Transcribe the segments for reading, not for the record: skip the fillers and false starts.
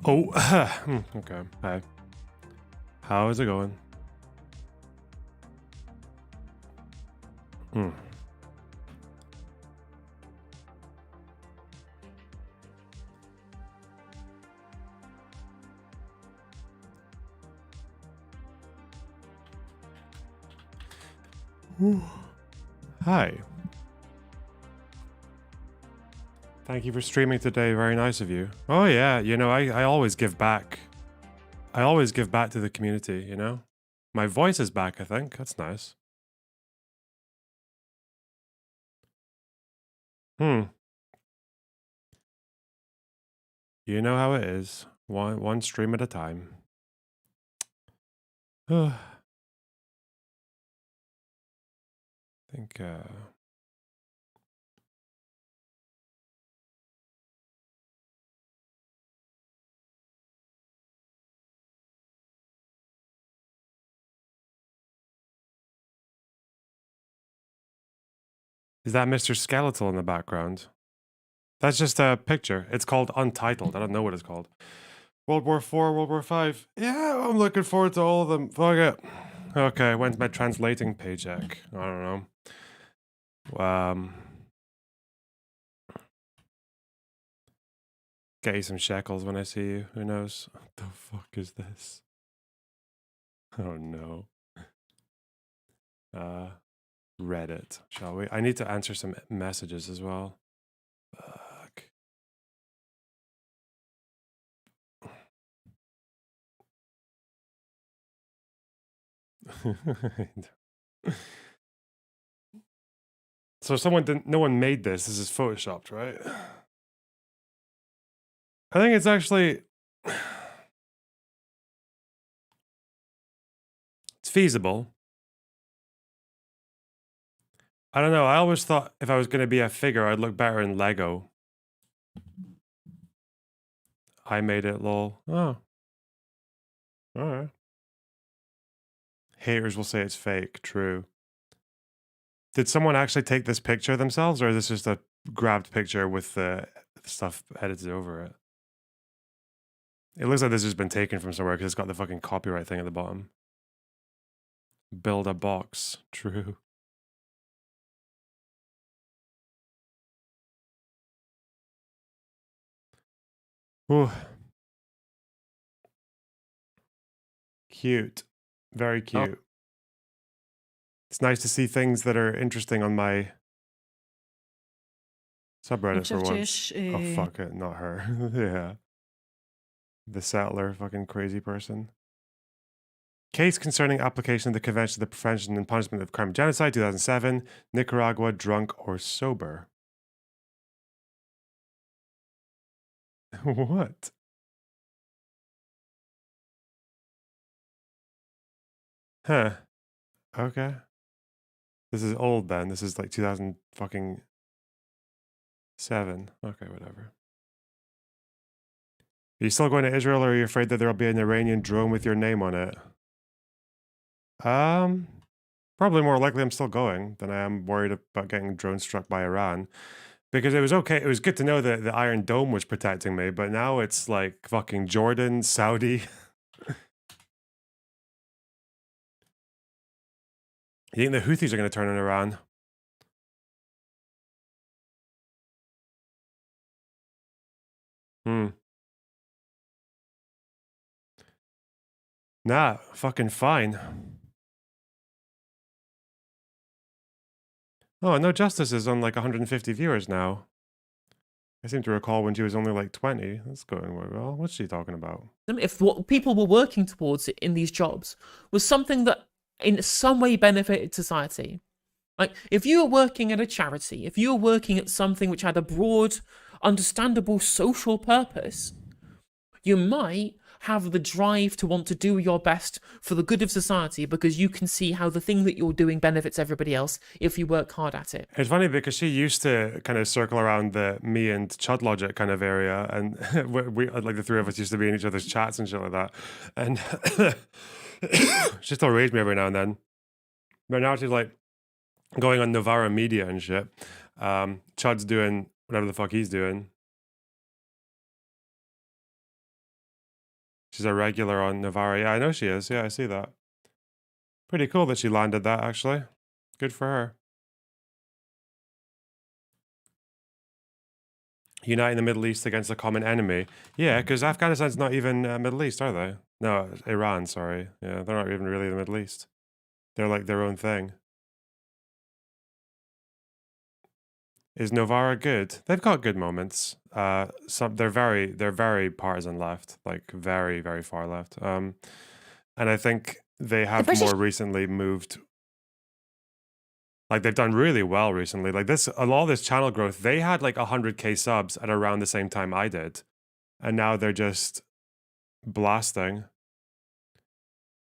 Oh, okay. Hi. How is it going? Hmm. Hi. Thank you for streaming today. Very nice of you. Oh yeah, I always give back. I always give back to the community, you know? My voice is back, I think. That's nice. Hmm. You know how it is. One stream at a time. I think is that Mr. Skeletal in the background? That's just a picture. It's called Untitled. I don't know what it's called. World War IV, World War V. Yeah, I'm looking forward to all of them. Fuck it. Okay, when's my translating paycheck? I don't know. Get you some shekels when I see you. Who knows? What the fuck is this? Oh no. Reddit, shall we? I need to answer some messages as well. Fuck. So no one made this. This is photoshopped, right? I think it's actually, it's feasible. I don't know. I always thought if I was going to be a figure, I'd look better in Lego. I made it, lol. Oh. Alright. Haters will say it's fake. True. Did someone actually take this picture themselves, or is this just a grabbed picture with the stuff edited over it? It looks like this has been taken from somewhere because it's got the fucking copyright thing at the bottom. Build a box. True. Ooh. Cute. Very cute. It's nice to see things that are interesting on my subreddit for once. Oh, fuck it. Not her. Yeah. The settler, fucking crazy person. Case concerning application of the Convention of the Prevention and Punishment of Crime and Genocide, 2007. Nicaragua, drunk or sober? What? Huh. Okay. This is old then. This is like 2000 fucking 7. Okay, whatever. Are you still going to Israel, or are you afraid that there'll be an Iranian drone with your name on it? Probably more likely I'm still going than I am worried about getting drone struck by Iran. Because it was okay. It was good to know that the Iron Dome was protecting me, but now it's like fucking Jordan, Saudi. You think the Houthis are going to turn on Iran? Nah, fucking fine. Oh, No Justice is on like 150 viewers now. I seem to recall when she was only like 20. That's going well. What's she talking about? If what people were working towards in these jobs was something that in some way benefited society. Like, if you were working at a charity, if you were working at something which had a broad, understandable social purpose, you might have the drive to want to do your best for the good of society because you can see how the thing that you're doing benefits everybody else if you work hard at it. It's funny because she used to kind of circle around the me and Chud Logic kind of area, and we like the three of us used to be in each other's chats and shit like that. And she still raised me every now and then, but now she's like going on Novara Media and shit. Chud's doing whatever the fuck he's doing. She's a regular on Novara. Yeah, I know she is. Yeah, I see that. Pretty cool that she landed that, actually. Good for her. Uniting the Middle East against a common enemy. Yeah, because Afghanistan's not even Middle East, are they? No, Iran, sorry. Yeah, they're not even really the Middle East. They're like their own thing. Is Novara good? They've got good moments. They're very partisan left, like very, very far left. And I think they have British more recently moved. Like they've done really well recently. Like this, a lot of this channel growth, they had like 100K subs at around the same time I did, and now they're just blasting.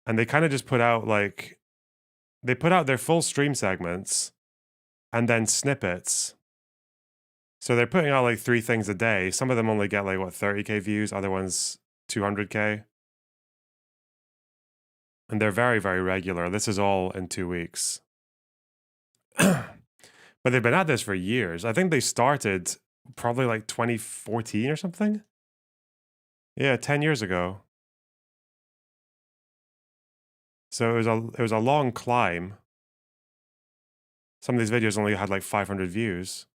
And they kind of just put out like they put out their full stream segments and then snippets. So they're putting out like 3 things a day. Some of them only get like what 30K views, other ones 200K. And they're very, very regular. This is all in 2 weeks. But they've been at this for years. I think they started probably like 2014 or something. Yeah, 10 years ago. So it was a long climb. Some of these videos only had like 500 views.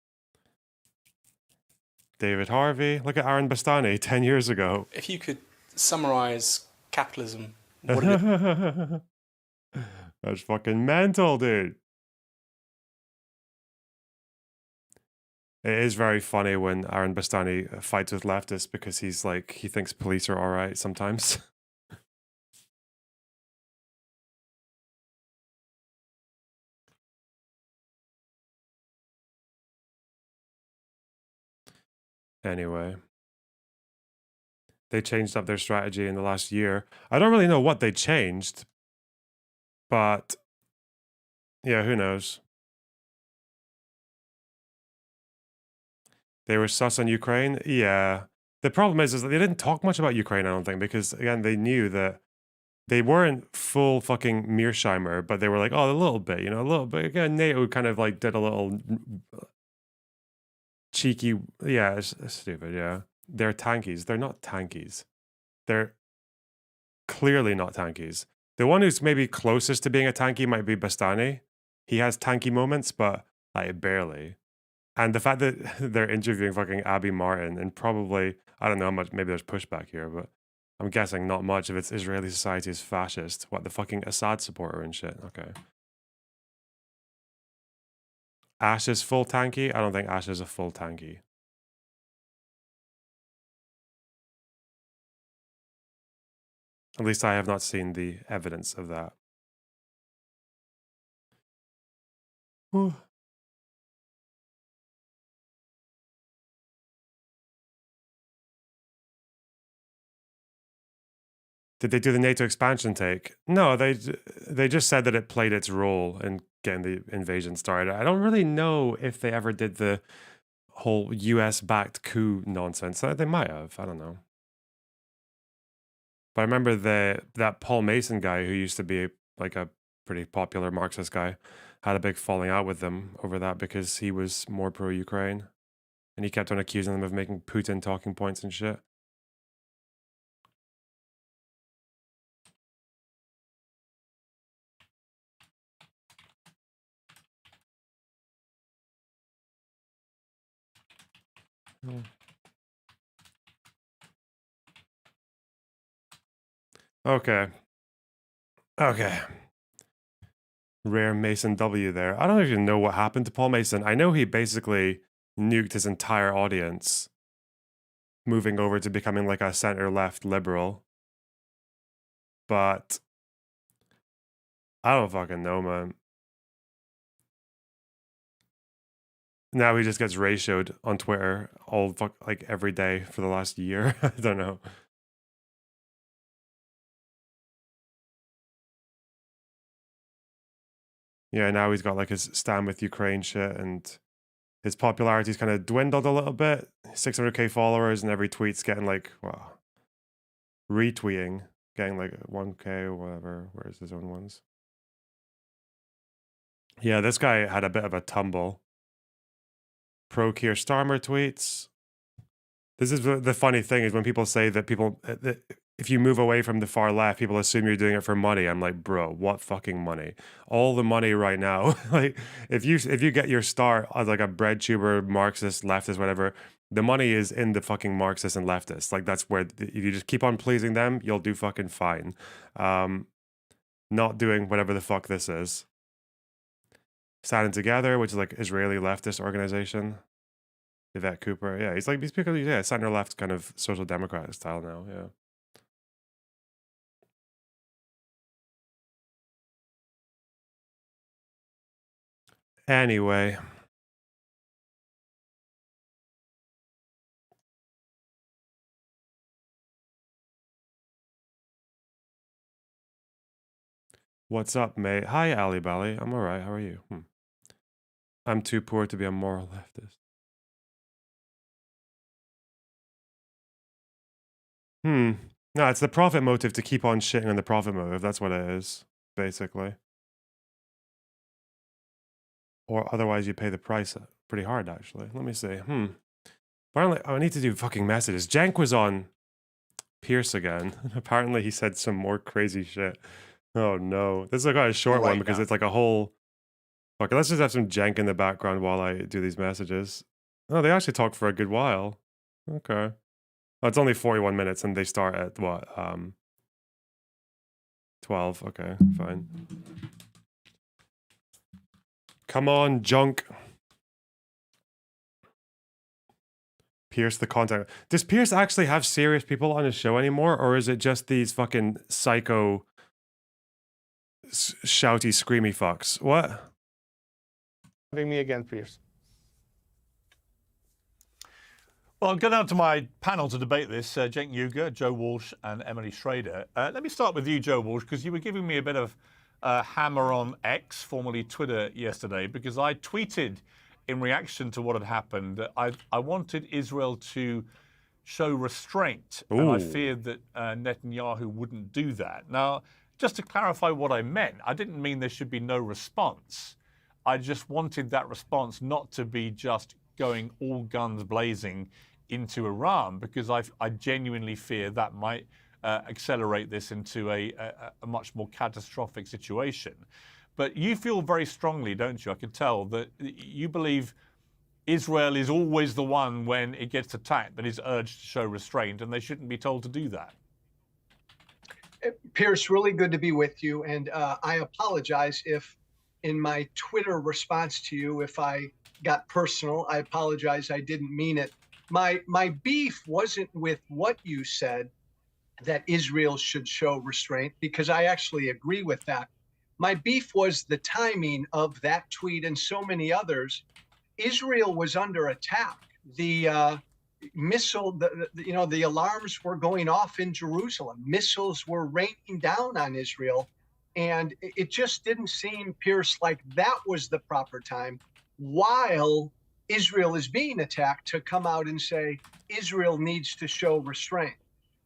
David Harvey, look at Aaron Bastani 10 years ago. If you could summarize capitalism, what would it That's fucking mental, dude. It is very funny when Aaron Bastani fights with leftists because he's like, he thinks police are all right sometimes. Anyway, they changed up their strategy in the last year. I don't really know what they changed, but yeah, who knows? They were sus on Ukraine. Yeah. The problem is that they didn't talk much about Ukraine, I don't think, because again, they knew that they weren't full fucking Mearsheimer, but they were like, oh, a little bit, you know, a little bit. Again, NATO kind of like did a little cheeky, yeah, it's stupid, yeah. They're tankies. They're not tankies. They're clearly not tankies. The one who's maybe closest to being a tanky might be Bastani. He has tanky moments, but like barely. And the fact that they're interviewing fucking Abby Martin and probably, I don't know how much, maybe there's pushback here, but I'm guessing not much of its Israeli society is fascist. What, the fucking Assad supporter and shit? Okay. Ash is full tanky? I don't think Ash is a full tanky. At least I have not seen the evidence of that. Whew. Did they do the NATO expansion take? No, they just said that it played its role in getting the invasion started. I don't really know if they ever did the whole US-backed coup nonsense. They might have. I don't know. But I remember that Paul Mason guy who used to be like a pretty popular Marxist guy had a big falling out with them over that because he was more pro-Ukraine. And he kept on accusing them of making Putin talking points and shit. Okay. Okay. Rare Mason W there. I don't even know what happened to Paul Mason. I know he basically nuked his entire audience, moving over to becoming like a center-left liberal. But I don't fucking know, man. Now he just gets ratioed on Twitter like every day for the last year. I don't know. Yeah, now he's got like his stand with Ukraine shit, and his popularity's kind of dwindled a little bit. 600K followers, and every tweet's getting like, wow, retweeting, getting like 1K or whatever. Where's his own ones? Yeah, this guy had a bit of a tumble. Pro Keir Starmer tweets. This is the funny thing is when people say that if you move away from the far left, people assume you're doing it for money. I'm like, bro, what fucking money? All the money right now. Like, if you get your start as like a bread tuber, Marxist, leftist, whatever, the money is in the fucking Marxists and leftists. Like, that's where if you just keep on pleasing them, you'll do fucking fine. Not doing whatever the fuck this is. Standing Together, which is like Israeli leftist organization. Yvette Cooper, yeah, he's basically center left kind of social democratic style now, yeah. Anyway. What's up, mate? Hi, Ali Bally. I'm all right. How are you? I'm too poor to be a moral leftist. No, it's the profit motive to keep on shitting on the profit motive. That's what it is, basically. Or otherwise you pay the price pretty hard, actually. Let me see. Apparently, I need to do fucking messages. Jank was on Pierce again. Apparently he said some more crazy shit. Oh no. This is like a short one because it's like a whole... Okay, let's just have some jank in the background while I do these messages. Oh, they actually talk for a good while. Okay. Oh, it's only 41 minutes and they start at what? 12. Okay, fine. Come on, junk. Pierce the contact. Does Pierce actually have serious people on his show anymore? Or is it just these fucking psycho shouty screamy fucks? What? Having me again, Pierce. Well, I'll go down to my panel to debate this. Cenk Uygur, Joe Walsh, and Emily Schrader. Let me start with you, Joe Walsh, because you were giving me a bit of hammer on X, formerly Twitter, yesterday, because I tweeted in reaction to what had happened that I wanted Israel to show restraint, and I feared that Netanyahu wouldn't do that. Now, just to clarify what I meant, I didn't mean there should be no response. I just wanted that response not to be just going all guns blazing into Iran, because I genuinely fear that might accelerate this into a much more catastrophic situation. But you feel very strongly, don't you? I can tell that you believe Israel is always the one when it gets attacked that is urged to show restraint, and they shouldn't be told to do that. Pierce, really good to be with you. And I apologize if in my Twitter response to you, if I got personal. I apologize. I didn't mean it. My beef wasn't with what you said, that Israel should show restraint, because I actually agree with that. My beef was the timing of that tweet and so many others. Israel was under attack. The the alarms were going off in Jerusalem. Missiles were raining down on Israel. And it just didn't seem, Pierce, like that was the proper time, while Israel is being attacked, to come out and say Israel needs to show restraint.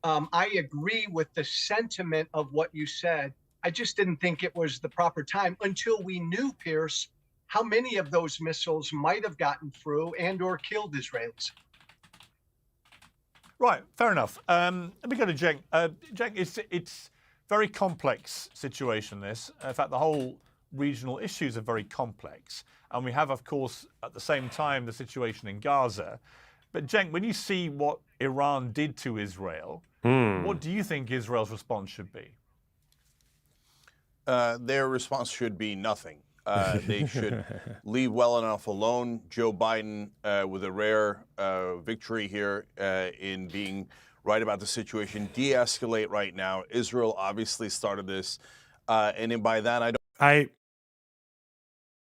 I agree with the sentiment of what you said. I just didn't think it was the proper time until we knew, Pierce, how many of those missiles might have gotten through and or killed Israelis. Right, fair enough. Let me go to Cenk. Cenk, it's very complex situation, this. In fact, the whole regional issues are very complex. And we have, of course, at the same time, the situation in Gaza. But Cenk, when you see what Iran did to Israel, what do you think Israel's response should be? Their response should be nothing. They should leave well enough alone. Joe Biden, with a rare victory here in being right about the situation, de-escalate right now. Israel obviously started this, and by that I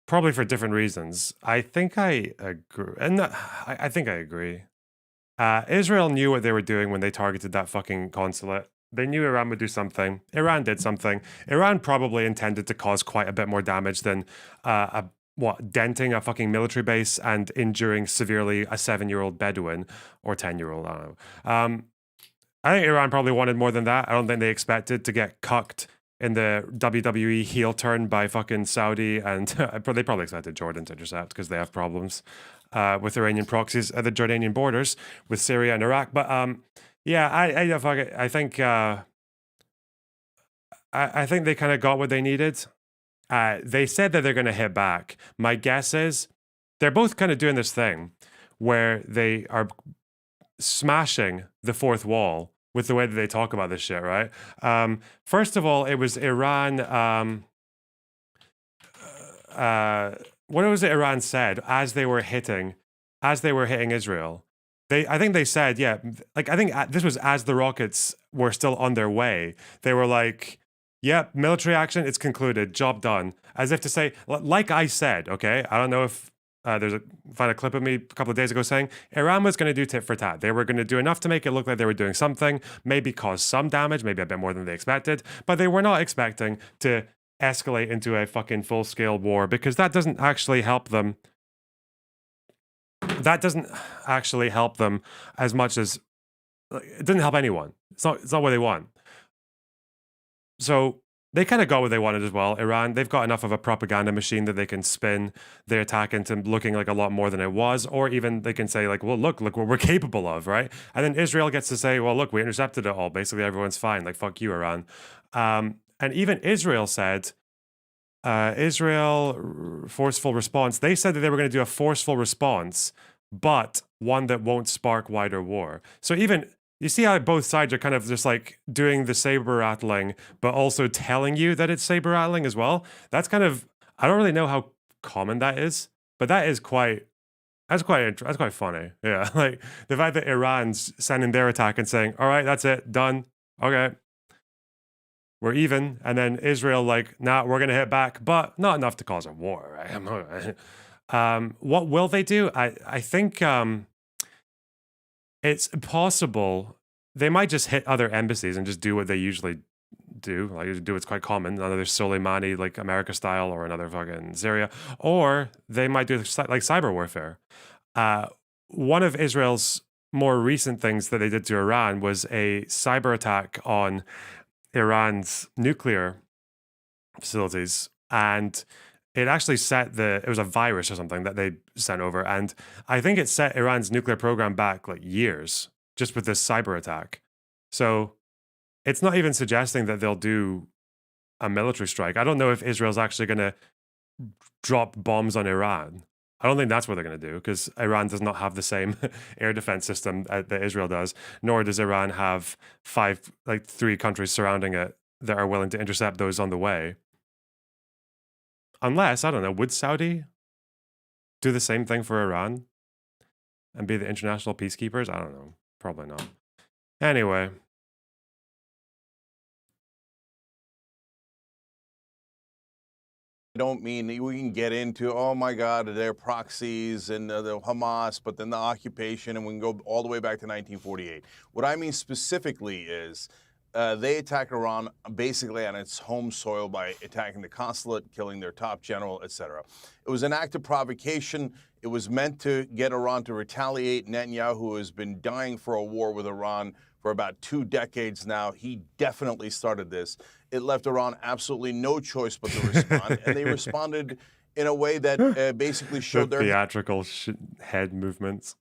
probably for different reasons. I think I agree, and I think I agree. Israel knew what they were doing when they targeted that fucking consulate. They knew Iran would do something. Iran did something. Iran probably intended to cause quite a bit more damage than denting a fucking military base and injuring severely a 7-year-old Bedouin or 10-year-old. I don't know. I think Iran probably wanted more than that. I don't think they expected to get cucked in the WWE heel turn by fucking Saudi, and they probably expected Jordan to intercept because they have problems with Iranian proxies at the Jordanian borders with Syria and Iraq. But Yeah, I fuck it. I think they kind of got what they needed. They said that they're going to hit back. My guess is they're both kind of doing this thing where they are smashing the fourth wall with the way that they talk about this shit, right? First of all, it was Iran. What was it Iran said as they were hitting Israel? I think they said, yeah, like I think this was as the rockets were still on their way. They were like, "Yep, military action, it's concluded, job done." As if to say, like I said, okay. I don't know if find a clip of me a couple of days ago saying Iran was going to do tit for tat. They were going to do enough to make it look like they were doing something, maybe cause some damage, maybe a bit more than they expected, but they were not expecting to escalate into a fucking full-scale war because that doesn't actually help them. That doesn't actually help them as much as it doesn't help anyone. It's not what they want. So they kind of got what they wanted as well. Iran, they've got enough of a propaganda machine that they can spin their attack into looking like a lot more than it was, or even they can say like, well, look what we're capable of, right? And then Israel gets to say, well, look, we intercepted it all. Basically, everyone's fine. Like, fuck you, Iran. And even Israel said, forceful response. They said that they were going to do a forceful response, but one that won't spark wider war. So even, you see how both sides are kind of just like doing the saber rattling, but also telling you that it's saber rattling as well. That's kind of, I don't really know how common that is, but that's quite funny. Yeah. Like the fact that Iran's sending their attack and saying, all right, that's it, done. Okay. We're even. And then Israel like, nah, we're going to hit back, but not enough to cause a war, right? What will they do? I think it's possible they might just hit other embassies and just do what they usually do, like do what's quite common, another Soleimani, like America style, or another fucking Syria, or they might do like cyber warfare. One of Israel's more recent things that they did to Iran was a cyber attack on Iran's nuclear facilities, and it actually it was a virus or something that they sent over, and I think it set Iran's nuclear program back like years just with this cyber attack. So it's not even suggesting that they'll do a military strike. I don't know if Israel's actually going to drop bombs on Iran. I don't think that's what they're going to do because Iran does not have the same air defense system that Israel does, nor does Iran have 3 countries surrounding it that are willing to intercept those on the way. Unless, I don't know, would Saudi do the same thing for Iran and be the international peacekeepers? I don't know. Probably not. Anyway. I don't mean we can get into, oh my God, their proxies and the Hamas, but then the occupation, and we can go all the way back to 1948. What I mean specifically is they attacked Iran basically on its home soil by attacking the consulate, killing their top general, etc. It was an act of provocation. It was meant to get Iran to retaliate. Netanyahu has been dying for a war with Iran for about 2 decades now. He definitely started this. It left Iran absolutely no choice but to respond, and they responded in a way that basically showed their theatrical head movements.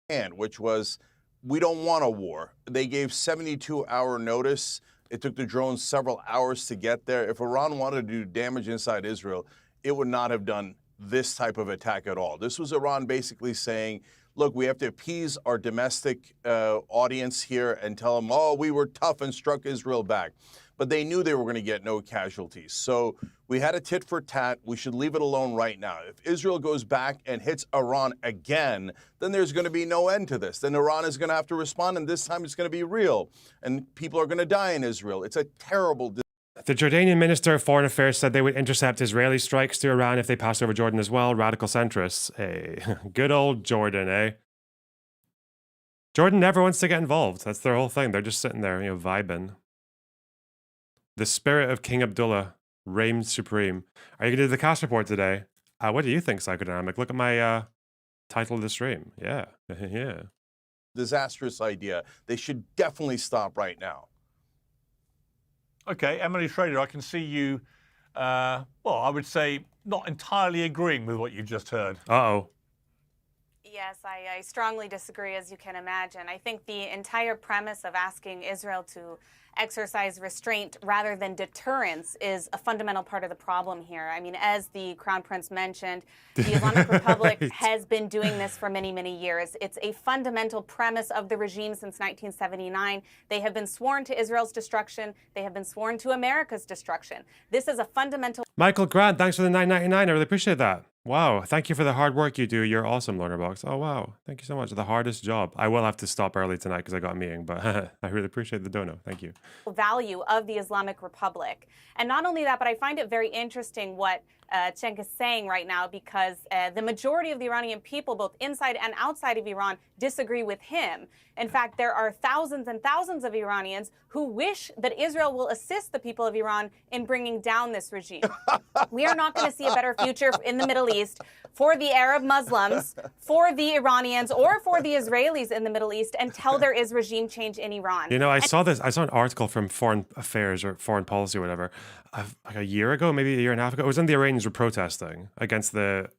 Hand, which was, we don't want a war. They gave 72-hour notice. It took the drones several hours to get there. If Iran wanted to do damage inside Israel, it would not have done this type of attack at all. This was Iran basically saying, look, we have to appease our domestic audience here and tell them, oh, we were tough and struck Israel back. But they knew they were going to get no casualties. So we had a tit for tat. We should leave it alone right now. If Israel goes back and hits Iran again, then there's going to be no end to this. Then Iran is going to have to respond, and this time it's going to be real. And people are going to die in Israel. It's a terrible. The Jordanian Minister of Foreign Affairs said they would intercept Israeli strikes to Iran if they passed over Jordan as well. Radical centrists. Hey, good old Jordan, eh? Jordan never wants to get involved. That's their whole thing. They're just sitting there, vibing. The spirit of King Abdullah reigns supreme. Are you going to do the cast report today? What do you think, Psychodynamic? Look at my title of the stream. Yeah. Yeah. Disastrous idea. They should definitely stop right now. Okay, Emily Schrader, I can see you, I would say not entirely agreeing with what you've just heard. Uh-oh. Yes, I strongly disagree, as you can imagine. I think the entire premise of asking Israel to exercise restraint rather than deterrence is a fundamental part of the problem here. I mean, as the Crown Prince mentioned, the Islamic Republic Right. has been doing this for many, many years. It's a fundamental premise of the regime since 1979. They have been sworn to Israel's destruction. They have been sworn to America's destruction. This is a fundamental Michael Grant, thanks for the $9.99. I really appreciate that. Wow. Thank you for the hard work you do. You're awesome, Lonerbox. Oh, wow. Thank you so much. The hardest job. I will have to stop early tonight because I got a meeting, but I really appreciate the dono. Thank you. value of the Islamic Republic. And not only that, but I find it very interesting what Cenk is saying right now, because the majority of the Iranian people, both inside and outside of Iran, disagree with him. In fact, there are thousands and thousands of Iranians who wish that Israel will assist the people of Iran in bringing down this regime. We are not going to see a better future in the Middle East for the Arab Muslims, for the Iranians, or for the Israelis in the Middle East until there is regime change in Iran. You know, I saw an article from Foreign Affairs or Foreign Policy or whatever, like a year ago, maybe a year and a half ago. It was when the Iranians were protesting against the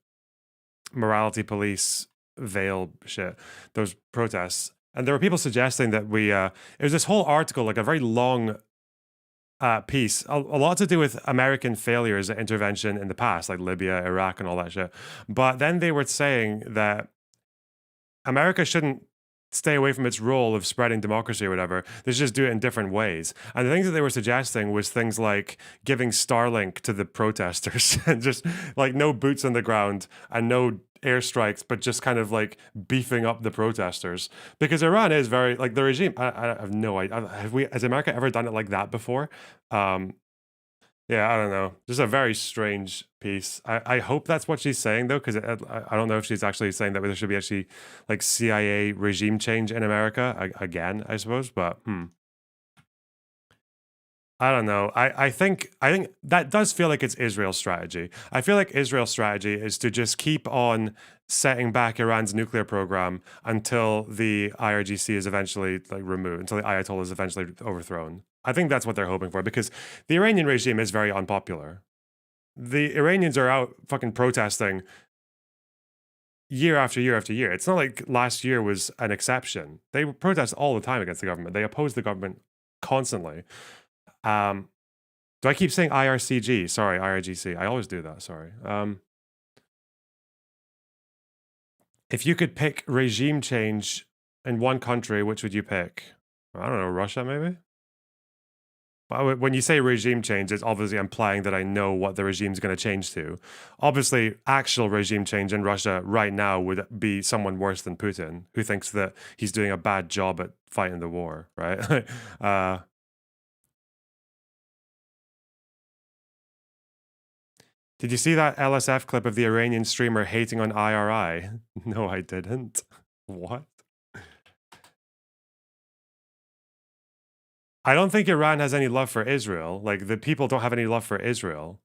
morality police veil shit, those protests. And there were people suggesting that it was this whole article, like a very long piece, a lot to do with American failures at intervention in the past, like Libya, Iraq, and all that shit. But then they were saying that America shouldn't stay away from its role of spreading democracy or whatever. They should just do it in different ways. And the things that they were suggesting was things like giving Starlink to the protesters and just like no boots on the ground and no airstrikes, but just kind of like beefing up the protesters. Because Iran is very, like the regime, I have no idea. Has America ever done it like that before? Yeah, I don't know. Just a very strange piece. I hope that's what she's saying, though, because I don't know if she's actually saying that there should be actually like CIA regime change in America again, I suppose. But I don't know. I think that does feel like it's Israel's strategy. I feel like Israel's strategy is to just keep on setting back Iran's nuclear program until the IRGC is eventually like removed, until the Ayatollah is eventually overthrown. I think that's what they're hoping for, because the Iranian regime is very unpopular. The Iranians are out fucking protesting year after year after year. It's not like last year was an exception. They protest all the time against the government. They oppose the government constantly. Do I keep saying IRCG? Sorry, IRGC. I always do that. Sorry. If you could pick regime change in one country, which would you pick? I don't know, Russia maybe? When you say regime change, it's obviously implying that I know what the regime's going to change to. Obviously, actual regime change in Russia right now would be someone worse than Putin, who thinks that he's doing a bad job at fighting the war, right? Did you see that LSF clip of the Iranian streamer hating on IRI? No, I didn't. What? I don't think Iran has any love for Israel. Like, the people don't have any love for Israel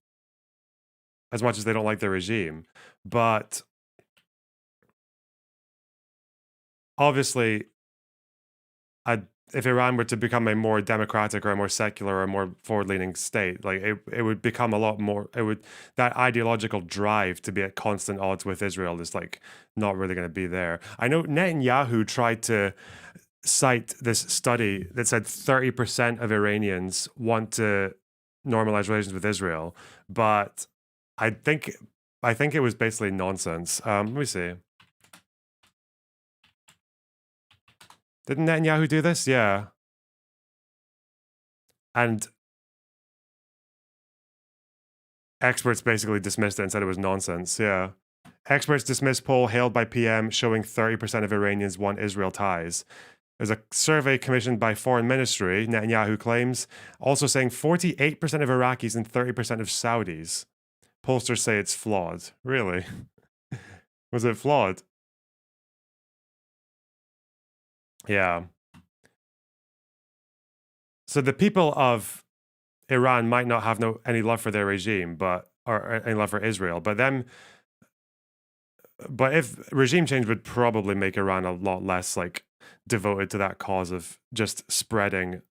as much as they don't like the regime. But obviously, if Iran were to become a more democratic or a more secular or a more forward-leaning state, like it would become a lot more, that ideological drive to be at constant odds with Israel is like not really going to be there. I know Netanyahu tried to cite this study that said 30% of Iranians want to normalize relations with Israel, but I think it was basically nonsense. Let me see. Didn't Netanyahu do this? Yeah. And experts basically dismissed it and said it was nonsense. Yeah. Experts dismissed poll hailed by PM showing 30% of Iranians want Israel ties. There's a survey commissioned by Foreign Ministry, Netanyahu claims, also saying 48% of Iraqis and 30% of Saudis. Pollsters say it's flawed. Really? Was it flawed? Yeah. So the people of Iran might not have any love for their regime, or any love for Israel, but if regime change would probably make Iran a lot less like devoted to that cause of just spreading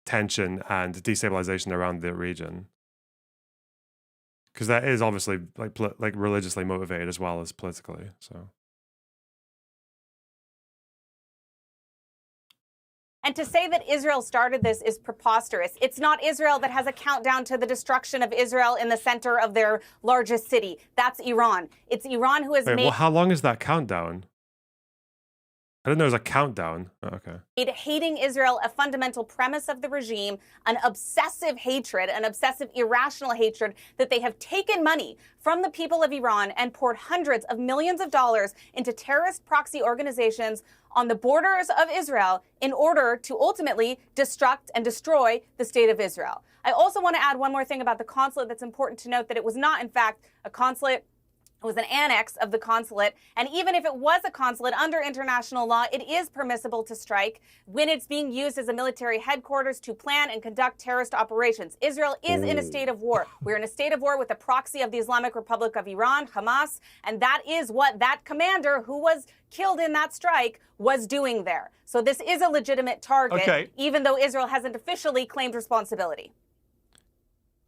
tension and destabilization around the region. because that is obviously like religiously motivated as well as politically. So And to say that Israel started this is preposterous. It's not Israel that has a countdown to the destruction of Israel in the center of their largest city. That's Iran. It's Iran who has wait, made well, how long is that countdown? I didn't know it was a countdown. Oh, okay. hating Israel a fundamental premise of the regime, an obsessive hatred, an obsessive irrational hatred that they have taken money from the people of Iran and poured hundreds of millions of dollars into terrorist proxy organizations on the borders of Israel in order to ultimately destruct and destroy the state of Israel. I also want to add one more thing about the consulate that's important to note, that it was not, in fact, a consulate. It was an annex of the consulate. And even if it was a consulate under international law, it is permissible to strike when it's being used as a military headquarters to plan and conduct terrorist operations. Israel is in a state of war. We're in a state of war with the proxy of the Islamic Republic of Iran, Hamas, and that is what that commander who was killed in that strike was doing there. So this is a legitimate target, even though Israel hasn't officially claimed responsibility.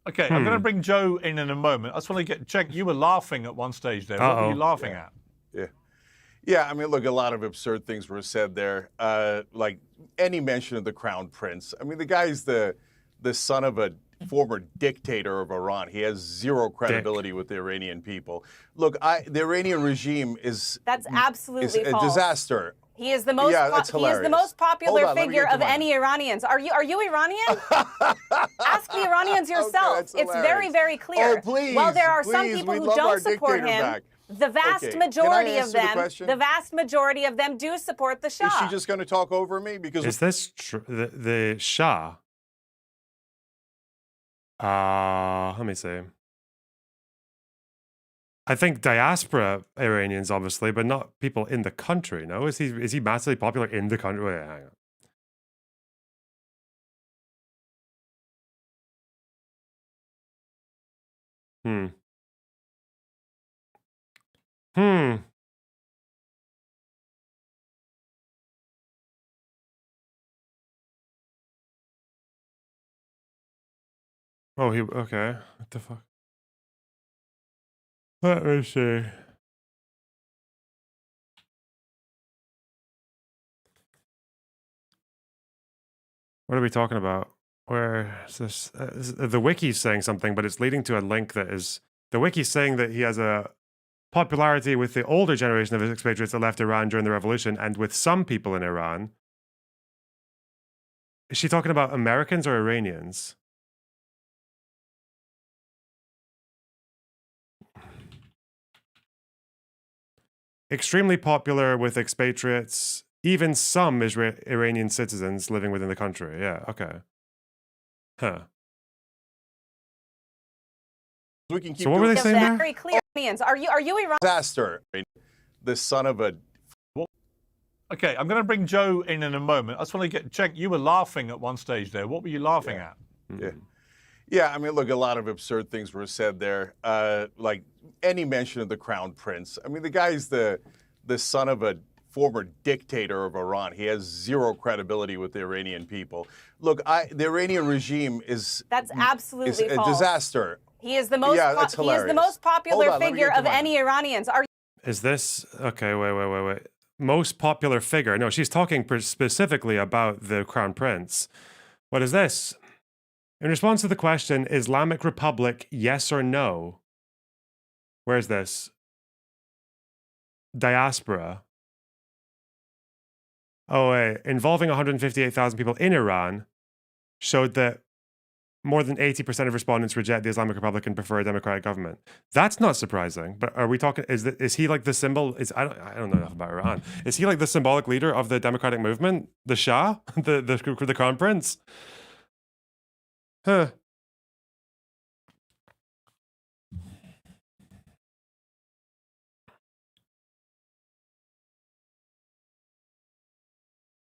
Okay, I'm going to bring Joe in a moment. I just want to check. You were laughing at one stage there. What were you laughing at? Yeah, I mean, look, a lot of absurd things were said there. Like any mention of the Crown Prince. I mean, the guy's the son of a former dictator of Iran. He has zero credibility with the Iranian people. Look, the Iranian regime is That's absolutely a false. disaster. He is the most he is the most popular figure of any Iranians. Are you Iranian? Ask the Iranians yourself. Okay, it's very, very clear. Oh, please, While there are some people who don't support him, the vast majority of them do support the Shah. Is she just going to talk over me? Because is this the Shah? Let me see. I think diaspora Iranians, obviously, but not people in the country. No, is he massively popular in the country? Wait, hang on. Oh, okay. What the fuck? Let me see. What are we talking about? Where is this? The wiki's saying something, but it's leading to a link that is... The wiki's saying that he has a popularity with the older generation of expatriates that left Iran during the revolution and with some people in Iran. Is she talking about Americans or Iranians? Extremely popular with expatriates, even some Iranian citizens living within the country. Yeah, okay. Huh. we can keep So what were they saying there? Very clear. Are you Iranian? Disaster. The son of a... Okay, I'm going to bring Joe in a moment. I just want to check. You were laughing at one stage there. What were you laughing at? Yeah, I mean, look, a lot of absurd things were said there. Like any mention of the Crown Prince. I mean, the guy's the son of a former dictator of Iran. He has zero credibility with the Iranian people. Look, the Iranian regime is... That's absolutely a false. disaster. He is the most popular figure of any Iranians. Is this... Okay, wait. Most popular figure. No, she's talking specifically about the Crown Prince. What is this? In response to the question, Islamic Republic, yes or no? Where's this? Diaspora. Oh, wait. Involving 158,000 people in Iran showed that more than 80% of respondents reject the Islamic Republic and prefer a democratic government. That's not surprising. But are we talking? Is he like the symbol? I don't know enough about Iran. Is he like the symbolic leader of the democratic movement? The Shah, the Crown Prince? Huh.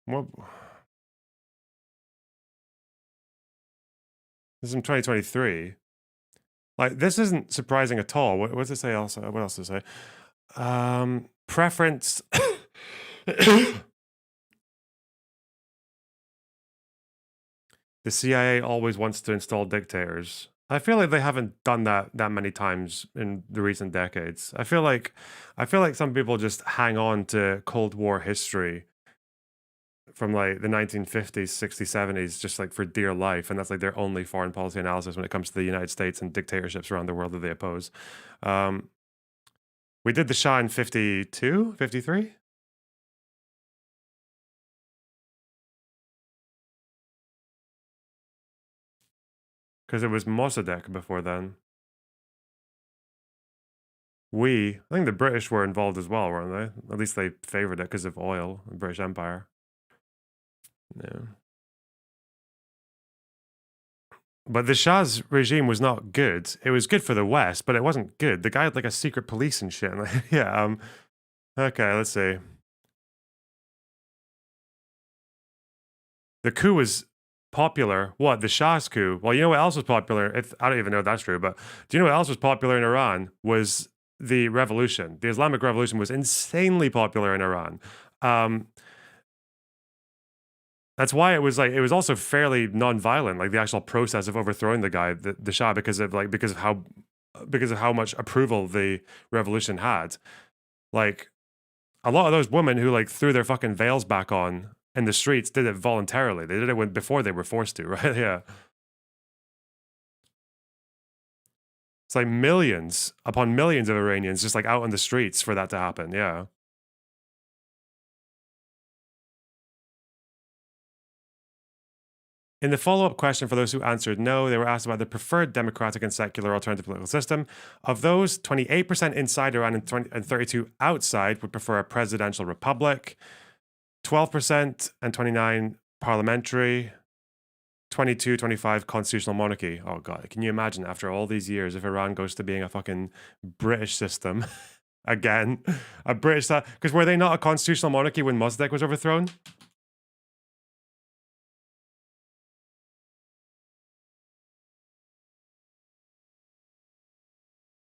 What? This is in 2023. Like, this isn't surprising at all. What does it say else? What else does it say? Preference. The CIA always wants to install dictators. I feel like they haven't done that many times in the recent decades. I feel like some people just hang on to Cold War history from like the 1950s, 60s, 70s, just like for dear life, and that's like their only foreign policy analysis when it comes to the United States and dictatorships around the world that they oppose. We did the Shah in 52, 53? Because it was Mossadegh before then. I think the British were involved as well, weren't they? At least they favored it because of oil, the British Empire. Yeah. But the Shah's regime was not good. It was good for the West, but it wasn't good. The guy had like a secret police and shit. Yeah. Okay, let's see. The coup was popular. What? The Shah's coup? Well, you know what else was popular? I don't even know if that's true, but do you know what else was popular in Iran? Was the revolution. The Islamic Revolution was insanely popular in Iran. That's why it was also fairly non-violent, like the actual process of overthrowing the guy, the Shah, because of how much approval the revolution had. Like a lot of those women who like threw their fucking veils back on in the streets did it voluntarily. They did it before they were forced to, right? Yeah. It's like millions upon millions of Iranians just like out on the streets for that to happen. Yeah. In the follow-up question for those who answered no, they were asked about the preferred democratic and secular alternative political system. Of those, 28% inside Iran and 32% outside would prefer a presidential republic, 12% and 29% parliamentary, 25% constitutional monarchy. Oh God, can you imagine after all these years if Iran goes to being a fucking British system again? A British, because were they not a constitutional monarchy when Mossadegh was overthrown?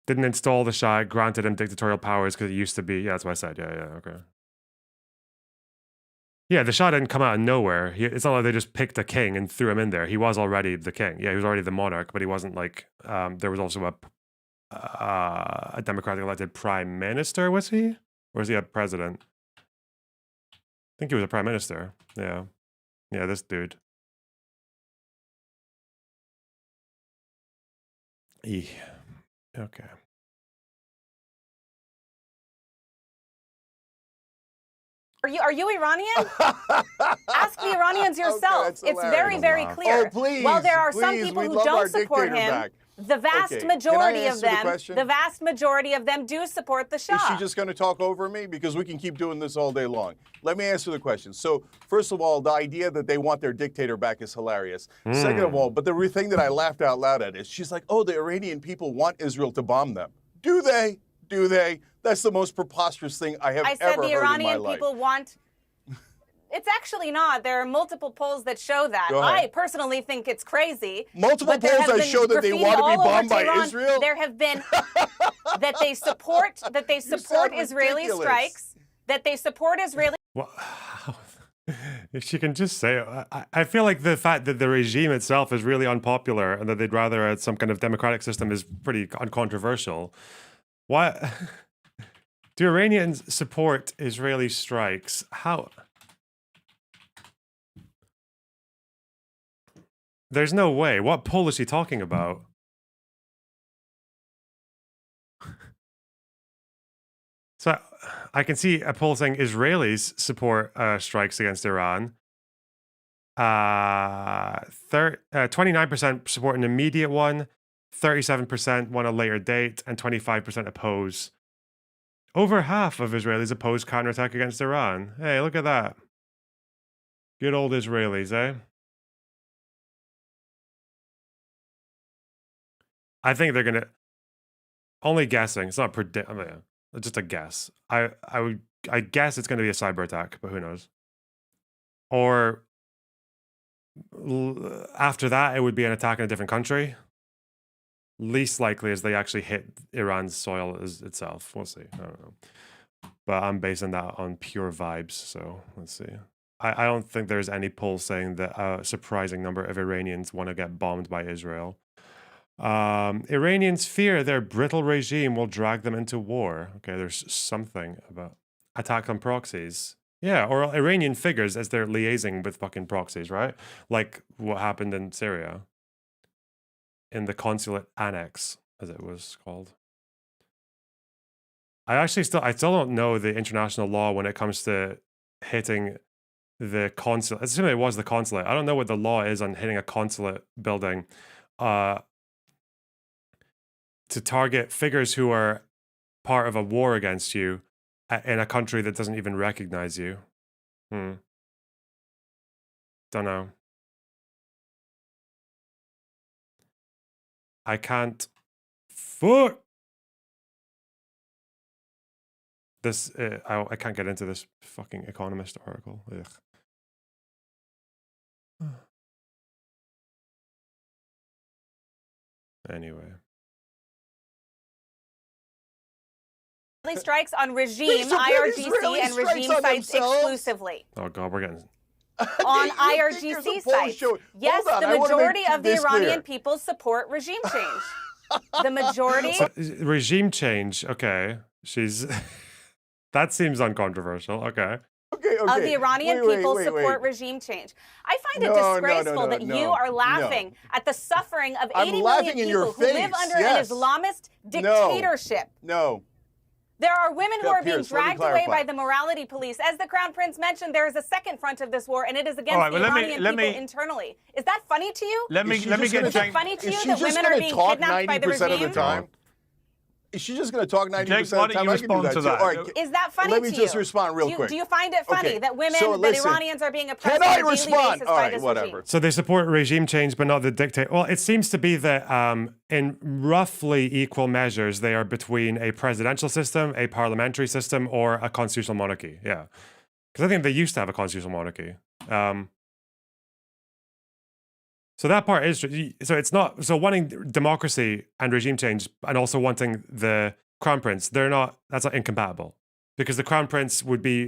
Didn't install the Shah, granted him dictatorial powers because it used to be. Yeah, that's what I said. Yeah, okay. Yeah, the Shah didn't come out of nowhere. It's not like they just picked a king and threw him in there. He was already the king. Yeah, he was already the monarch, but he wasn't like. There was also a democratically elected prime minister. Was he, or was he a president? I think he was a prime minister. Yeah, this dude. Okay. Are you Iranian? Ask the Iranians yourself. Okay, it's very clear. Oh, please. While there are some please, people we'd who love our don't support dictator him, back. the vast Okay, majority can I of answer the them, question? the vast majority of them do support the Shah. Is she just going to talk over me? Because we can keep doing this all day long. Let me answer the question. So, first of all, the idea that they want their dictator back is hilarious. Second of all, but the thing that I laughed out loud at is she's like, oh, the Iranian people want Israel to bomb them. Do they? Do they? That's the most preposterous thing I have ever heard in my life. I said the Iranian people want... It's actually not. There are multiple polls that show that. I personally think it's crazy. Multiple polls that show that they want to be bombed by Israel? There have been that they support Israeli strikes, that they support Israeli... Well, if she can just say it. I feel like the fact that the regime itself is really unpopular and that they'd rather some kind of democratic system is pretty uncontroversial. Why do Iranians support Israeli strikes? How? There's no way. What poll is she talking about? So I can see a poll saying Israelis support strikes against Iran. 29% support an immediate one, 37% want a later date, and 25% oppose. Over half of Israelis oppose counterattack against Iran. Hey, look at that. Good old Israelis, eh? I think they're gonna. Only guessing. It's not predict. I mean, just a guess. I guess it's gonna be a cyber attack, but who knows? Or after that, it would be an attack in a different country. Least likely is they actually hit Iran's soil itself. We'll see. I don't know. But I'm basing that on pure vibes. So let's see. I don't think there's any poll saying that a surprising number of Iranians want to get bombed by Israel. Iranians fear their brittle regime will drag them into war. Okay, there's something about attack on proxies. Yeah, or Iranian figures as they're liaising with fucking proxies, right? Like what happened in Syria. In the consulate annex, as it was called. I still don't know the international law when it comes to hitting the consulate. Assuming it was the consulate. I don't know what the law is on hitting a consulate building to target figures who are part of a war against you in a country that doesn't even recognize you. Don't know. I can't. Fuck. This I can't get into this fucking Economist article. Ugh. Anyway. Strikes on regime, IRGC, and regime sites exclusively. Oh god, we're getting on IRGC sites. Yes, the majority of the Iranian people support regime change. The majority. So, regime change. Okay, she's. That seems uncontroversial. Okay. Of the Iranian people support regime change. I find it disgraceful that you are laughing at the suffering of 80 million people who live under an Islamist dictatorship. No. There are women who are being dragged away by the morality police. As the Crown Prince mentioned, there is a second front of this war, and it is against the Iranian people internally. Is that funny to you? Let me get Is it funny to you that women are being kidnapped by the regime? Is she just going to talk 90% Jake, of the why time? don't you respond to that? All right, is that funny to you? Let me just respond real quick. Do you find it funny that women, that Iranians are being oppressed Can I on a daily respond? basis All by right, this whatever. regime? So they support regime change, but not the dictator. Well, it seems to be that in roughly equal measures, they are between a presidential system, a parliamentary system, or a constitutional monarchy. Yeah, because I think they used to have a constitutional monarchy. So that part is so it's not so wanting democracy and regime change and also wanting the Crown Prince. That's not incompatible because the Crown Prince would be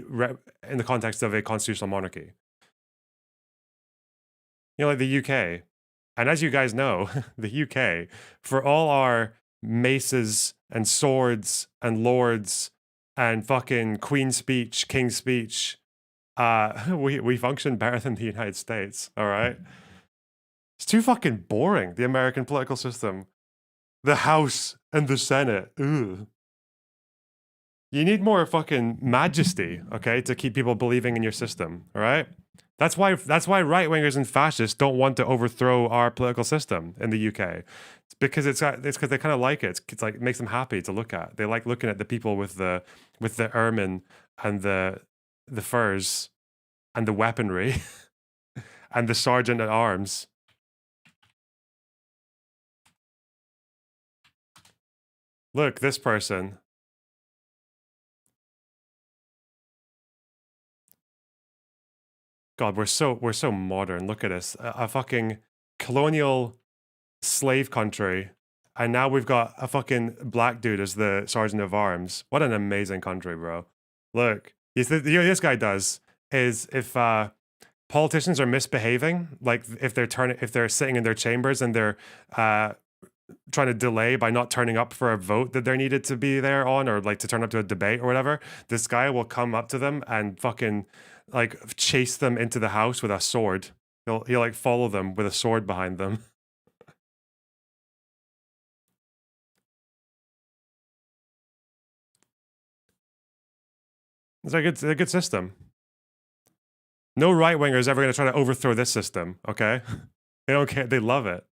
in the context of a constitutional monarchy. You know, like the UK. And as you guys know, the UK, for all our maces and swords and lords and fucking Queen's speech, King's speech, we function better than the United States, all right? It's too fucking boring, the American political system. The House and the Senate. Ugh. You need more fucking majesty, okay, to keep people believing in your system, all right? That's why right-wingers and fascists don't want to overthrow our political system in the UK. It's because they kind of like it. It's like it makes them happy to look at. They like looking at the people with the ermine and the furs and the weaponry and the sergeant at arms. Look, this person. God, we're so modern. Look at us. A fucking colonial slave country. And now we've got a fucking black dude as the sergeant of arms. What an amazing country, bro. Look, you know what this guy does is if politicians are misbehaving, like if they're sitting in their chambers and they're trying to delay by not turning up for a vote that they're needed to be there on, or like to turn up to a debate or whatever, this guy will come up to them and fucking like chase them into the house with a sword. He'll like follow them with a sword behind them. It's a good system. No right winger is ever going to try to overthrow this system. Okay, they don't care. They love it.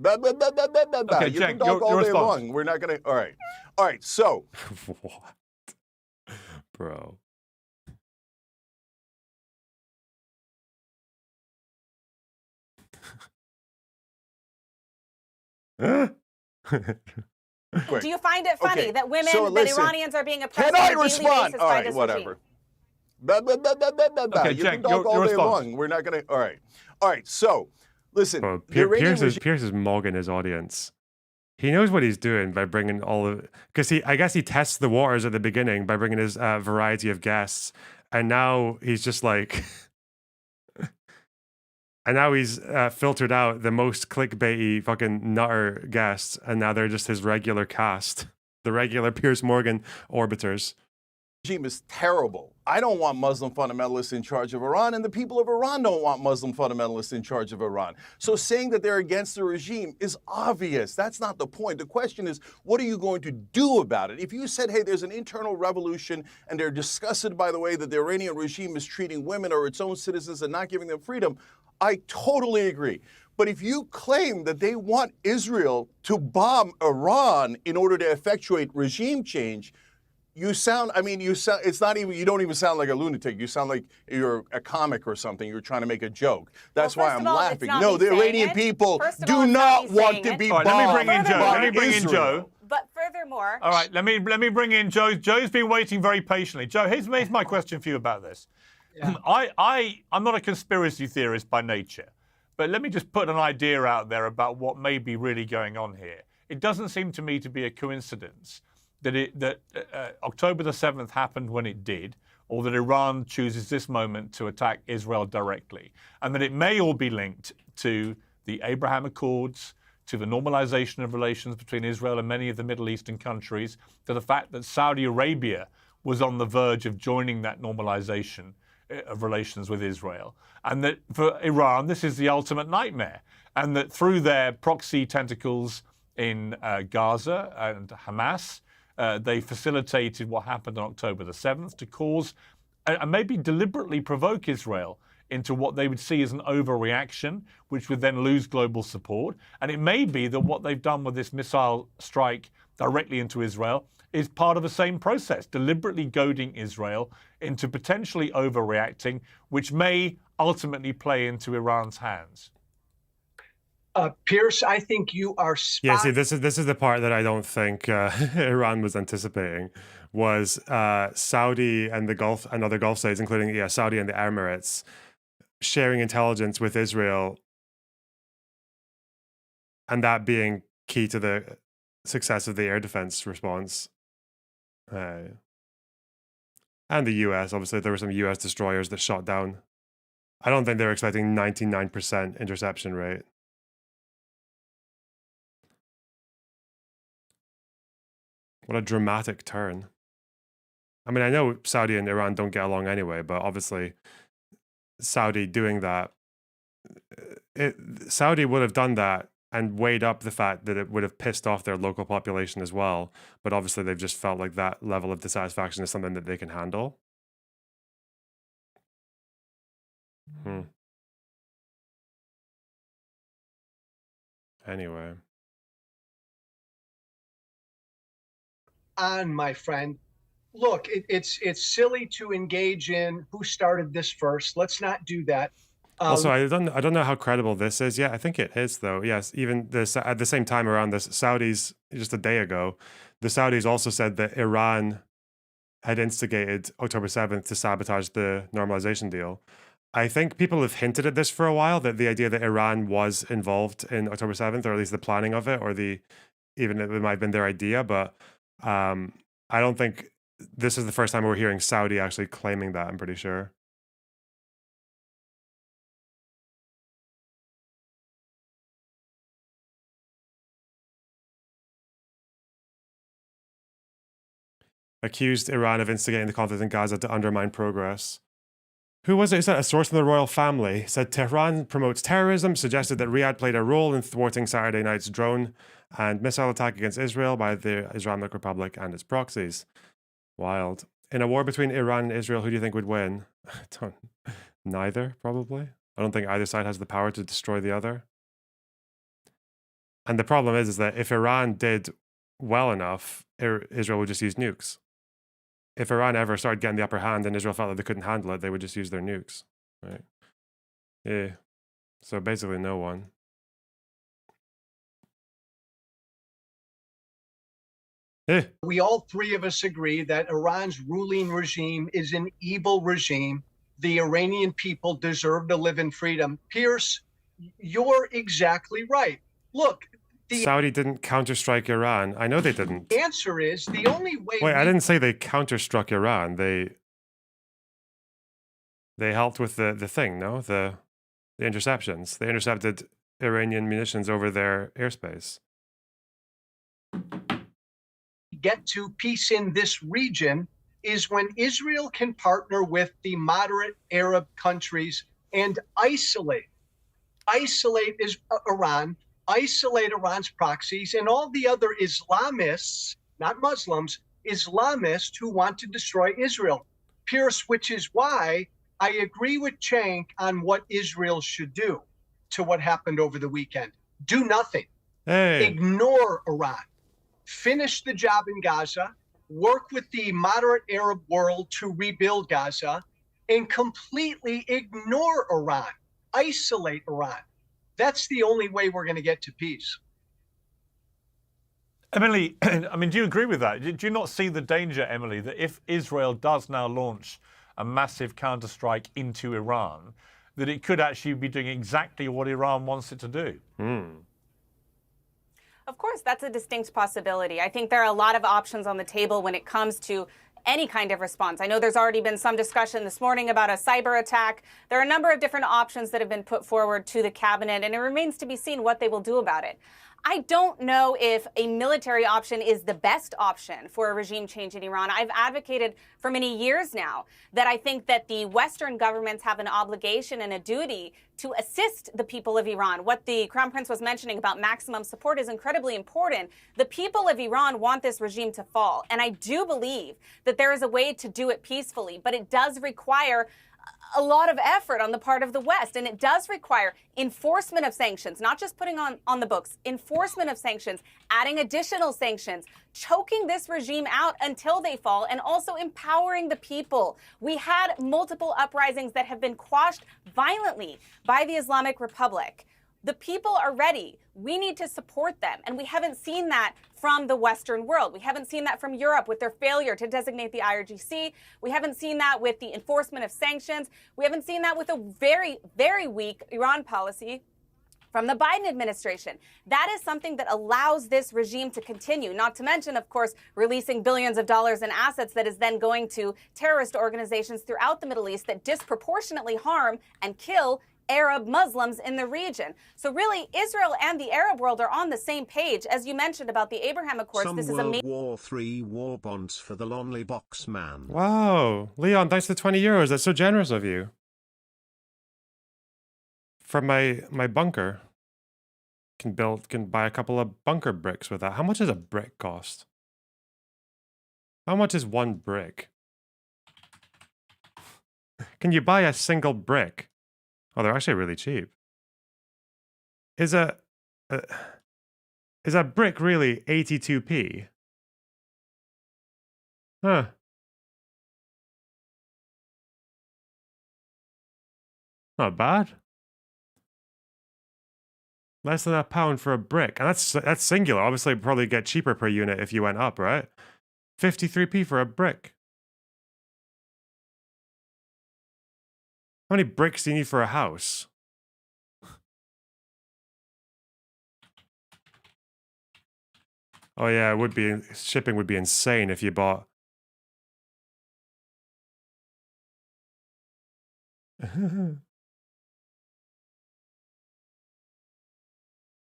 Okay, you Jack, can talk all your day response. long. We're not going to. All right. So, What, bro? quick. Do you find it funny Okay, that women, so that listen. Iranians are being oppressed Can on I a daily respond? basis All by right, this whatever. regime? Okay, You Jack, can talk your all day response. long. We're not going to. All right. So, listen. Bro, the Iranian Pierce is mogging his audience. He knows what he's doing by bringing all of, because I guess he tests the waters at the beginning by bringing his variety of guests, and now he's just like, And now he's filtered out the most clickbaity fucking nutter guests, and now they're just his regular cast, the regular Piers Morgan orbiters. Regime is terrible. I don't want Muslim fundamentalists in charge of Iran, and the people of Iran don't want Muslim fundamentalists in charge of Iran. So saying that they're against the regime is obvious. That's not the point. The question is, what are you going to do about it? If you said, hey, there's an internal revolution, and they're disgusted by the way that the Iranian regime is treating women or its own citizens and not giving them freedom, I totally agree. But if you claim that they want Israel to bomb Iran in order to effectuate regime change, you sound, it's not even, you don't even sound like a lunatic. You sound like you're a comic or something. You're trying to make a joke. That's Well, why first I'm of all, it's laughing. not No, me the saying Iranian it. people First of all, do it's not not me want saying to it. be All right, bombed. let me bring in Joe. by Let me bring in Israel. Joe. But furthermore, All right, let me bring in Joe. Joe's been waiting very patiently. Joe, here's my question for you about this. Yeah. I'm not a conspiracy theorist by nature, but let me just put an idea out there about what may be really going on here. It doesn't seem to me to be a coincidence that October the 7th happened when it did, or that Iran chooses this moment to attack Israel directly, and that it may all be linked to the Abraham Accords, to the normalization of relations between Israel and many of the Middle Eastern countries, to the fact that Saudi Arabia was on the verge of joining that normalization of relations with Israel. And that for Iran, this is the ultimate nightmare. And that through their proxy tentacles in Gaza and Hamas, they facilitated what happened on October the 7th to cause and maybe deliberately provoke Israel into what they would see as an overreaction, which would then lose global support. And it may be that what they've done with this missile strike directly into Israel is part of the same process, deliberately goading Israel into potentially overreacting, which may ultimately play into Iran's hands. Pierce, I think you are spot. Yeah, see, this is the part that I don't think Iran was anticipating, was Saudi and the Gulf and other Gulf states, including Saudi and the Emirates, sharing intelligence with Israel, and that being key to the success of the air defense response. And the US, obviously, there were some US destroyers that shot down. I don't think they were expecting 99% interception rate. What a dramatic turn. I mean, I know Saudi and Iran don't get along anyway, but obviously Saudi doing that, Saudi would have done that and weighed up the fact that it would have pissed off their local population as well. But obviously they've just felt like that level of dissatisfaction is something that they can handle. Anyway. On, my friend. Look, it's silly to engage in who started this first. Let's not do that. Also, I don't know how credible this is. Yeah, I think it is though. Yes, even this at the same time around this, Saudis just a day ago, the Saudis also said that Iran had instigated October 7th to sabotage the normalization deal. I think people have hinted at this for a while, that the idea that Iran was involved in October 7th, or at least the planning of it, or even it might have been their idea, but I don't think this is the first time we're hearing Saudi actually claiming that, I'm pretty sure. Accused Iran of instigating the conflict in Gaza to undermine progress. Who was it who said? A source in the royal family said Tehran promotes terrorism, suggested that Riyadh played a role in thwarting Saturday night's drone and missile attack against Israel by the Islamic Republic and its proxies. Wild. In a war between Iran and Israel, who do you think would win? Neither, probably. I don't think either side has the power to destroy the other. And the problem is that if Iran did well enough, Israel would just use nukes. If Iran ever started getting the upper hand and Israel felt that they couldn't handle it, they would just use their nukes, right? Yeah. So basically no one. Yeah. We all three of us agree that Iran's ruling regime is an evil regime. The Iranian people deserve to live in freedom. Pierce, you're exactly right. Look, Saudi didn't counterstrike Iran. I know they didn't. The answer is the only way. Wait, I didn't say they counterstruck Iran. They helped with the thing, no? The interceptions. They intercepted Iranian munitions over their airspace. Get to peace in this region is when Israel can partner with the moderate Arab countries and isolate Iran, isolate Iran's proxies and all the other Islamists, not Muslims, Islamists who want to destroy Israel. Pierce, which is why I agree with Cenk on what Israel should do to what happened over the weekend. Do nothing. Hey. Ignore Iran. Finish the job in Gaza, work with the moderate Arab world to rebuild Gaza, and completely ignore Iran, isolate Iran. That's the only way we're going to get to peace. Emily, I mean, do you agree with that? Do you not see the danger, Emily, that if Israel does now launch a massive counterstrike into Iran, that it could actually be doing exactly what Iran wants it to do? Of course, that's a distinct possibility. I think there are a lot of options on the table when it comes to any kind of response. I know there's already been some discussion this morning about a cyber attack. There are a number of different options that have been put forward to the cabinet, and it remains to be seen what they will do about it. I don't know if a military option is the best option for a regime change in Iran. I've advocated for many years now that I think that the Western governments have an obligation and a duty to assist the people of Iran. What the Crown Prince was mentioning about maximum support is incredibly important. The people of Iran want this regime to fall, and I do believe that there is a way to do it peacefully, but it does require a lot of effort on the part of the West, and it does require enforcement of sanctions, not just putting on the books, enforcement of sanctions, adding additional sanctions, choking this regime out until they fall, and also empowering the people. We had multiple uprisings that have been quashed violently by the Islamic Republic. The people are ready. We need to support them. And we haven't seen that from the Western world. We haven't seen that from Europe with their failure to designate the IRGC. We haven't seen that with the enforcement of sanctions. We haven't seen that with a very, very weak Iran policy from the Biden administration. That is something that allows this regime to continue, not to mention, of course, releasing billions of dollars in assets that is then going to terrorist organizations throughout the Middle East that disproportionately harm and kill Arab Muslims in the region. So really, Israel and the Arab world are on the same page. As you mentioned about the Abraham Accords, Some this is World War III war bonds for the Lonely Box Man. Wow. Leon, thanks for the 20 euros. That's so generous of you. From my bunker. Can buy a couple of bunker bricks with that. How much does a brick cost? How much is one brick? Can you buy a single brick? Oh, they're actually really cheap. Is a brick really 82p? Huh. Not bad. Less than £1 for a brick. And that's singular. Obviously, it'd probably get cheaper per unit if you went up, right? 53p for a brick. How many bricks do you need for a house? Oh yeah, it would be, shipping would be insane if you bought.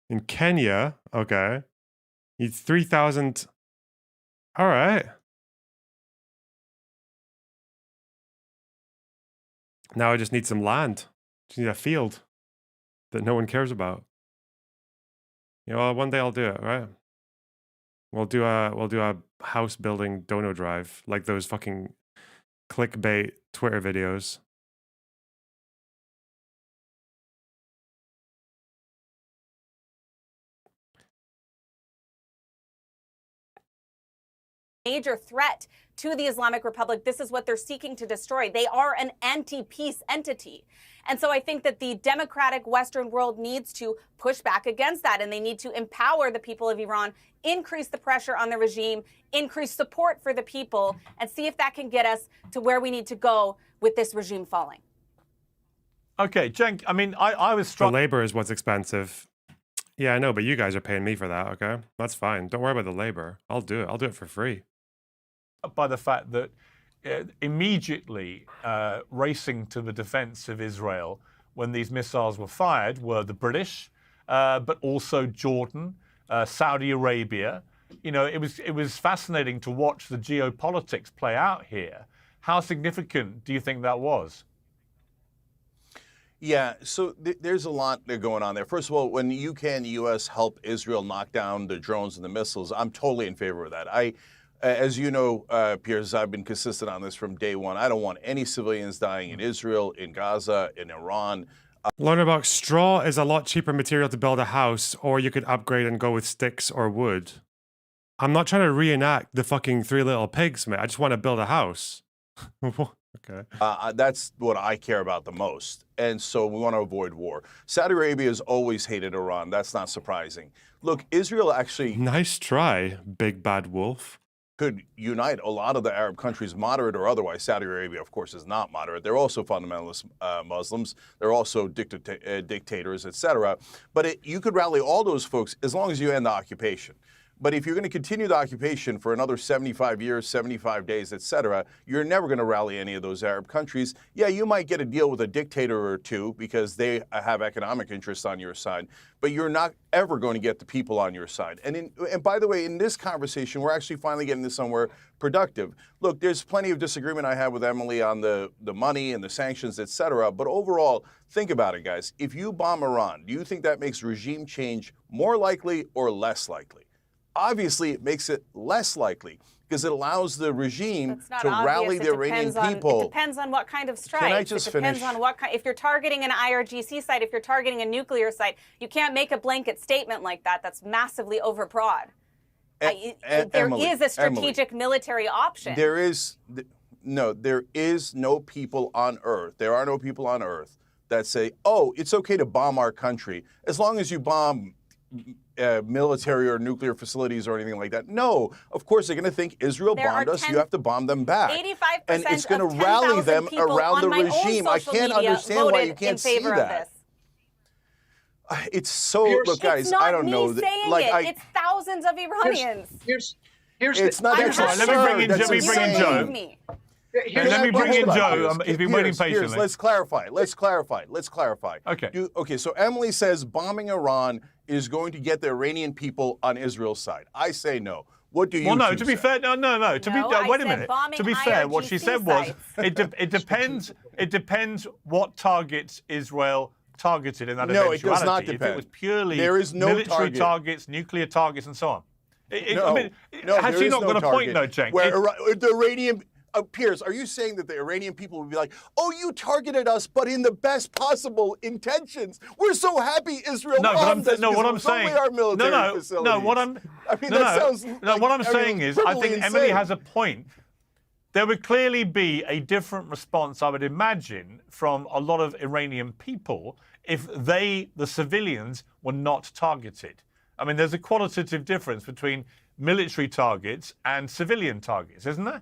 In Kenya, okay. Need 3,000. All right. Now I just need some land. Just need a field that no one cares about. You know, one day I'll do it, right? We'll do a house building dono drive, like those fucking clickbait Twitter videos. Major threat to the Islamic Republic. This is what they're seeking to destroy. They are an anti-peace entity. And so I think that the democratic Western world needs to push back against that, and they need to empower the people of Iran, increase the pressure on the regime, increase support for the people, and see if that can get us to where we need to go with this regime falling. Okay, Cenk, I mean, I was struck. The labor is what's expensive. Yeah, I know, but you guys are paying me for that, okay? That's fine. Don't worry about the labor. I'll do it. I'll do it for free. By the fact that immediately racing to the defense of Israel when these missiles were fired were the British, but also Jordan, Saudi Arabia. You know, it was fascinating to watch the geopolitics play out here. How significant do you think that was? Yeah, so there's a lot going on there. First of all, when the UK and the US help Israel knock down the drones and the missiles, I'm totally in favor of that. As you know, Piers, I've been consistent on this from day one. I don't want any civilians dying in Israel, in Gaza, in Iran. Learnerbox, straw is a lot cheaper material to build a house, or you could upgrade and go with sticks or wood. I'm not trying to reenact the fucking Three Little Pigs, mate. I just want to build a house. Okay. That's what I care about the most. And so we want to avoid war. Saudi Arabia has always hated Iran. That's not surprising. Look, Israel actually Nice try, big bad wolf. could unite a lot of the Arab countries, moderate or otherwise. Saudi Arabia, of course, is not moderate. They're also fundamentalist Muslims. They're also dictators, etc. But you could rally all those folks as long as you end the occupation. But if you're going to continue the occupation for another 75 years, 75 days, etc., you're never going to rally any of those Arab countries. Yeah, you might get a deal with a dictator or two because they have economic interests on your side, but you're not ever going to get the people on your side. And by the way, in this conversation, we're actually finally getting to somewhere productive. Look, there's plenty of disagreement I have with Emily on the money and the sanctions, etc. But overall, think about it, guys. If you bomb Iran, do you think that makes regime change more likely or less likely? Obviously, it makes it less likely because it allows the regime to rally the Iranian people. It depends on what kind of strike. Can I just it depends finish? on what kind. If you're targeting an IRGC site, if you're targeting a nuclear site, you can't make a blanket statement like that. That's massively overbroad. There is a strategic military option. There is no people on Earth. There are no people on Earth that say, oh, it's okay to bomb our country as long as you bomb military or nuclear facilities or anything like that. No, of course they're going to think Israel bombed us. You have to bomb them back. 85% and it's going of to rally 10,000 them people around the on my own regime. I social can't media understand why you voted can't in see favor of that. this. It's so look, guys. It's not I don't me know. saying Like, it's thousands of Iranians. Here's it's not. I'm That's not- Let me bring in absurd. Joe. That's Let me bring in insane. Joe. Believe me. Let me bring in Hold on, Joe. Piers. He's been waiting Piers, patiently. Let's clarify. Okay. Okay, so Emily says bombing Iran is going to get the Iranian people on Israel's side. I say no. What do you Well, no. two To be say? fair, no. No, I Wait a said minute. bombing To be fair, what she IRGC said was sites. it depends. It depends what targets Israel targeted in that No, eventuality. it does not If it depend. was purely There is no military target. targets, nuclear targets, and so on. No, I mean, no, has there she is not no got a point, target. though, Cenk? Where the Iranian Piers, are you saying that the Iranian people would be like, "Oh, you targeted us, but in the best possible intentions. We're so happy Israel No, bombed us what because I'm it was only saying. our military facilities." No, what I'm. I mean, no, that no, sounds. no, like, what I'm saying is, I criminally think Emily insane. has a point. There would clearly be a different response, I would imagine, from a lot of Iranian people if they, the civilians, were not targeted. I mean, there's a qualitative difference between military targets and civilian targets, isn't there?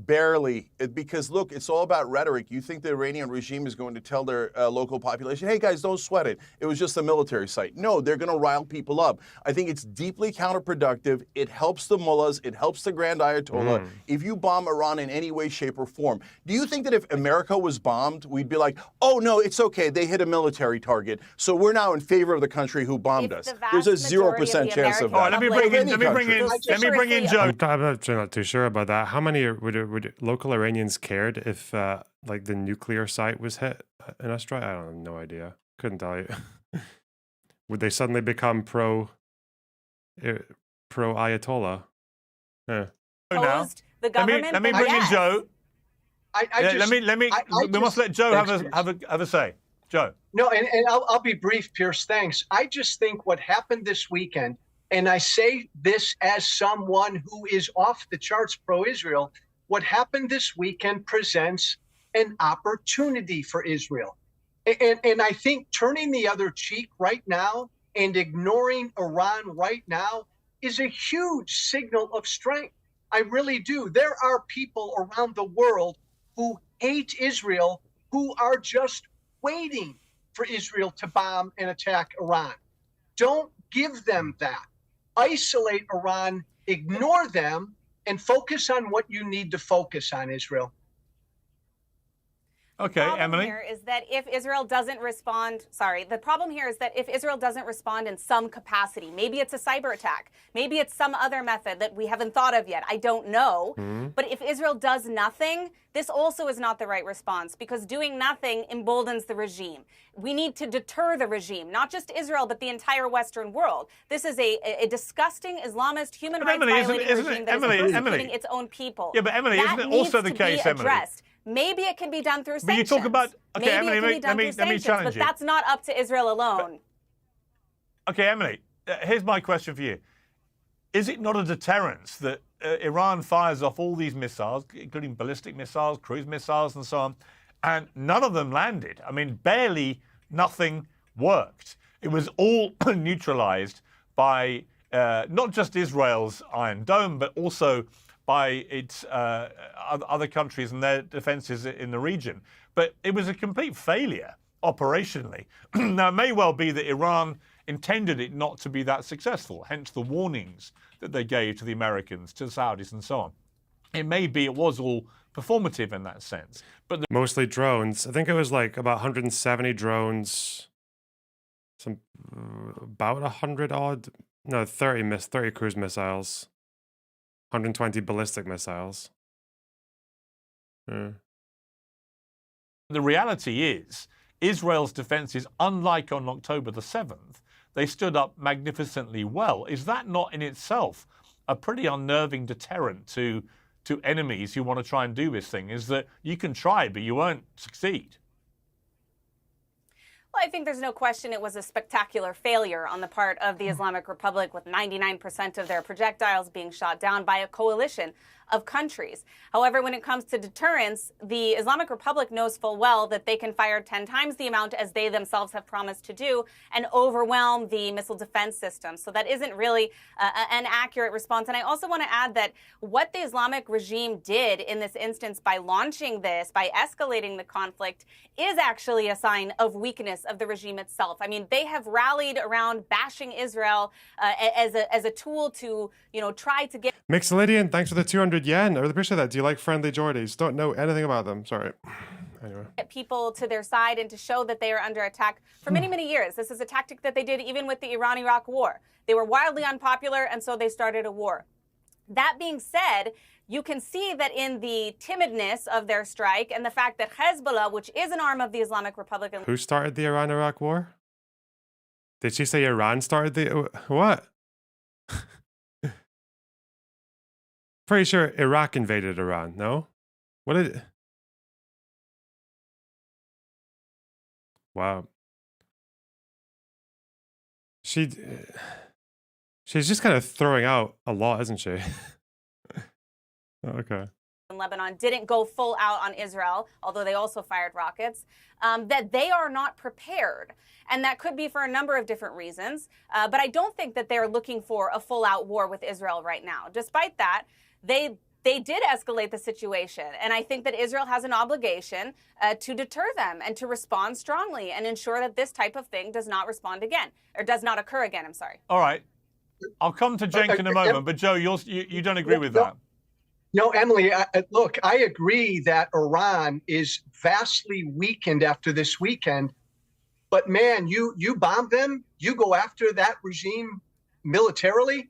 Barely, because look, it's all about rhetoric. You think the Iranian regime is going to tell their local population, hey guys, don't sweat it. It was just a military site. No, they're going to rile people up. I think it's deeply counterproductive. It helps the mullahs. It helps the Grand Ayatollah. If you bomb Iran in any way, shape, or form, do you think that if America was bombed, we'd be like, oh no, it's okay. They hit a military target. So we're now in favor of the country who bombed If us. the vast There's a majority of 0% the chance of American that. All right, let me bring in. Of Let me any bring in. country. Let me bring in Joe. I'm actually not too sure about that. How many would local Iranians cared if like the nuclear site was hit in a strike? I don't have no idea. Couldn't tell you. Would they suddenly become pro Ayatollah? Yeah. Now, Opposed the government. let me but bring yes. in Joe. We must let Joe have a say. Joe. No, and I'll be brief, Pierce. Thanks. I just think what happened this weekend, and I say this as someone who is off the charts pro-Israel, what happened this weekend presents an opportunity for Israel. And I think turning the other cheek right now and ignoring Iran right now is a huge signal of strength. I really do. There are people around the world who hate Israel who are just waiting for Israel to bomb and attack Iran. Don't give them that. Isolate Iran, ignore them, and focus on what you need to focus on, Israel. Okay, problem Emily. here is that if Israel doesn't respond, the problem here is that if Israel doesn't respond in some capacity, maybe it's a cyber attack, maybe it's some other method that we haven't thought of yet, I don't know. But if Israel does nothing, this also is not the right response, because doing nothing emboldens the regime. We need to deter the regime, not just Israel, but the entire Western world. This is a disgusting Islamist human rights violating regime that is persecuting its own people. Yeah, but Emily, that isn't it also the needs to case, be Emily? addressed. Maybe it can be done through But you sanctions. talk about okay, Maybe Emily. it can be done through Let me sanctions, challenge but you. that's not up to Israel alone. Okay, Emily. Here's my question for you: is it not a deterrence that Iran fires off all these missiles, including ballistic missiles, cruise missiles, and so on, and none of them landed? I mean, barely nothing worked. It was all neutralized by not just Israel's Iron Dome, but also by its other countries and their defenses in the region. But it was a complete failure operationally. Now, it may well be that Iran intended it not to be that successful, hence the warnings that they gave to the Americans, to the Saudis, and so on. It may be it was all performative in that sense. But Mostly drones. I think it was like about 170 drones, some about 100 odd, no, 30 cruise missiles, 120 ballistic missiles. the reality is, Israel's defenses, unlike on October the 7th, they stood up magnificently well. Is that not in itself a pretty unnerving deterrent to enemies who want to try and do this thing? Is that you can try, but you won't succeed? Well, I think there's no question it was a spectacular failure on the part of the Islamic Republic, with 99% of their projectiles being shot down by a coalition of countries. However, when it comes to deterrence, the Islamic Republic knows full well that they can fire 10 times the amount as they themselves have promised to do and overwhelm the missile defense system. So that isn't really an accurate response. And I also want to add that what the Islamic regime did in this instance by launching this, by escalating the conflict, is actually a sign of weakness of the regime itself. I mean, they have rallied around bashing Israel as a tool to, try to get Mixolydian, thanks for the 200 yen. I really appreciate that. Do you like friendly Geordies? Don't know anything about them. Sorry. Anyway. people to their side and to show that they are under attack for many, many years. This is a tactic that they did even with the Iran-Iraq war. They were wildly unpopular, and so they started a war. That being said, you can see that in the timidness of their strike and the fact that Hezbollah, which is an arm of the Islamic Republic... Who started the Iran-Iraq war? Did she say Iran started the... What? Pretty sure Iraq invaded Iran, no? What did... Wow. She's just kind of throwing out a lot, isn't she? Okay. in Lebanon didn't go full out on Israel, although they also fired rockets, that they are not prepared. And that could be for a number of different reasons. But I don't think that they're looking for a full-out war with Israel right now. Despite that, they did escalate the situation. And I think that Israel has an obligation to deter them and to respond strongly and ensure that this type of thing does not respond again, or does not occur again, I'm sorry. All right. I'll come to Cenk in a moment, but Joe, you don't agree with that? No, Emily, look, I agree that Iran is vastly weakened after this weekend. But man, you bomb them, you go after that regime militarily,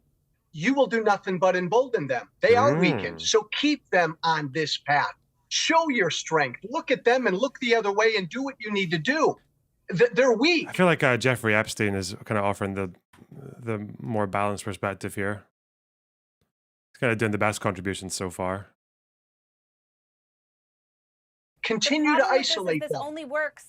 you will do nothing but embolden them. They are weakened. So keep them on this path. Show your strength. Look at them and look the other way and do what you need to do. They're weak. I feel like Jeffrey Epstein is kind of offering the more balanced perspective here. He's kind of doing the best contributions so far. Continue to isolate this them. only works.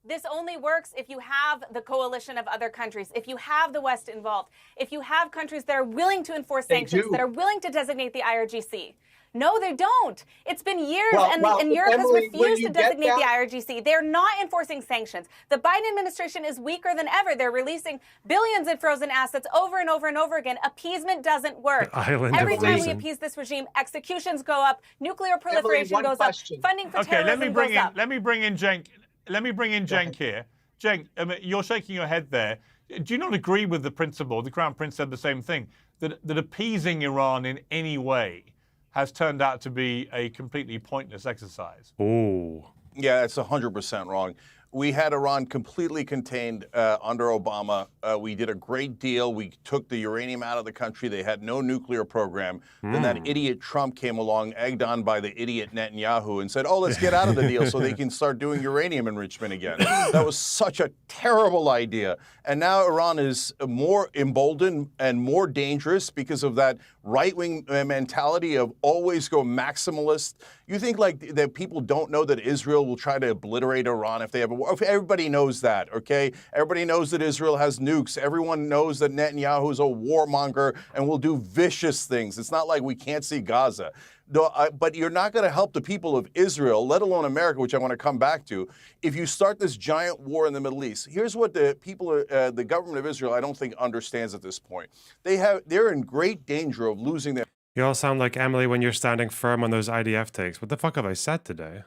This only works if you have the coalition of other countries, if you have the West involved, if you have countries that are willing to enforce sanctions, that are willing to designate the IRGC. No, they don't. It's been years, and Europe has refused to designate the IRGC. They're not enforcing sanctions. The Biden administration is weaker than ever. They're releasing billions in frozen assets over and over and over again. Appeasement doesn't work. Every time we appease this regime, executions go up, nuclear proliferation goes up, funding for terrorism goes up. Let me bring in Cenk. Let me bring in Cenk here. Cenk, you're shaking your head there. Do you not agree with the principle? The Crown Prince said the same thing, that appeasing Iran in any way has turned out to be a completely pointless exercise. Oh, Yeah, that's 100% wrong. We had Iran completely contained under Obama. We did a great deal. We took the uranium out of the country. They had no nuclear program. Then that idiot Trump came along, egged on by the idiot Netanyahu, and said, oh, let's get out of the deal so they can start doing uranium enrichment again. That was such a terrible idea. And now Iran is more emboldened and more dangerous because of that right-wing mentality of always go maximalist. You think like that people don't know that Israel will try to obliterate Iran if they have a war? Everybody knows that, okay? Everybody knows that Israel has nukes. Everyone knows that Netanyahu is a warmonger and will do vicious things. It's not like we can't see Gaza. No, but you're not going to help the people of Israel, let alone America, which I want to come back to, if you start this giant war in the Middle East. Here's what the people, the government of Israel, I don't think understands at this point. They're in great danger of losing their. You all sound like Emily when you're standing firm on those IDF takes. What the fuck have I said today?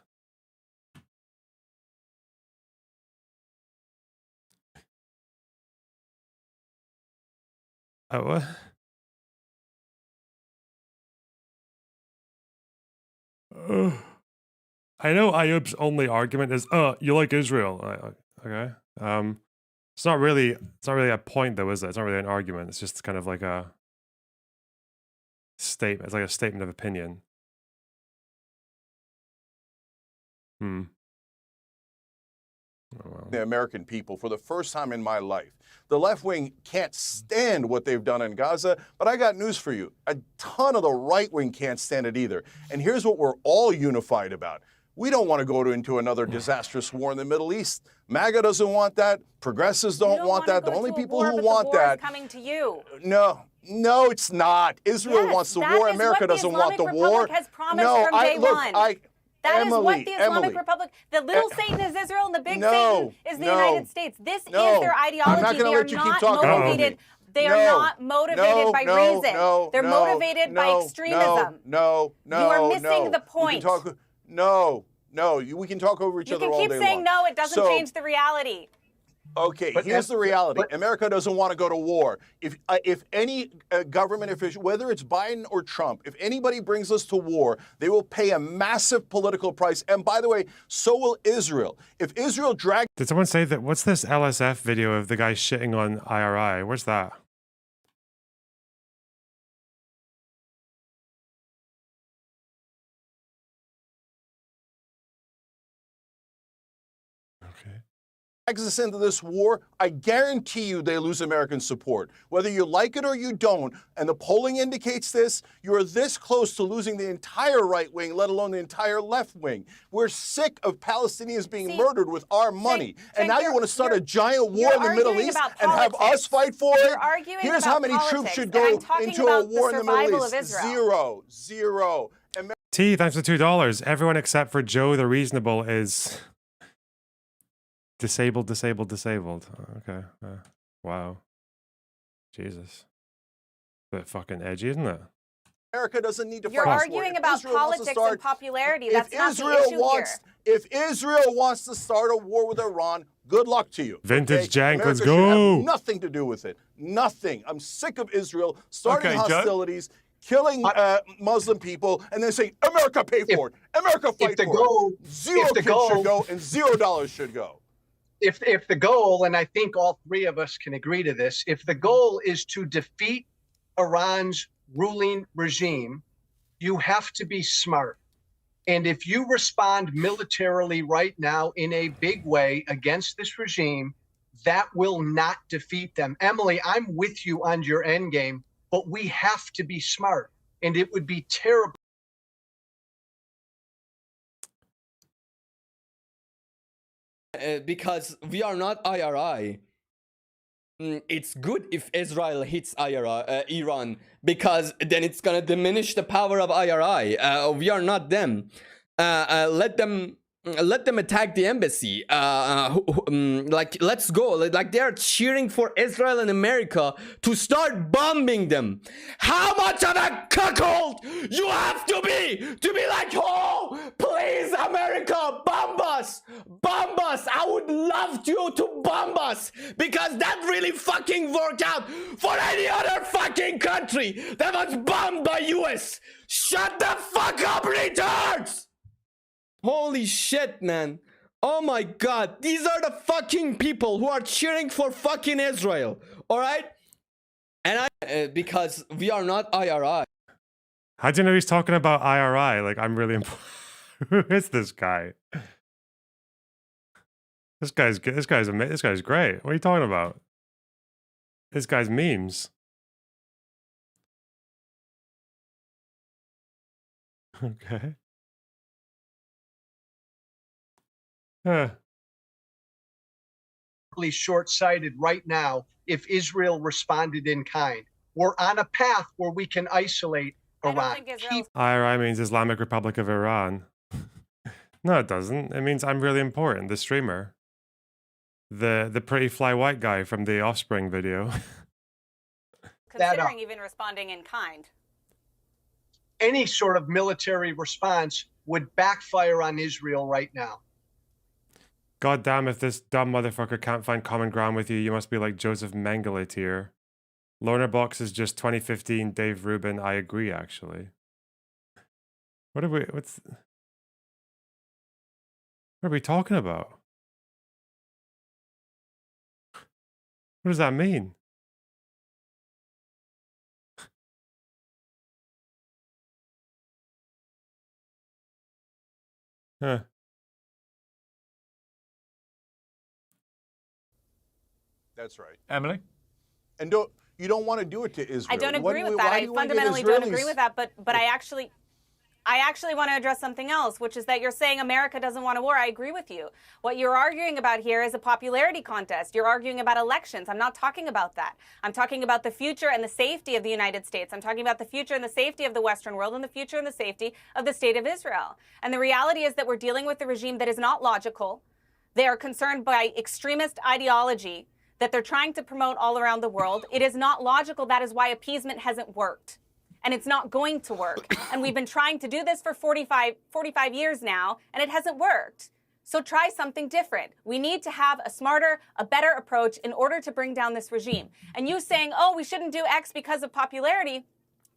Oh, what? I know Ayub's only argument is, you like Israel. Okay. It's not really a point though, is it? It's not really an argument. It's just kind of like a statement. It's like a statement of opinion. Oh, well. The American people for the first time in my life. The left wing can't stand what they've done in Gaza, but I got news for you. A ton of the right wing can't stand it either. And here's what we're all unified about. We don't want to go into another disastrous war in the Middle East. MAGA doesn't want that. Progressives don't want that. The only people who want that. Coming to you. No, it's not. Israel wants the war. America doesn't want the war. Has promised from day one. That is what the Islamic Emily, Republic, the little Satan is Israel and the big Satan is the United States. This is their ideology. I'm not they are not motivated. They are not motivated by reason. They're motivated by extremism. You are missing the point. We can talk over each other all day long. You can keep saying no, it doesn't change the reality. Okay, here's the reality. America doesn't want to go to war. If any government official, whether it's Biden or Trump, if anybody brings us to war, they will pay a massive political price. And by the way, so will Israel. If Israel drags... Did someone say that? What's this LSF video of the guy shitting on IRI? Where's that? drags us into this war, I guarantee you they lose American support. Whether you like it or you don't, and the polling indicates this, you're this close to losing the entire right wing, let alone the entire left wing. We're sick of Palestinians being murdered with our money. And now you want to start a giant war in the Middle East and have us fight for it? Here's how many troops should go into a war in the Middle East. Zero. T, thanks for $2. Everyone except for Joe the Reasonable is... disabled. Okay. Wow. Jesus. A bit fucking edgy, isn't it? America doesn't need to You're arguing about politics and popularity. That's not the issue here. If Israel wants to start a war with Iran, good luck to you. Vintage Jank, let's America go. should have nothing to do with it. Nothing. I'm sick of Israel starting hostilities, killing Muslim people, and then saying, America pay for it. America fight for it. Zero kids should go and $0 should go. If the goal, and I think all three of us can agree to this, if the goal is to defeat Iran's ruling regime, you have to be smart. And if you respond militarily right now in a big way against this regime, that will not defeat them. Emily, I'm with you on your end game, but we have to be smart. And it would be terrible. Because we are not IRI. It's good if Israel hits Iran, because then it's gonna diminish the power of IRI. We are not them. Let them attack the embassy. Like, let's go. Like, they're cheering for Israel and America to start bombing them. How much of a cuckold you have to be like, oh, please, America, bomb us. I would love you to bomb us, because that really fucking worked out for any other fucking country that was bombed by US. Shut the fuck up, retards! Holy shit, man. Oh my god. These are the fucking people who are cheering for fucking Israel. All right? And because we are not IRI. How do you know he's talking about IRI? Like, I'm really important. Who is this guy? This guy's great. What are you talking about? This guy's memes. Okay. Huh. Short-sighted right now if Israel responded in kind. We're on a path where we can isolate I don't Iran. think Israel's IRI means Islamic Republic of Iran. No, it doesn't. It means I'm really important. The streamer. The pretty fly white guy from the Offspring video. considering even responding in kind. Any sort of military response would backfire on Israel right now. God damn, if this dumb motherfucker can't find common ground with you, you must be like Joseph Mengele tier. Loner Box is just 2015 Dave Rubin. I agree, actually. What are we talking about? What does that mean? Huh. That's right. Emily? And you don't want to do it to Israel. I don't agree with why that. do I you wanna get fundamentally don't agree Israelis- with that. But I actually want to address something else, which is that you're saying America doesn't want a war. I agree with you. What you're arguing about here is a popularity contest. You're arguing about elections. I'm not talking about that. I'm talking about the future and the safety of the United States. I'm talking about the future and the safety of the Western world and the future and the safety of the state of Israel. And the reality is that we're dealing with a regime that is not logical. They are concerned by extremist ideology that they're trying to promote all around the world. It is not logical. That is why appeasement hasn't worked. And it's not going to work. And we've been trying to do this for 45 years now, and it hasn't worked. So try something different. We need to have a smarter, a better approach in order to bring down this regime. And you saying, oh, we shouldn't do X because of popularity,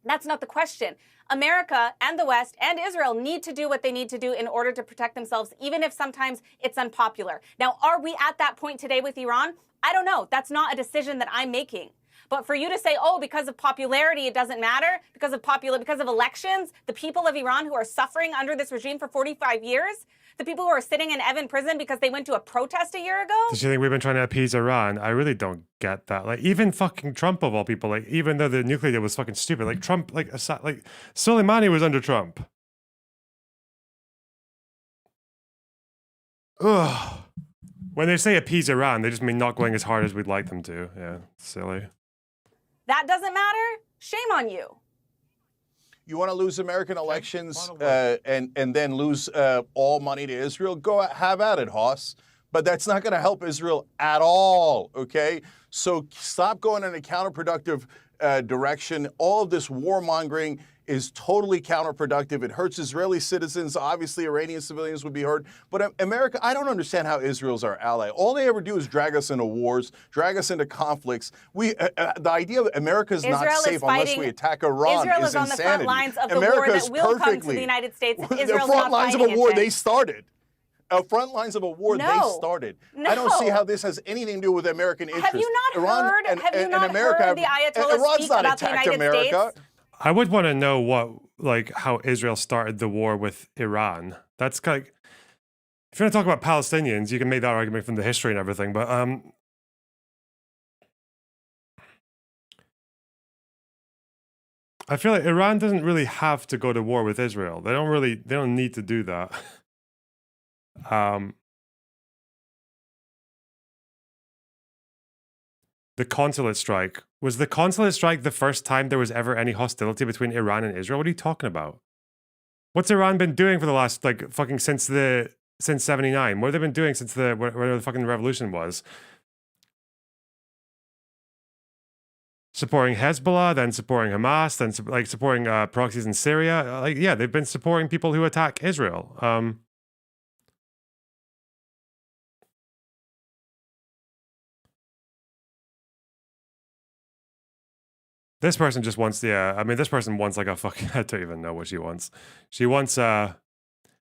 that's not the question. America and the West and Israel need to do what they need to do in order to protect themselves, even if sometimes it's unpopular. Now, are we at that point today with Iran? I don't know. That's not a decision that I'm making. But for you to say, oh, because of popularity, it doesn't matter, because of elections, the people of Iran who are suffering under this regime for 45 years, the people who are sitting in Evin prison because they went to a protest a year ago? Does you think we've been trying to appease Iran? I really don't get that. Like, even fucking Trump of all people, like, even though the nuclear deal was fucking stupid, like Trump, like Soleimani was under Trump. Ugh. When they say appease Iran, they just mean not going as hard as we'd like them to. Yeah, silly. That doesn't matter? Shame on you. You want to lose American elections and then lose all money to Israel? Go have at it, Hoss. But that's not going to help Israel at all, okay? So stop going in a counterproductive direction. All of this warmongering is totally counterproductive. It hurts Israeli citizens. Obviously, Iranian civilians would be hurt. But America, I don't understand how Israel's our ally. All they ever do is drag us into wars, drag us into conflicts. The idea of America's not safe unless we attack Iran Israel is on the front insanity. lines of the America's war that will come to perfectly- the United States if The Israel's front not lines of fighting a war it, they then. started. Front lines of a war they No. started. I don't see No. how this has anything to do with American interests. Have you not Iran heard? and, Have you and not America heard the Ayatollah Iran's speak not about the attacked United America. States? I would want to know how Israel started the war with Iran. That's like, if you want to talk about Palestinians, you can make that argument from the history and everything, but I feel like Iran doesn't really have to go to war with Israel. They don't need to do that. The consulate strike. Was the consulate strike the first time there was ever any hostility between Iran and Israel? What are you talking about? What's Iran been doing for the last, like, fucking since 79? What have they been doing since whatever the fucking revolution was? Supporting Hezbollah, then supporting Hamas, then supporting proxies in Syria. Yeah, they've been supporting people who attack Israel. This person just wants, this person wants like a fucking, I don't even know what she wants. She wants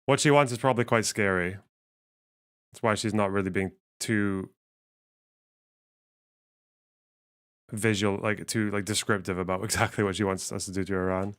What she wants is probably quite scary. That's why she's not really being too visual, like too like descriptive about exactly what she wants us to do to Iran.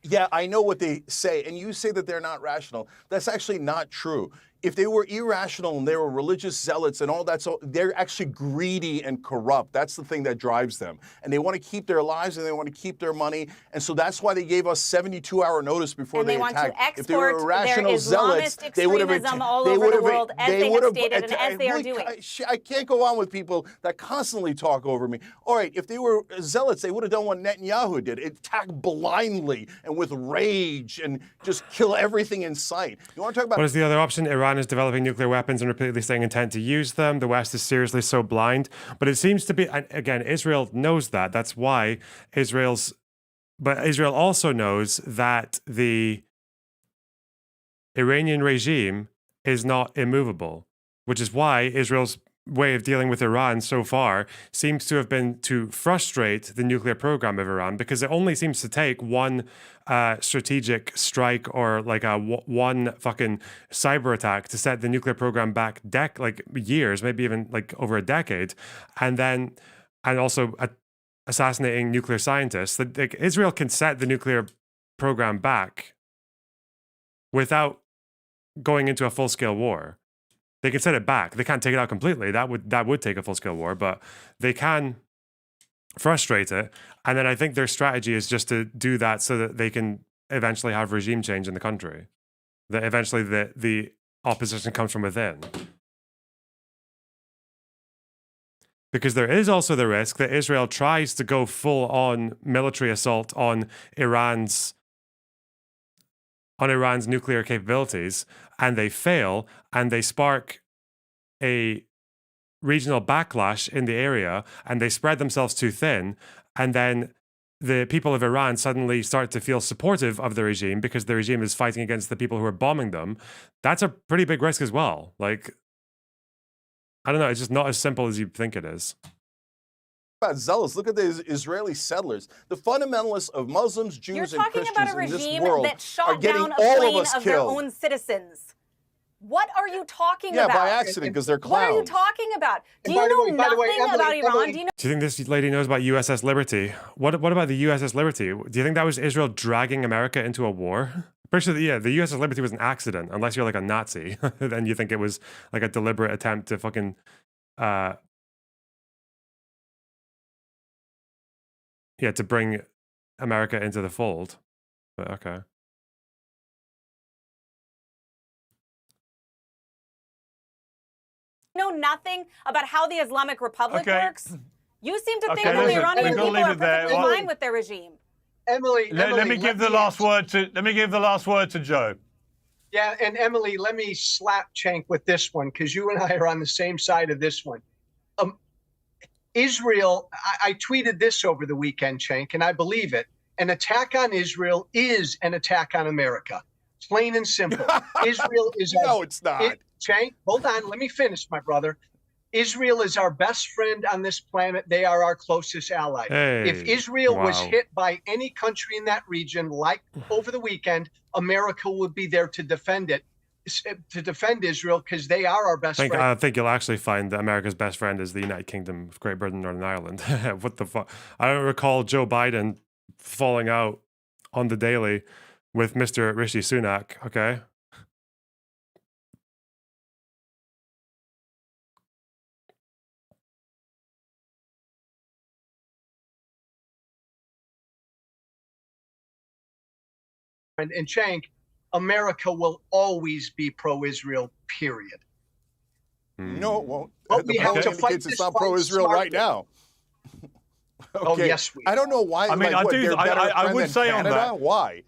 Yeah, I know what they say, and you say that they're not rational. That's actually not true. If they were irrational and they were religious zealots and all that, so they're actually greedy and corrupt. That's the thing that drives them. And they want to keep their lives and they want to keep their money. And so that's why they gave us 72-hour notice before And they want to attacked. If they were export irrational their zealots, Islamist they would have extremism all over the world, as they have stated and as they are doing. I can't go on with people that constantly talk over me. All right, if they were zealots, they would have done what Netanyahu did: attack blindly and with rage and just kill everything in sight. You want to talk about? What is the other option? Iran is developing nuclear weapons and repeatedly saying intent to use them. The West is seriously so blind. But it seems to be, and again, Israel knows that. That's why Israel also knows that the Iranian regime is not immovable, which is why Israel's way of dealing with Iran so far seems to have been to frustrate the nuclear program of Iran, because it only seems to take one strategic strike or like one fucking cyber attack to set the nuclear program back years, maybe even like over a decade, and also assassinating nuclear scientists. That like, Israel can set the nuclear program back without going into a full-scale war. They can set it back. They can't take it out completely. That would take a full-scale war, but they can frustrate it. And then I think their strategy is just to do that so that they can eventually have regime change in the country. That eventually the opposition comes from within. Because there is also the risk that Israel tries to go full-on military assault on Iran's nuclear capabilities, and they fail, and they spark a regional backlash in the area, and they spread themselves too thin, and then the people of Iran suddenly start to feel supportive of the regime because the regime is fighting against the people who are bombing them. That's a pretty big risk as well. Like, I don't know, it's just not as simple as you think it is. About zealous. Look at the Israeli settlers. The fundamentalists of Muslims, Jews, You're and talking Christians about a in this regime world that are shot getting down a all of plane us of their killed. own citizens. What are you talking Yeah, about? by accident, because they're clowns. What are you talking about? Do And you by the know way- by the way, nothing Emily- about Iran? Emily- Do you know? Do you think this lady knows about USS Liberty? What about the USS Liberty? Do you think that was Israel dragging America into a war? Pretty sure that, yeah, the USS Liberty was an accident, unless you're like a Nazi. Then you think it was like a deliberate attempt to fucking to bring America into the fold. But okay. Know nothing about how the Islamic Republic Okay. works? You seem to think Okay, that the listen, Iranian we've got to people leave are it there. perfectly Well- fine with their regime. Emily, Let me give the last word to. Let me give the last word to Joe. Yeah, and Emily, let me slap Cenk with this one, because you and I are on the same side of this one. Israel, I tweeted this over the weekend, Cenk, and I believe it. An attack on Israel is an attack on America. Plain and simple. Israel is No, it's not. Cenk, hold on. Let me finish, my brother. Israel is our best friend on this planet. They are our closest ally. Hey, If Israel was wow. hit by any country in that region, like over the weekend, America would be there to defend it, to defend Israel, because they are our best friend. I think you'll actually find that America's best friend is the United Kingdom of Great Britain, Northern Ireland. What the fuck? I don't recall Joe Biden falling out on the daily with Mr. Rishi Sunak, okay? And Cenk, America will always be pro-Israel, period. No, it won't. But The we have polling to fight indicates this it's not fight pro-Israel right smartly. now. Oh, yes, we I don't know why. I mean, like, I what, do- they're I- better I friend would than say on Canada? that- Why?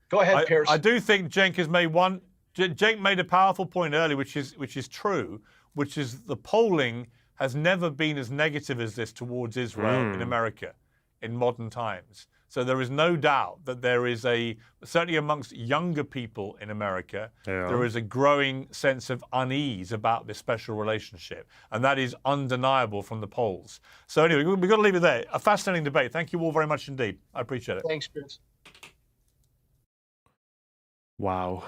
Go ahead, Pierce. I do think Cenk has made one. Cenk made a powerful point earlier, which is true, which is the polling has never been as negative as this towards Israel in America in modern times. So there is no doubt that there is certainly amongst younger people in America, there is a growing sense of unease about this special relationship. And that is undeniable from the polls. So anyway, we've got to leave it there. A fascinating debate. Thank you all very much indeed. I appreciate it. Thanks, Pierce. Wow.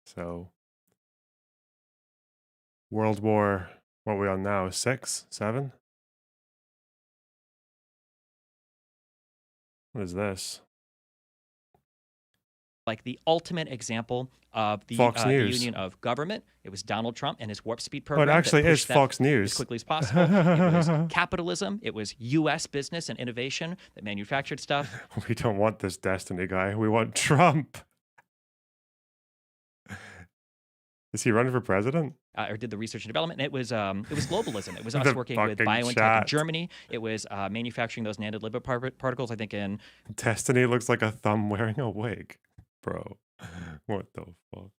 So, World War, what are we on now? 6, 7? What is this? Like the ultimate example of the, Fox the News. union of government. It was Donald Trump and his warp speed Oh, program. it actually that is pushed that Fox as News. quickly as possible. It was capitalism. It was U.S. business and innovation that manufactured stuff. We don't want this Destiny guy. We want Trump. Is he running for president? Or did the research and development. And it was globalism. It was us The working with fucking BioNTech chat. in Germany. It was manufacturing those nanolipid particles, I think, in Destiny looks like a thumb wearing a wig. Bro, what the fuck?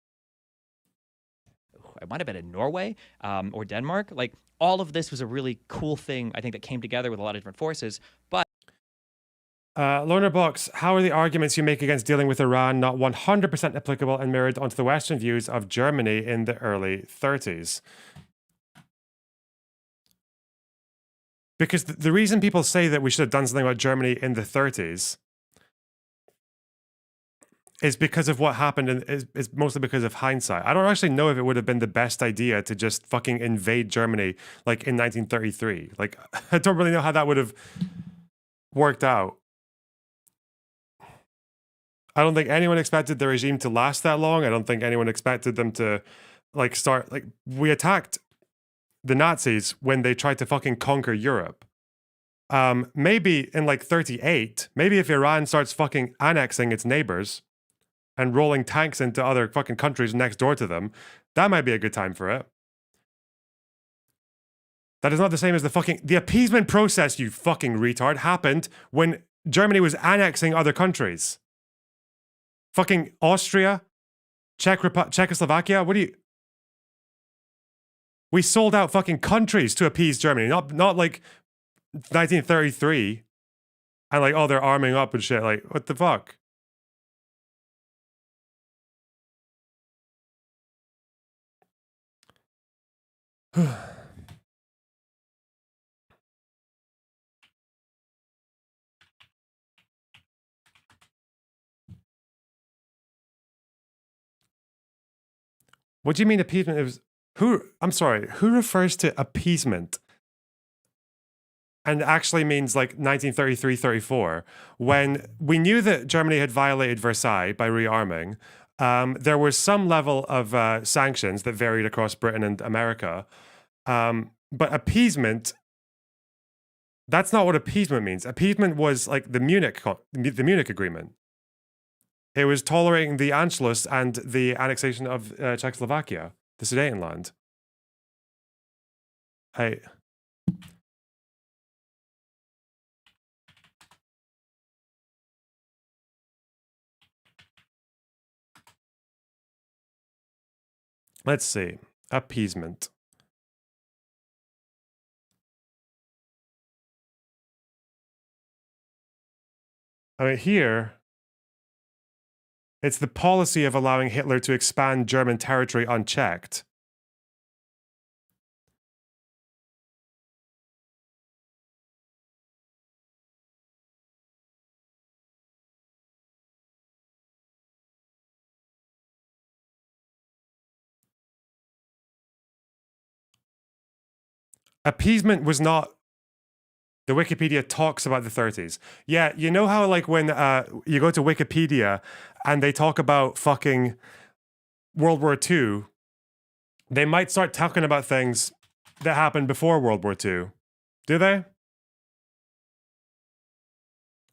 it might have been in Norway or Denmark. Like all of this was a really cool thing, I think, that came together with a lot of different forces. But Loner Box, how are the arguments you make against dealing with Iran not 100% applicable and mirrored onto the Western views of Germany in the early 30s? Because the reason people say that we should have done something about Germany in the 30s is because of what happened, and is mostly because of hindsight. I don't actually know if it would have been the best idea to just fucking invade Germany like in 1933. Like, I don't really know how that would have worked out. I don't think anyone expected the regime to last that long. I don't think anyone expected them to like start like we attacked the Nazis when they tried to fucking conquer Europe. Maybe in like 38, maybe if Iran starts fucking annexing its neighbors and rolling tanks into other fucking countries next door to them, that might be a good time for it. That is not the same as the appeasement process, you fucking retard, happened when Germany was annexing other countries. Fucking Austria, Czechoslovakia, what do you... We sold out fucking countries to appease Germany, not like 1933 and like, oh, they're arming up and shit. Like, what the fuck? What do you mean appeasement? It was I'm sorry, who refers to appeasement and actually means like 1933-34 when we knew that Germany had violated Versailles by rearming? There was some level of sanctions that varied across Britain and America. But appeasement, that's not what appeasement means. Appeasement was like the Munich Agreement. It was tolerating the Anschluss and the annexation of Czechoslovakia, the Sudetenland. Let's see. Appeasement. I mean, here, it's the policy of allowing Hitler to expand German territory unchecked. Appeasement was not... The Wikipedia talks about the 30s. Yeah, you know how like when you go to Wikipedia and they talk about fucking World War II, they might start talking about things that happened before World War II. Do they?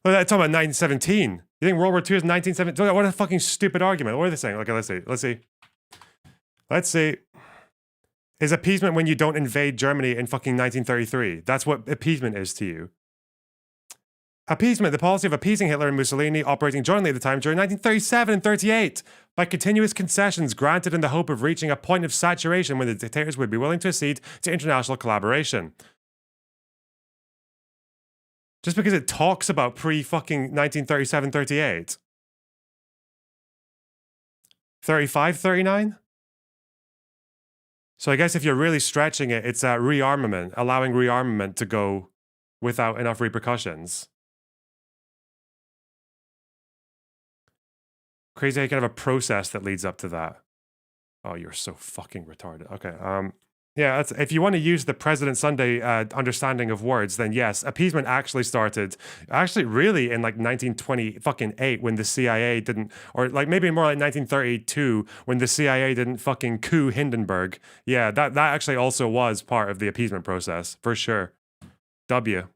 Well, they're talking about 1917. You think World War II is 1917? What a fucking stupid argument. What are they saying? Okay, let's see. Is appeasement when you don't invade Germany in fucking 1933? That's what appeasement is to you. Appeasement, the policy of appeasing Hitler and Mussolini operating jointly at the time during 1937 and 38 by continuous concessions granted in the hope of reaching a point of saturation when the dictators would be willing to accede to international collaboration. Just because it talks about pre-fucking 1937-38. 35, 39? So I guess if you're really stretching it, it's rearmament, allowing rearmament to go without enough repercussions. Crazy how you can have a process that leads up to that. Oh, you're so fucking retarded. Okay. Yeah, that's, if you want to use the President Sunday understanding of words, then yes, appeasement actually started, really in like 1928 when the CIA didn't, or like maybe more like 1932 when the CIA didn't fucking coup Hindenburg. Yeah, that actually also was part of the appeasement process, for sure. W.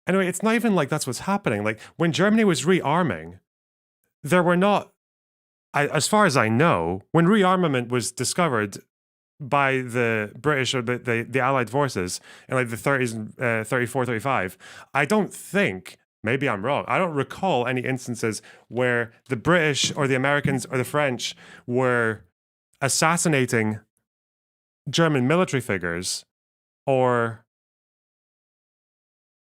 Anyway, it's not even like that's what's happening. Like when Germany was rearming, there were not, as far as I know, when rearmament was discovered by the British or the Allied forces in like the 30s and 34, 35, I don't think, maybe I'm wrong, I don't recall any instances where the British or the Americans or the French were assassinating German military figures or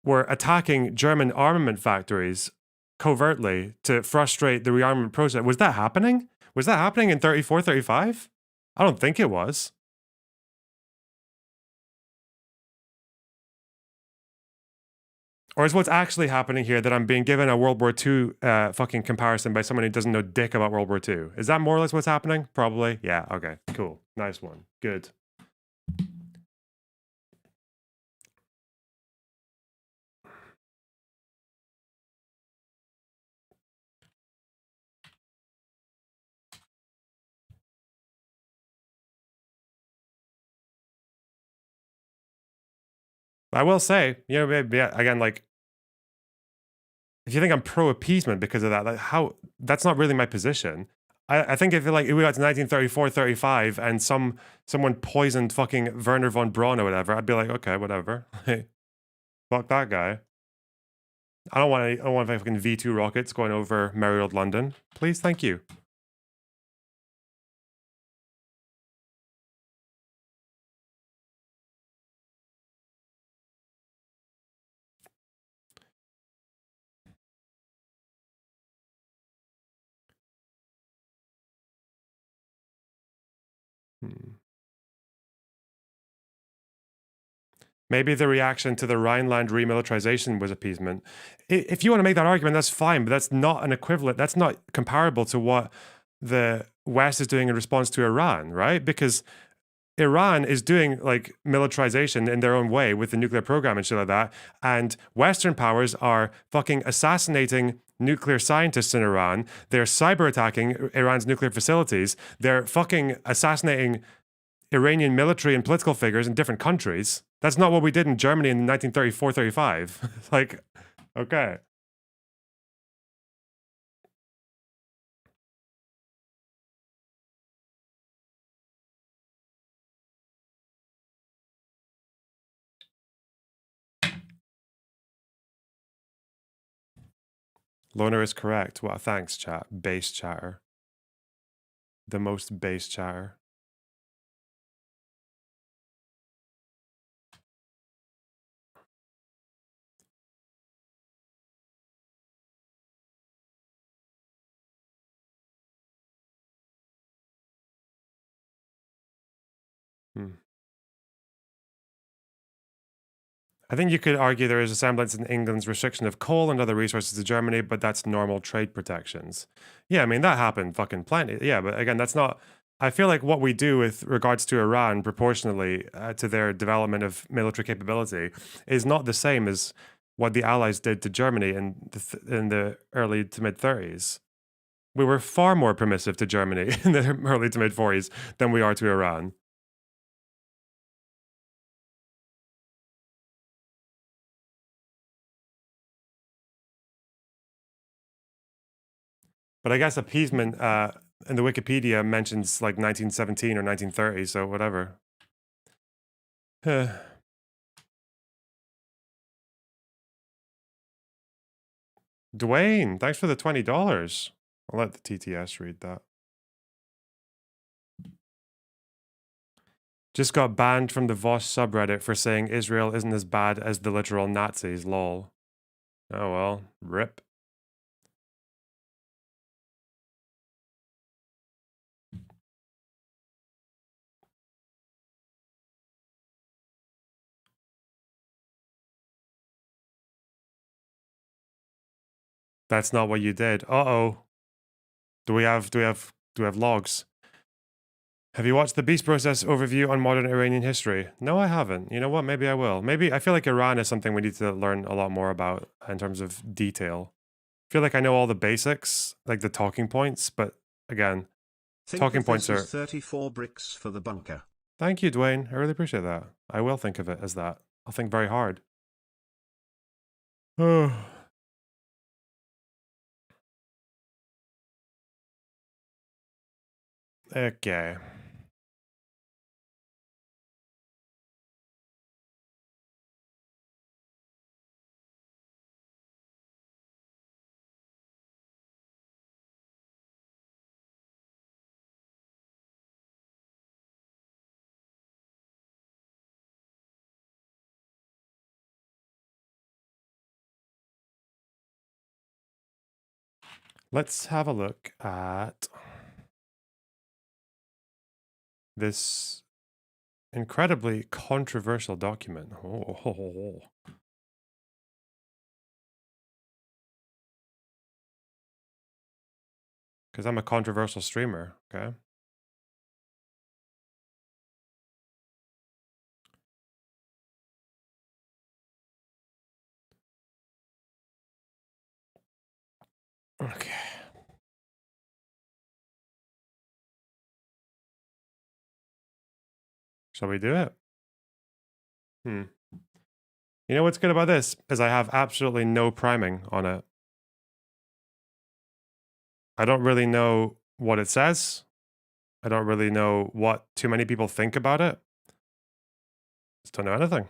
were attacking German armament factories covertly to frustrate the rearmament process. Was that happening? Was that happening in 34, 35? I don't think it was. Or is what's actually happening here that I'm being given a World War II fucking comparison by someone who doesn't know dick about World War II? Is that more or less what's happening? Probably. Yeah, okay, cool. Nice one. Good. I will say, you know, again, like, if you think I'm pro appeasement because of that, like, how that's not really my position. I think if like if we got to 1934, 35, and someone poisoned fucking Werner von Braun or whatever, I'd be like, okay, whatever. Fuck that guy. I don't want fucking V2 rockets going over merry old London. Please, thank you. Maybe the reaction to the Rhineland remilitarization was appeasement. If you want to make that argument, that's fine, but that's not an equivalent. That's not comparable to what the West is doing in response to Iran, right? Because Iran is doing like militarization in their own way with the nuclear program and shit like that. And Western powers are fucking assassinating nuclear scientists in Iran. They're cyber attacking Iran's nuclear facilities. They're fucking assassinating Iranian military and political figures in different countries. That's not what we did in Germany in 1934, 35. Like, okay. Loner is correct. Well, thanks, chat. Base chatter. The most base chatter. I think you could argue there is a semblance in England's restriction of coal and other resources to Germany, but that's normal trade protections. Yeah, I mean, that happened fucking plenty. Yeah, but again, that's not... I feel like what we do with regards to Iran proportionally to their development of military capability is not the same as what the Allies did to Germany in the early to mid-30s. We were far more permissive to Germany in the early to mid-40s than we are to Iran. But I guess appeasement in the Wikipedia mentions like 1917 or 1930, so whatever. Dwayne, thanks for the $20. I'll let the TTS read that. Just got banned from the Voss subreddit for saying Israel isn't as bad as the literal Nazis, lol. Oh well, rip. That's not what you did. Uh-oh. Do we have logs? Have you watched the Beast Process overview on modern Iranian history? No, I haven't. You know what? Maybe I will. Maybe I feel like Iran is something we need to learn a lot more about in terms of detail. I feel like I know all the basics, like the talking points, but again, talking points are 34 bricks for the bunker. Thank you, Dwayne. I really appreciate that. I will think of it as that. I'll think very hard. Okay. Let's have a look at this incredibly controversial document. Because I'm a controversial streamer, okay? Okay. Shall we do it? You know what's good about this is I have absolutely no priming on it. I don't really know what it says. I don't really know what too many people think about it. Just don't know anything.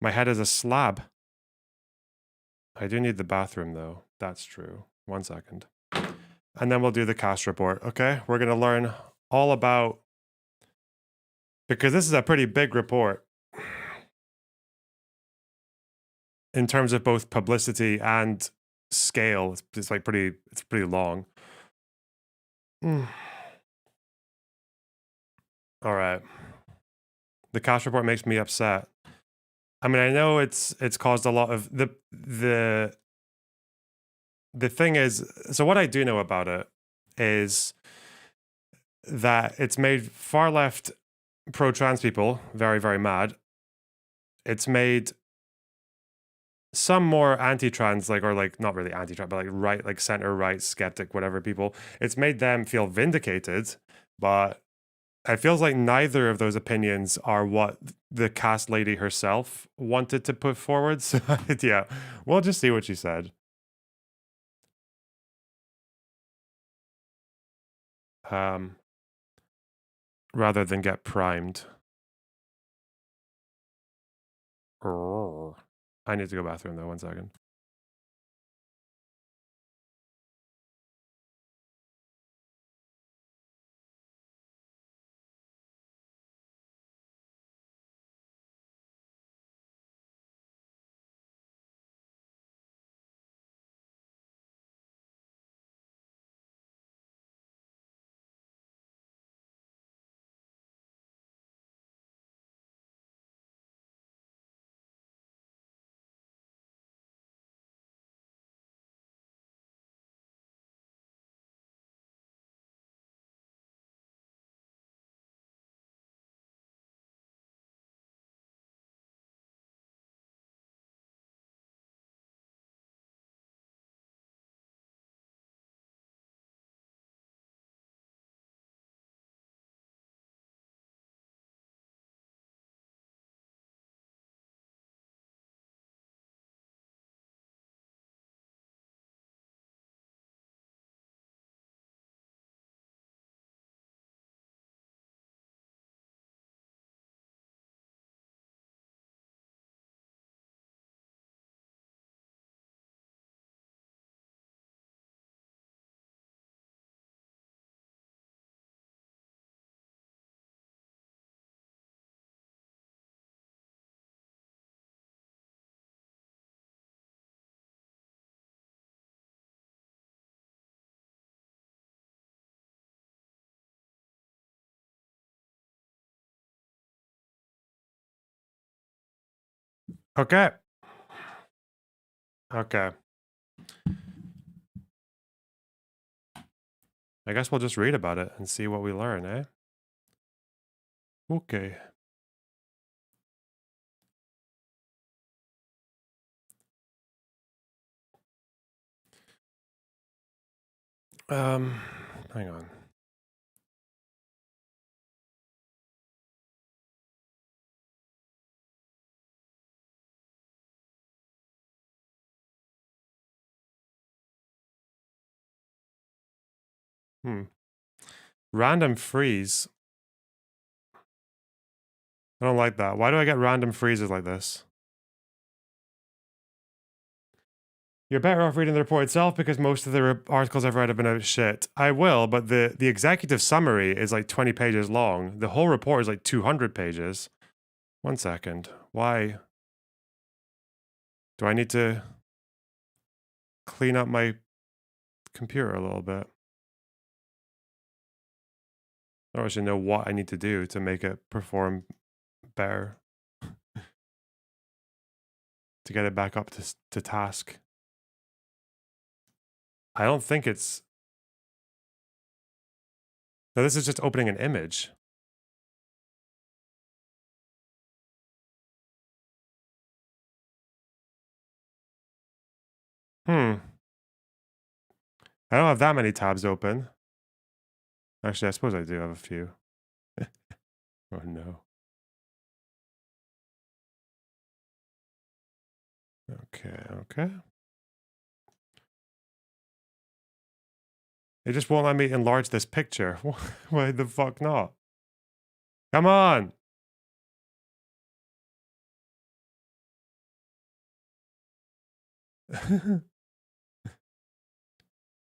My head is a slab. I do need the bathroom though. That's true. 1 second. And then we'll do the cast report, okay? We're going to learn all about, because this is a pretty big report in terms of both publicity and scale. It's like pretty long. All right. The cast report makes me upset. I mean, I know it's caused a lot of the thing is, so what I do know about it is that it's made far left pro-trans people very, very mad. It's made some more anti-trans, like, or like not really anti-trans, but like right, like center-right, skeptic, whatever people. It's made them feel vindicated, but it feels like neither of those opinions are what the cast lady herself wanted to put forward. So yeah, we'll just see what she said. Rather than get primed. I need to go bathroom though, 1 second. Okay. Okay. I guess we'll just read about it and see what we learn, eh? Okay. Hang on. Random freeze. I don't like that. Why do I get random freezes like this? You're better off reading the report itself because most of the articles I've read have been out shit. I will, but the executive summary is like 20 pages long. The whole report is like 200 pages. 1 second. Why? Do I need to clean up my computer a little bit? I don't actually know what I need to do to make it perform better. To get it back up to task. I don't think it's... No, this is just opening an image. I don't have that many tabs open. Actually, I suppose I do have a few. Oh no. Okay. It just won't let me enlarge this picture. Why the fuck not? Come on!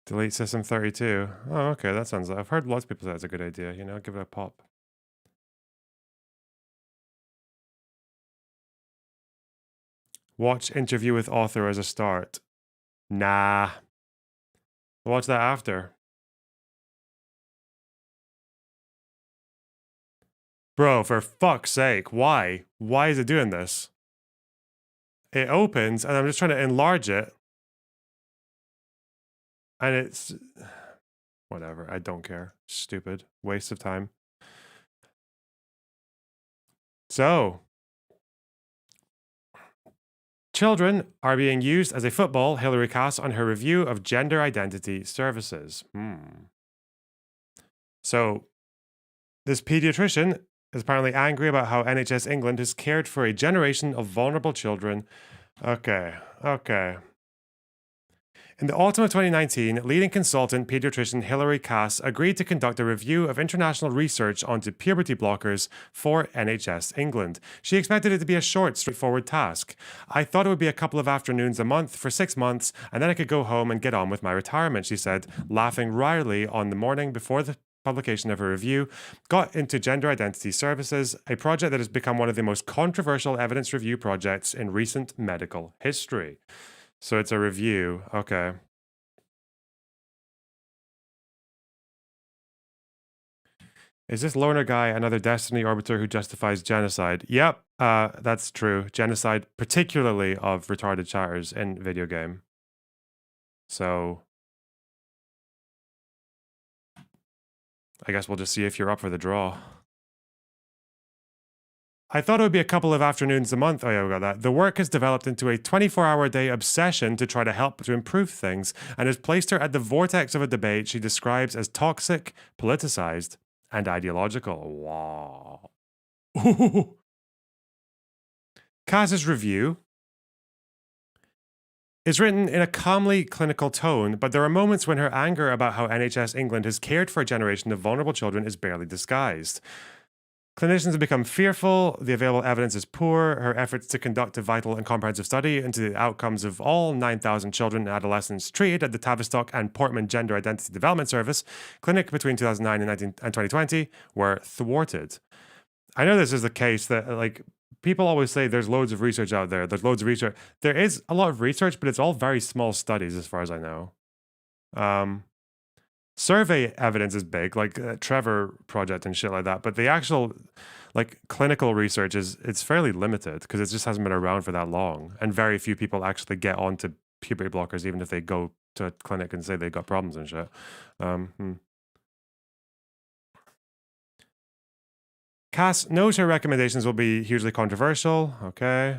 Delete system 32. Oh, okay, that sounds like... I've heard lots of people say that's a good idea, you know, give it a pop. Watch interview with author as a start. Nah. I'll watch that after. Bro, for fuck's sake, why? Why is it doing this? It opens, and I'm just trying to enlarge it. And it's... Whatever, I don't care. Stupid. Waste of time. So... Children are being used as a football, Hillary Cass on her review of gender identity services. So, this pediatrician is apparently angry about how NHS England has cared for a generation of vulnerable children. Okay. In the autumn of 2019, leading consultant pediatrician Hillary Cass agreed to conduct a review of international research onto puberty blockers for NHS England. She expected it to be a short, straightforward task. I thought it would be a couple of afternoons a month for 6 months, and then I could go home and get on with my retirement, she said, laughing wryly on the morning before the publication of her review, got into gender identity services, a project that has become one of the most controversial evidence review projects in recent medical history. So it's a review. Okay. Is this loner guy another Destiny Orbiter who justifies genocide? Yep, that's true. Genocide, particularly of retarded chatters in video game. So... I guess we'll just see if you're up for the draw. I thought it would be a couple of afternoons a month. Oh yeah, we got that. The work has developed into a 24-hour-a-day obsession to try to help to improve things and has placed her at the vortex of a debate she describes as toxic, politicized, and ideological. Wow. Cass's review is written in a calmly clinical tone, but there are moments when her anger about how NHS England has cared for a generation of vulnerable children is barely disguised. Clinicians have become fearful, the available evidence is poor, her efforts to conduct a vital and comprehensive study into the outcomes of all 9,000 children and adolescents treated at the Tavistock and Portman Gender Identity Development Service clinic between 2009 and 2020 were thwarted. I know this is the case that, like, people always say there's loads of research out there, there's loads of research. There is a lot of research, but it's all very small studies as far as I know. Survey evidence is big, like Trevor Project and shit like that. But the actual like clinical research it's fairly limited because it just hasn't been around for that long, and very few people actually get onto puberty blockers, even if they go to a clinic and say they got problems and shit. Cass knows her recommendations will be hugely controversial. Okay.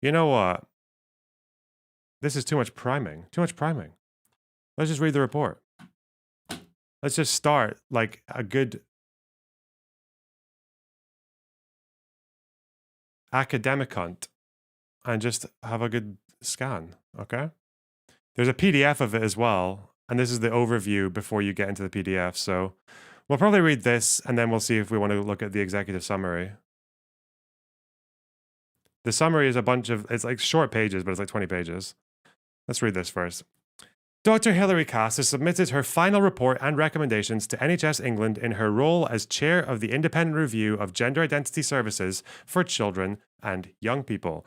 You know what? This is too much priming. Too much priming. Let's just read the report. Let's just start like a good academic hunt and just have a good scan. Okay. There's a PDF of it as well. And this is the overview before you get into the PDF. So we'll probably read this and then we'll see if we want to look at the executive summary. The summary is a bunch of, it's like short pages, but it's like 20 pages. Let's read this first. Dr. Hilary Cass has submitted her final report and recommendations to NHS England in her role as chair of the Independent Review of Gender Identity Services for Children and Young People.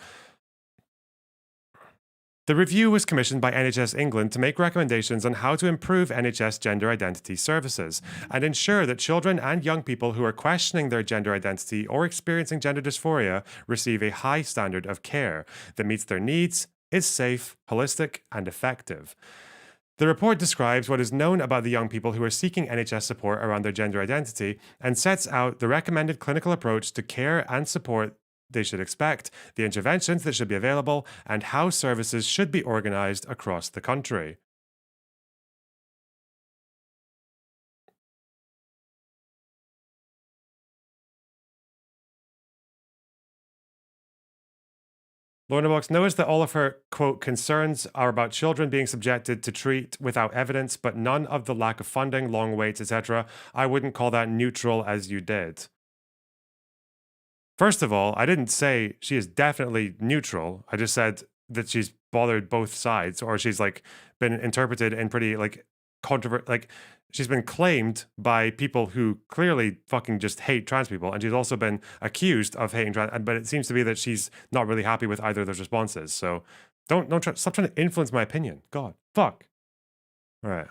The review was commissioned by NHS England to make recommendations on how to improve NHS gender identity services and ensure that children and young people who are questioning their gender identity or experiencing gender dysphoria receive a high standard of care that meets their needs, is safe, holistic, and effective. The report describes what is known about the young people who are seeking NHS support around their gender identity and sets out the recommended clinical approach to care and support they should expect, the interventions that should be available, and how services should be organised across the country. Lorna Box knows that all of her, quote, concerns are about children being subjected to treat without evidence, but none of the lack of funding, long waits, etc. I wouldn't call that neutral as you did. First of all, I didn't say she is definitely neutral. I just said that she's bothered both sides, or she's like been interpreted in pretty like like she's been claimed by people who clearly fucking just hate trans people, and she's also been accused of hating trans. But it seems to be that she's not really happy with either of those responses. So stop trying to influence my opinion. God, fuck. All right.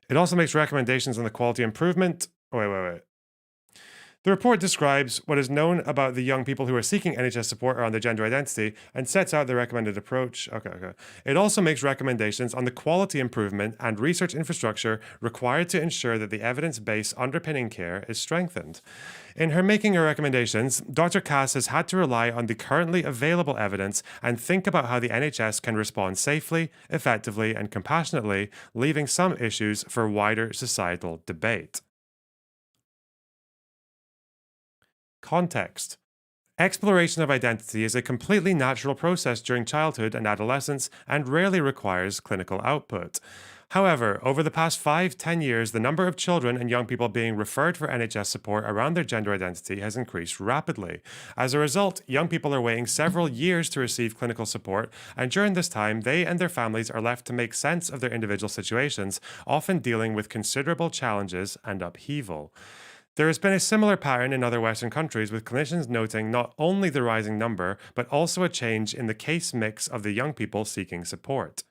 It also makes recommendations on the quality improvement. Wait. The report describes what is known about the young people who are seeking NHS support around their gender identity and sets out the recommended approach. Okay. It also makes recommendations on the quality improvement and research infrastructure required to ensure that the evidence base underpinning care is strengthened. In her making her recommendations, Dr. Cass has had to rely on the currently available evidence and think about how the NHS can respond safely, effectively, and compassionately, leaving some issues for wider societal debate. Context. Exploration of identity is a completely natural process during childhood and adolescence and rarely requires clinical output. However, over the past 5-10 years, the number of children and young people being referred for NHS support around their gender identity has increased rapidly. As a result, young people are waiting several years to receive clinical support, and during this time, they and their families are left to make sense of their individual situations, often dealing with considerable challenges and upheaval. There has been a similar pattern in other Western countries, with clinicians noting not only the rising number, but also a change in the case mix of the young people seeking support.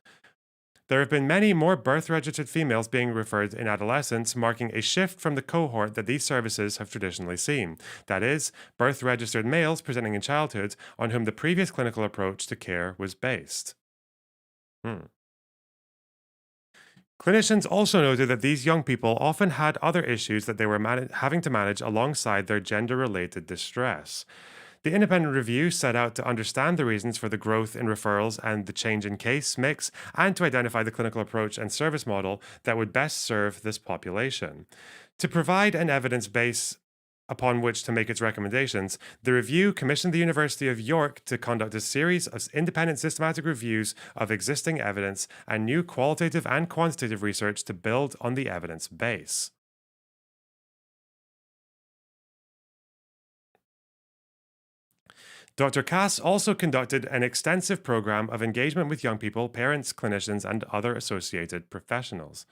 There have been many more birth-registered females being referred in adolescence, marking a shift from the cohort that these services have traditionally seen. That is, birth-registered males presenting in childhood on whom the previous clinical approach to care was based. Clinicians also noted that these young people often had other issues that they were having to manage alongside their gender-related distress. The independent review set out to understand the reasons for the growth in referrals and the change in case mix, and to identify the clinical approach and service model that would best serve this population. To provide an evidence base upon which to make its recommendations, the review commissioned the University of York to conduct a series of independent systematic reviews of existing evidence and new qualitative and quantitative research to build on the evidence base. Dr. Cass also conducted an extensive program of engagement with young people, parents, clinicians, and other associated professionals.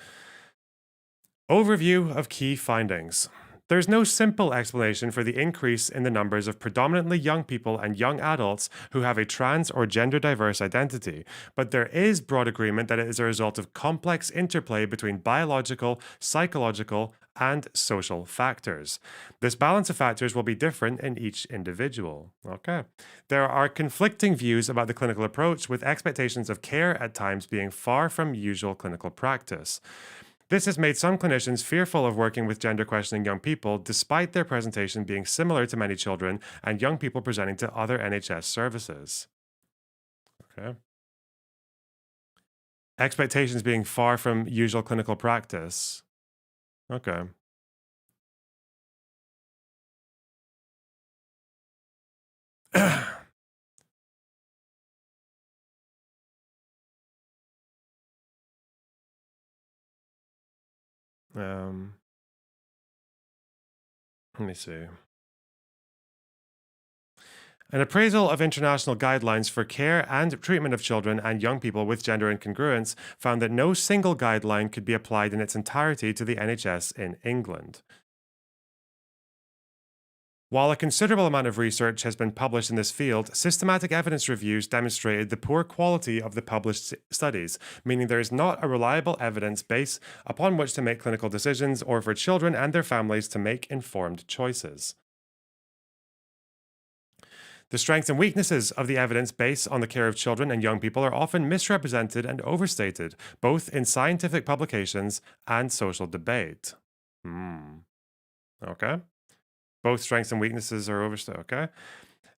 Overview of key findings. There's no simple explanation for the increase in the numbers of predominantly young people and young adults who have a trans or gender diverse identity, but there is broad agreement that it is a result of complex interplay between biological, psychological, and social factors. This balance of factors will be different in each individual. Okay. There are conflicting views about the clinical approach, with expectations of care at times being far from usual clinical practice. This has made some clinicians fearful of working with gender questioning young people, despite their presentation being similar to many children and young people presenting to other NHS services. Okay. Expectations being far from usual clinical practice. Okay. Let me see. An appraisal of international guidelines for care and treatment of children and young people with gender incongruence found that no single guideline could be applied in its entirety to the NHS in England. While a considerable amount of research has been published in this field, systematic evidence reviews demonstrated the poor quality of the published studies, meaning there is not a reliable evidence base upon which to make clinical decisions or for children and their families to make informed choices. The strengths and weaknesses of the evidence base on the care of children and young people are often misrepresented and overstated, both in scientific publications and social debate. Okay. Both strengths and weaknesses are overstated. Okay.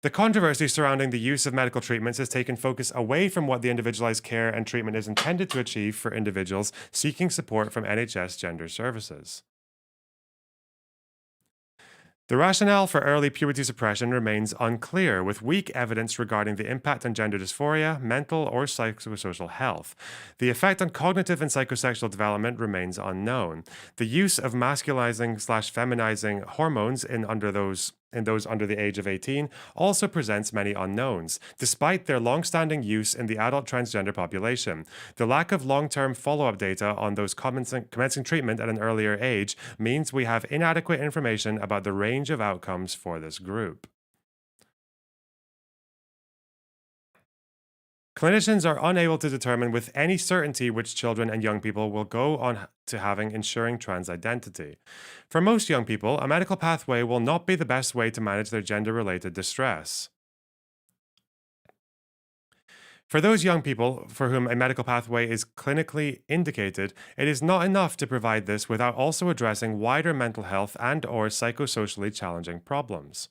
The controversy surrounding the use of medical treatments has taken focus away from what the individualized care and treatment is intended to achieve for individuals seeking support from NHS gender services. The rationale for early puberty suppression remains unclear, with weak evidence regarding the impact on gender dysphoria, mental or psychosocial health. The effect on cognitive and psychosexual development remains unknown. The use of masculizing/feminizing hormones in those under the age of 18 also presents many unknowns, despite their long-standing use in the adult transgender population. The lack of long-term follow-up data on those commencing treatment at an earlier age means we have inadequate information about the range of outcomes for this group. Clinicians are unable to determine with any certainty which children and young people will go on to having ensuring trans identity. For most young people, a medical pathway will not be the best way to manage their gender-related distress. For those young people for whom a medical pathway is clinically indicated, it is not enough to provide this without also addressing wider mental health and/or psychosocially challenging problems.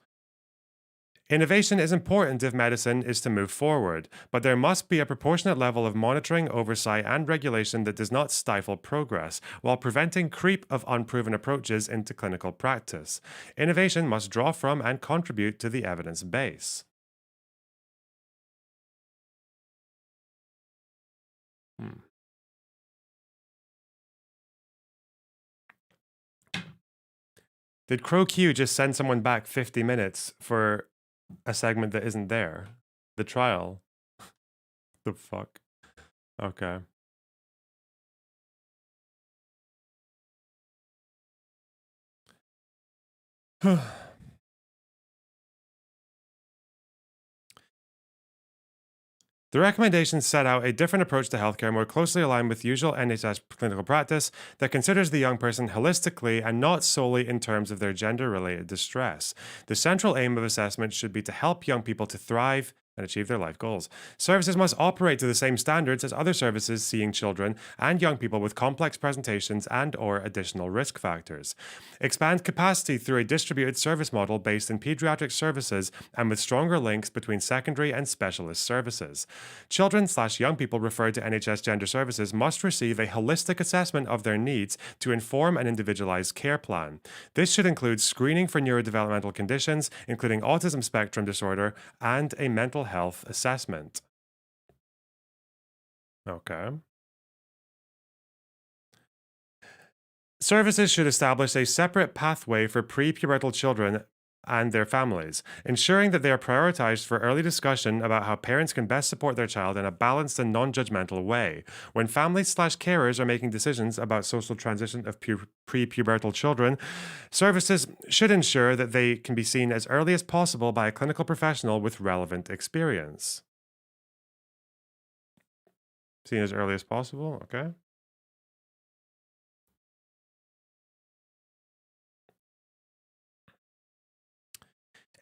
Innovation is important if medicine is to move forward, but there must be a proportionate level of monitoring, oversight, and regulation that does not stifle progress, while preventing creep of unproven approaches into clinical practice. Innovation must draw from and contribute to the evidence base. Did CrowQ just send someone back 50 minutes for a segment that isn't there? The trial? The fuck? Okay. The recommendations set out a different approach to healthcare more closely aligned with usual NHS clinical practice that considers the young person holistically and not solely in terms of their gender-related distress. The central aim of assessment should be to help young people to thrive and achieve their life goals. Services must operate to the same standards as other services seeing children and young people with complex presentations and/or additional risk factors. Expand capacity through a distributed service model based in pediatric services and with stronger links between secondary and specialist services. Children/young people referred to NHS gender services must receive a holistic assessment of their needs to inform an individualized care plan. This should include screening for neurodevelopmental conditions, including autism spectrum disorder, and a mental health assessment. Okay. Services should establish a separate pathway for pre-pubertal children and their families, ensuring that they are prioritized for early discussion about how parents can best support their child in a balanced and non-judgmental way. When families/carers are making decisions about social transition of pre-pubertal children, services should ensure that they can be seen as early as possible by a clinical professional with relevant experience. Seen as early as possible, okay.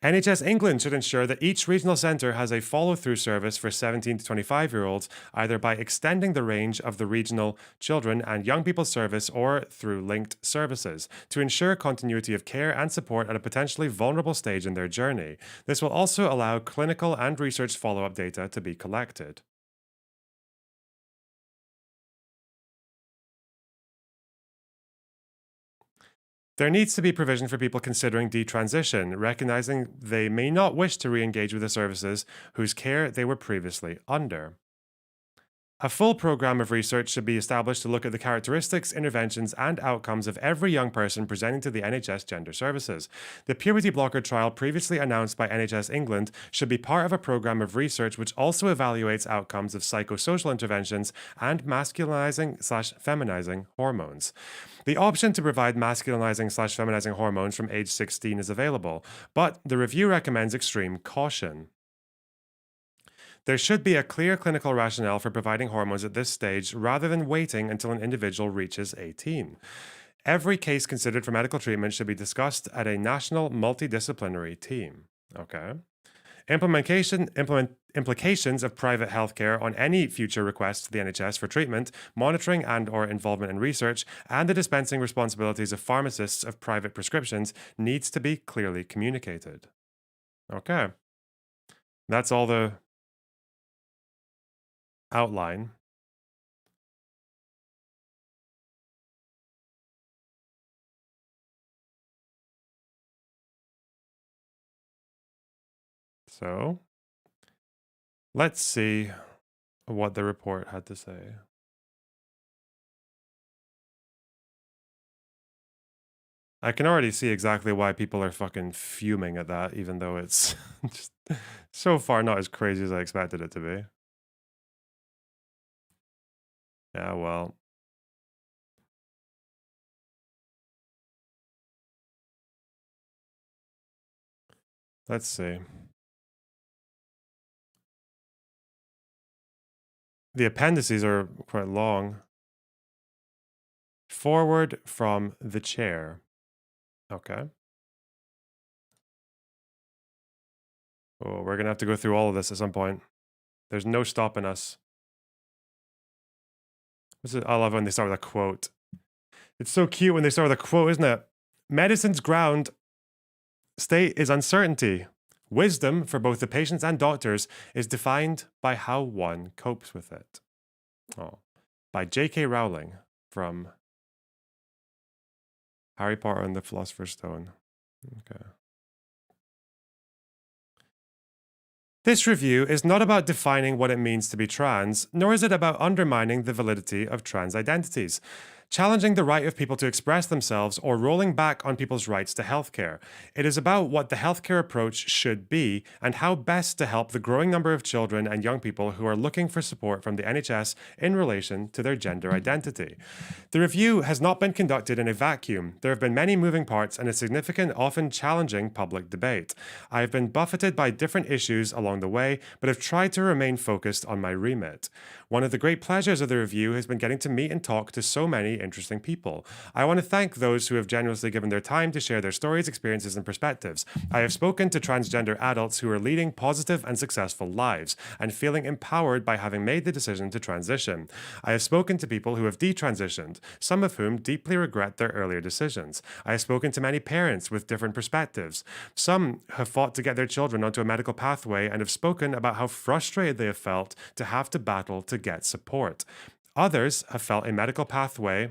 NHS England should ensure that each regional centre has a follow-through service for 17 to 25-year-olds, either by extending the range of the regional children and young people service or through linked services, to ensure continuity of care and support at a potentially vulnerable stage in their journey. This will also allow clinical and research follow-up data to be collected. There needs to be provision for people considering detransition, recognizing they may not wish to re-engage with the services whose care they were previously under. A full program of research should be established to look at the characteristics, interventions, and outcomes of every young person presenting to the NHS Gender Services. The puberty blocker trial previously announced by NHS England should be part of a program of research which also evaluates outcomes of psychosocial interventions and masculinizing/feminizing hormones. The option to provide masculinizing/feminizing hormones from age 16 is available, but the review recommends extreme caution. There should be a clear clinical rationale for providing hormones at this stage rather than waiting until an individual reaches 18. Every case considered for medical treatment should be discussed at a national multidisciplinary team. Okay. Implications of private healthcare on any future requests to the NHS for treatment, monitoring and/or involvement in research, and the dispensing responsibilities of pharmacists of private prescriptions needs to be clearly communicated. Okay. That's all the outline. So, let's see what the report had to say. I can already see exactly why people are fucking fuming at that, even though it's just so far not as crazy as I expected it to be. Yeah, well. Let's see. The appendices are quite long. Forward from the chair. Okay. Oh, we're going to have to go through all of this at some point. There's no stopping us. I love when they start with a quote. It's so cute when they start with a quote, isn't it? Medicine's ground state is uncertainty. Wisdom for both the patients and doctors is defined by how one copes with it. Oh, by J.K. Rowling from Harry Potter and the Philosopher's Stone. Okay. This review is not about defining what it means to be trans, nor is it about undermining the validity of trans identities, challenging the right of people to express themselves, or rolling back on people's rights to healthcare. It is about what the healthcare approach should be and how best to help the growing number of children and young people who are looking for support from the NHS in relation to their gender identity. The review has not been conducted in a vacuum. There have been many moving parts and a significant, often challenging public debate. I have been buffeted by different issues along the way, but have tried to remain focused on my remit. One of the great pleasures of the review has been getting to meet and talk to so many interesting people. I want to thank those who have generously given their time to share their stories, experiences, and perspectives. I have spoken to transgender adults who are leading positive and successful lives and feeling empowered by having made the decision to transition. I have spoken to people who have detransitioned, some of whom deeply regret their earlier decisions. I have spoken to many parents with different perspectives. Some have fought to get their children onto a medical pathway and have spoken about how frustrated they have felt to have to battle to get support. Others have felt a medical pathway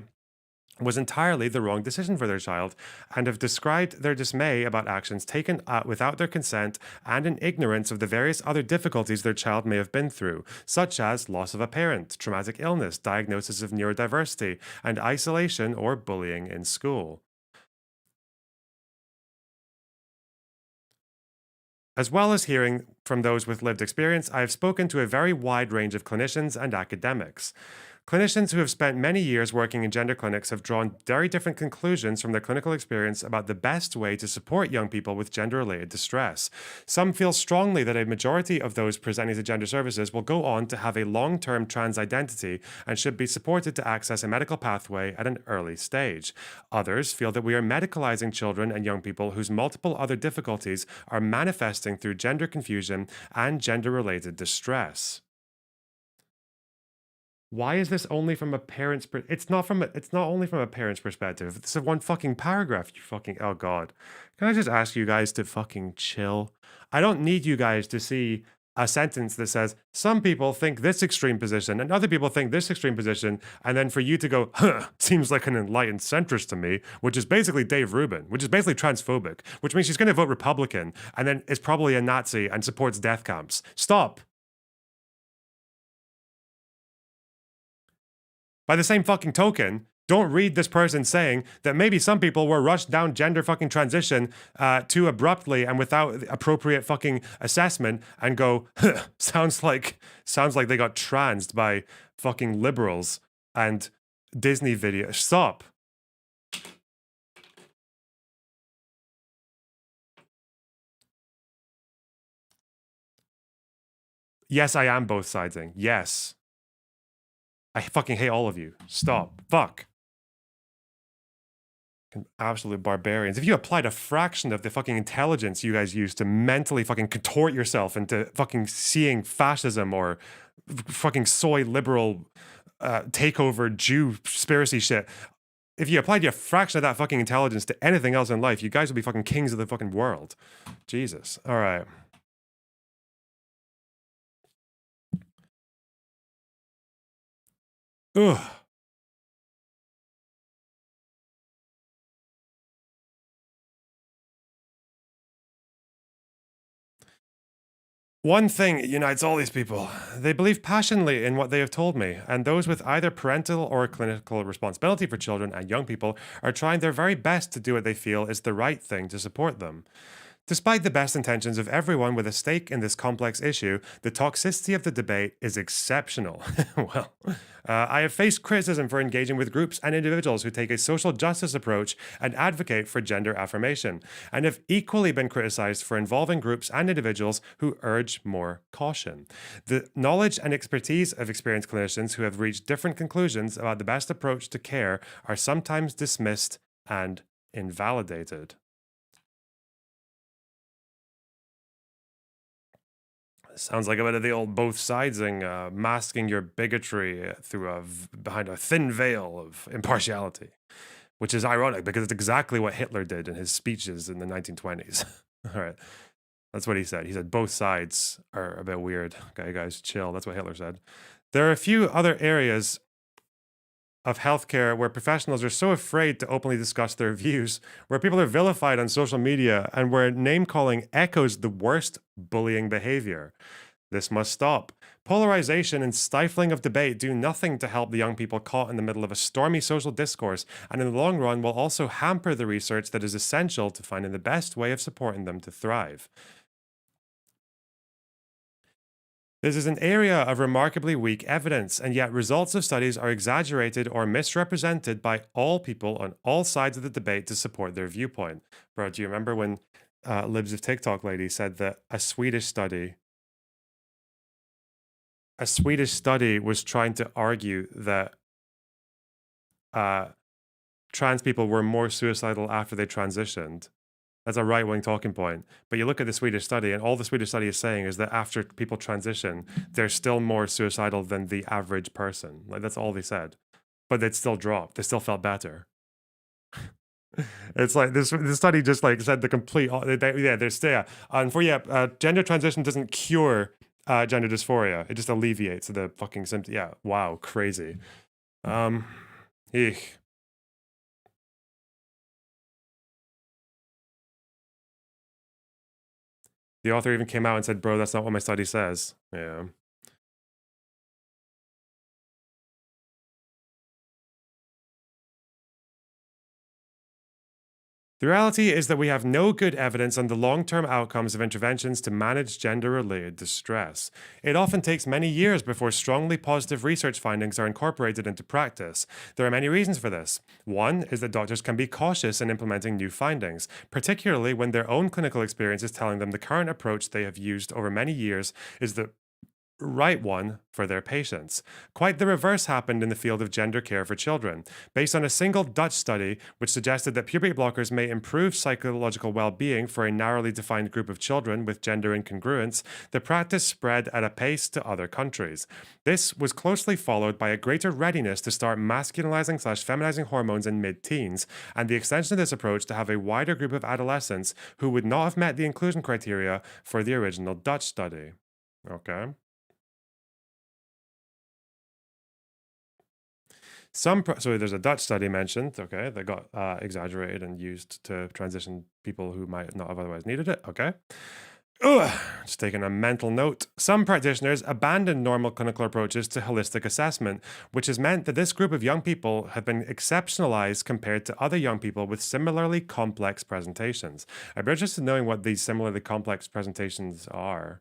was entirely the wrong decision for their child and have described their dismay about actions taken without their consent and in ignorance of the various other difficulties their child may have been through, such as loss of a parent, traumatic illness, diagnosis of neurodiversity, and isolation or bullying in school. As well as hearing from those with lived experience, I have spoken to a very wide range of clinicians and academics. Clinicians who have spent many years working in gender clinics have drawn very different conclusions from their clinical experience about the best way to support young people with gender-related distress. Some feel strongly that a majority of those presenting to gender services will go on to have a long-term trans identity and should be supported to access a medical pathway at an early stage. Others feel that we are medicalizing children and young people whose multiple other difficulties are manifesting through gender confusion and gender-related distress. Why is this only from a parent's it's not only from a parent's perspective. This is one fucking paragraph, you fucking oh god. Can I just ask you guys to fucking chill? I don't need you guys to see a sentence that says some people think this extreme position and other people think this extreme position, and then for you to go, huh, seems like an enlightened centrist to me, which is basically Dave Rubin, which is basically transphobic, which means she's going to vote Republican and then is probably a Nazi and supports death camps. Stop. By the same fucking token, don't read this person saying that maybe some people were rushed down gender fucking transition too abruptly and without appropriate fucking assessment and go, huh, sounds like they got transed by fucking liberals and Disney videos. Stop. Yes, I am both siding. Yes. I fucking hate all of you. Stop. Fuck. Absolute barbarians. If you applied a fraction of the fucking intelligence you guys use to mentally fucking contort yourself into fucking seeing fascism or fucking soy liberal takeover Jew conspiracy shit, if you applied a fraction of that fucking intelligence to anything else in life, you guys would be fucking kings of the fucking world. Jesus. All right. Ugh. One thing unites all these people. They believe passionately in what they have told me, and those with either parental or clinical responsibility for children and young people are trying their very best to do what they feel is the right thing to support them. Despite the best intentions of everyone with a stake in this complex issue, the toxicity of the debate is exceptional. Well, I have faced criticism for engaging with groups and individuals who take a social justice approach and advocate for gender affirmation, and have equally been criticized for involving groups and individuals who urge more caution. The knowledge and expertise of experienced clinicians who have reached different conclusions about the best approach to care are sometimes dismissed and invalidated. Sounds like a bit of the old both sidesing, masking your bigotry behind a thin veil of impartiality, which is ironic because it's exactly what Hitler did in his speeches in the 1920s. All right, that's what he said. He said both sides are a bit weird. Okay, guys, chill. That's what Hitler said. There are a few other areas of healthcare where professionals are so afraid to openly discuss their views, where people are vilified on social media, and where name-calling echoes the worst bullying behavior. This must stop. Polarization and stifling of debate do nothing to help the young people caught in the middle of a stormy social discourse, and in the long run will also hamper the research that is essential to finding the best way of supporting them to thrive. This is an area of remarkably weak evidence, and yet results of studies are exaggerated or misrepresented by all people on all sides of the debate to support their viewpoint. Bro, do you remember when Libs of TikTok lady said that a Swedish study was trying to argue that trans people were more suicidal after they transitioned? That's a right-wing talking point. But you look at the Swedish study, and all the Swedish study is saying is that after people transition, they're still more suicidal than the average person. Like, that's all they said. But they'd still dropped. They still felt better. It's like this study just like said the complete, gender transition doesn't cure gender dysphoria. It just alleviates the fucking symptoms. Yeah, wow, crazy. Eek. The author even came out and said, bro, that's not what my study says. Yeah. The reality is that we have no good evidence on the long-term outcomes of interventions to manage gender-related distress. It often takes many years before strongly positive research findings are incorporated into practice. There are many reasons for this. One is that doctors can be cautious in implementing new findings, particularly when their own clinical experience is telling them the current approach they have used over many years is the right one for their patients. Quite the reverse happened in the field of gender care for children. Based on a single Dutch study which suggested that puberty blockers may improve psychological well-being for a narrowly defined group of children with gender incongruence, the practice spread at a pace to other countries. This was closely followed by a greater readiness to start masculinizing/feminizing hormones in mid-teens, and the extension of this approach to have a wider group of adolescents who would not have met the inclusion criteria for the original Dutch study. Okay. So there's a Dutch study mentioned, okay, that got exaggerated and used to transition people who might not have otherwise needed it, okay. Ugh, just taking a mental note. Some practitioners abandoned normal clinical approaches to holistic assessment, which has meant that this group of young people have been exceptionalized compared to other young people with similarly complex presentations. I'd be interested in knowing what these similarly complex presentations are.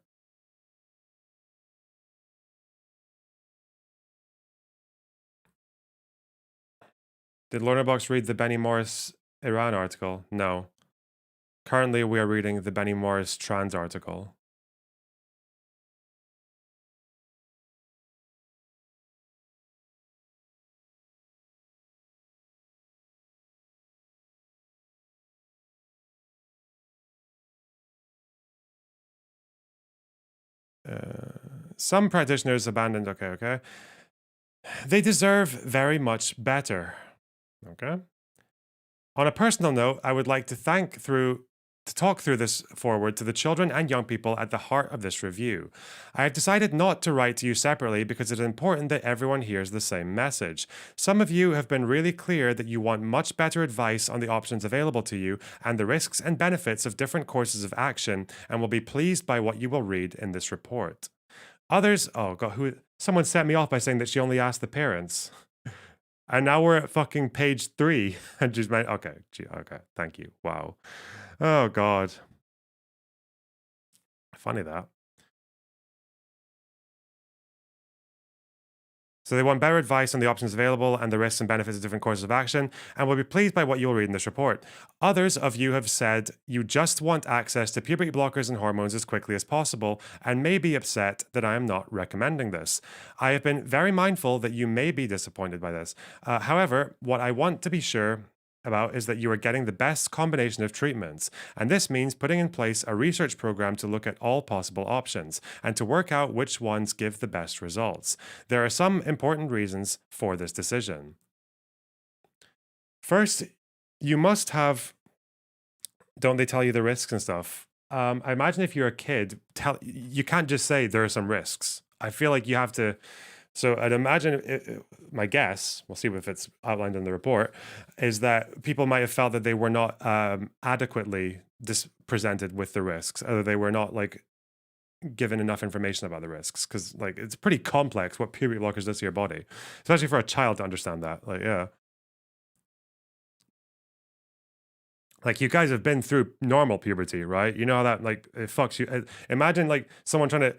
Did Lorna Box read the Benny Morris Iran article? No. Currently, we are reading the Benny Morris trans article. Some practitioners abandoned, okay. They deserve very much better. Okay. On a personal note, I would like to talk through this forward to the children and young people at the heart of this review. I have decided not to write to you separately because it is important that everyone hears the same message. Some of you have been really clear that you want much better advice on the options available to you and the risks and benefits of different courses of action, and will be pleased by what you will read in this report. Others, oh God, someone set me off by saying that she only asked the parents. And now we're at fucking page 3. And she's meant, okay, thank you. Wow. Oh, God. Funny that. So they want better advice on the options available and the risks and benefits of different courses of action, and will be pleased by what you'll read in this report. Others of you have said you just want access to puberty blockers and hormones as quickly as possible, and may be upset that I am not recommending this. I have been very mindful that you may be disappointed by this. However, what I want to be sure about is that you are getting the best combination of treatments, and this means putting in place a research program to look at all possible options and to work out which ones give the best results. There are some important reasons for this decision. First, you must have, don't they tell you the risks and stuff? I imagine if you're a kid, you can't just say there are some risks. I feel like you have to. So I'd imagine, my guess, we'll see if it's outlined in the report, is that people might have felt that they were not adequately presented with the risks, or they were not like given enough information about the risks, because like it's pretty complex what puberty blockers does to your body, especially for a child to understand that. Like, yeah. Like, you guys have been through normal puberty, right? You know how that, like, it fucks you. Imagine like someone trying to,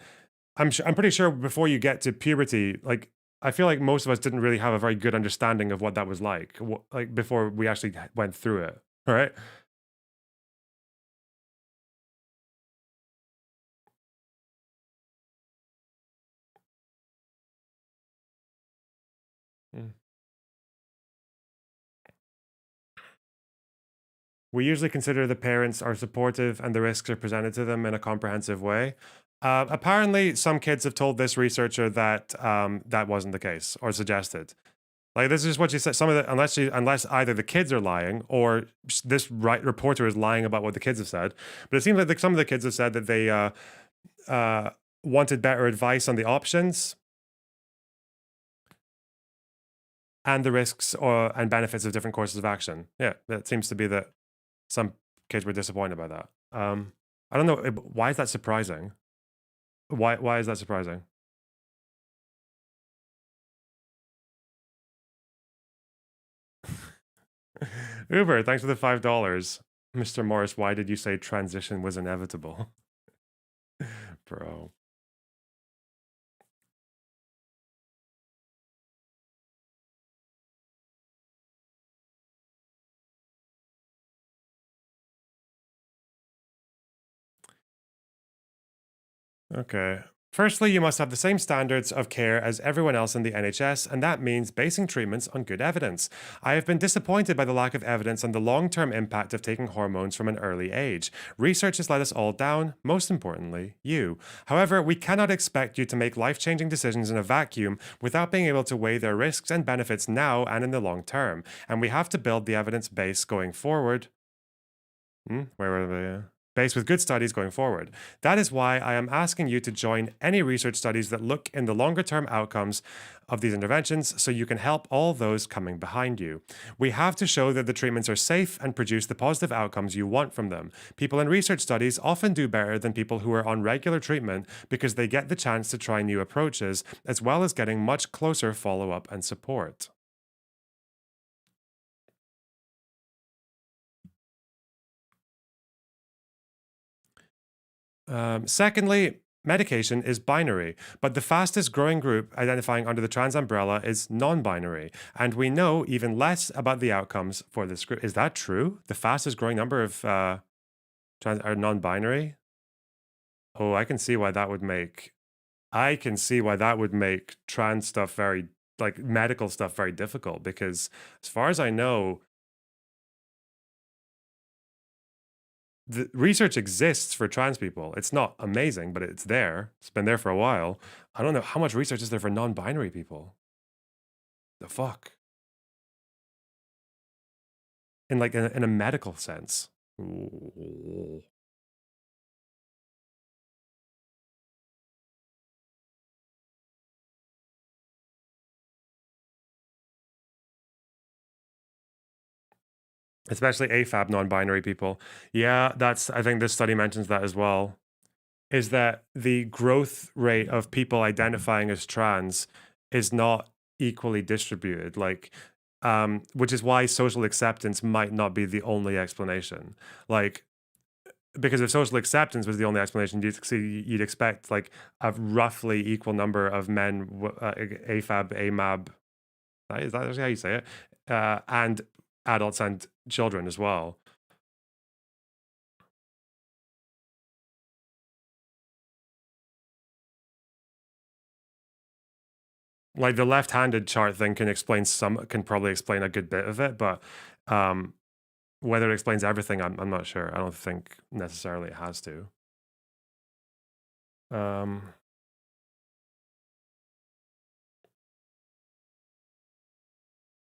I'm pretty sure before you get to puberty, like, I feel like most of us didn't really have a very good understanding of what that was like before we actually went through it, right? We usually consider the parents are supportive and the risks are presented to them in a comprehensive way. Apparently, some kids have told this researcher that that wasn't the case, or suggested. Like, this is what she said. Some of the, unless either the kids are lying or this reporter is lying about what the kids have said. But it seems like some of the kids have said that they wanted better advice on the options and the risks and benefits of different courses of action. Yeah, that seems to be that some kids were disappointed by that. I don't know. Why is that surprising? Why is that surprising? Uber, thanks for the $5. Mr. Morris, why did you say transition was inevitable? Bro. Okay. Firstly, you must have the same standards of care as everyone else in the NHS, and that means basing treatments on good evidence. I have been disappointed by the lack of evidence on the long-term impact of taking hormones from an early age. Research has let us all down, most importantly, you. However, we cannot expect you to make life-changing decisions in a vacuum without being able to weigh their risks and benefits now and in the long term, and we have to build the evidence base going forward. Where were they? Based with good studies going forward. That is why I am asking you to join any research studies that look in the longer term outcomes of these interventions so you can help all those coming behind you. We have to show that the treatments are safe and produce the positive outcomes you want from them. People in research studies often do better than people who are on regular treatment because they get the chance to try new approaches as well as getting much closer follow-up and support. Secondly, medication is binary, but the fastest growing group identifying under the trans umbrella is non-binary, and we know even less about the outcomes for this group. Is that true? The fastest growing number of trans are non-binary? Oh, I can see why that would make trans stuff very, like medical stuff, very difficult, because as far as I know, the research exists for trans people. It's not amazing, but it's there. It's been there for a while. I don't know how much research is there for non-binary people. The fuck? In like in a medical sense. Ooh. Especially AFAB non-binary people. Yeah, I think this study mentions that as well. Is that the growth rate of people identifying as trans is not equally distributed, like, which is why social acceptance might not be the only explanation. Like, because if social acceptance was the only explanation, you'd expect like a roughly equal number of men, AFAB, AMAB, is that how you say it? And adults and children as well. Like the left-handed chart thing can probably explain a good bit of it, but whether it explains everything, I'm not sure. I don't think necessarily it has to.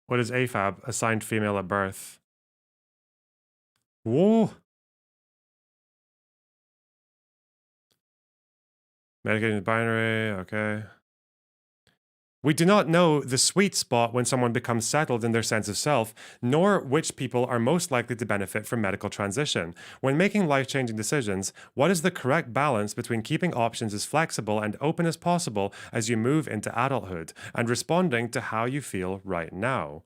What is AFAB? Assigned female at birth. Whoa. Medicated binary, okay. We do not know the sweet spot when someone becomes settled in their sense of self, nor which people are most likely to benefit from medical transition. When making life-changing decisions, what is the correct balance between keeping options as flexible and open as possible as you move into adulthood, and responding to how you feel right now?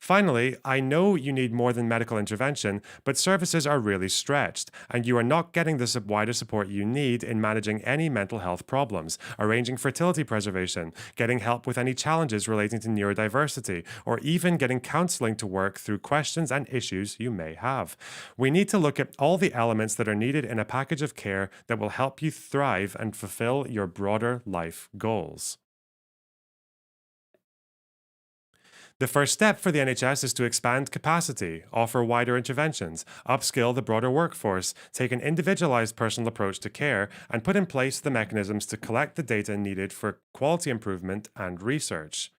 Finally, I know you need more than medical intervention, but services are really stretched, and you are not getting the wider support you need in managing any mental health problems, arranging fertility preservation, getting help with any challenges relating to neurodiversity, or even getting counseling to work through questions and issues you may have. We need to look at all the elements that are needed in a package of care that will help you thrive and fulfill your broader life goals. The first step for the NHS is to expand capacity, offer wider interventions, upskill the broader workforce, take an individualised personal approach to care, and put in place the mechanisms to collect the data needed for quality improvement and research.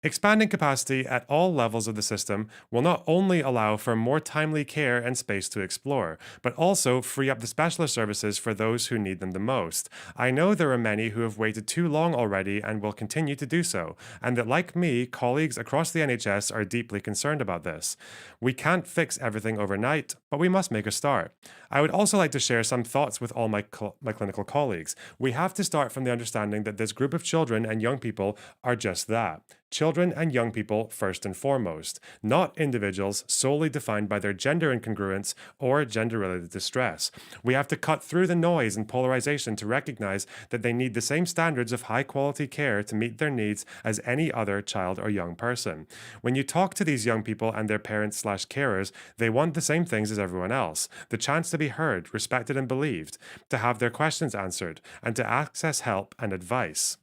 Expanding capacity at all levels of the system will not only allow for more timely care and space to explore, but also free up the specialist services for those who need them the most. I know there are many who have waited too long already and will continue to do so, and that, like me, colleagues across the NHS are deeply concerned about this. We can't fix everything overnight, but we must make a start. I would also like to share some thoughts with all my clinical colleagues. We have to start from the understanding that this group of children and young people are just that. children and young people first and foremost, not individuals solely defined by their gender incongruence or gender-related distress. We have to cut through the noise and polarization to recognize that they need the same standards of high-quality care to meet their needs as any other child or young person. When you talk to these young people and their parents/carers, they want the same things as everyone else: the chance to be heard, respected, and believed, to have their questions answered, and to access help and advice.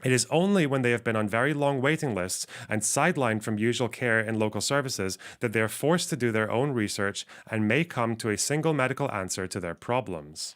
It is only when they have been on very long waiting lists and sidelined from usual care in local services that they are forced to do their own research and may come to a single medical answer to their problems.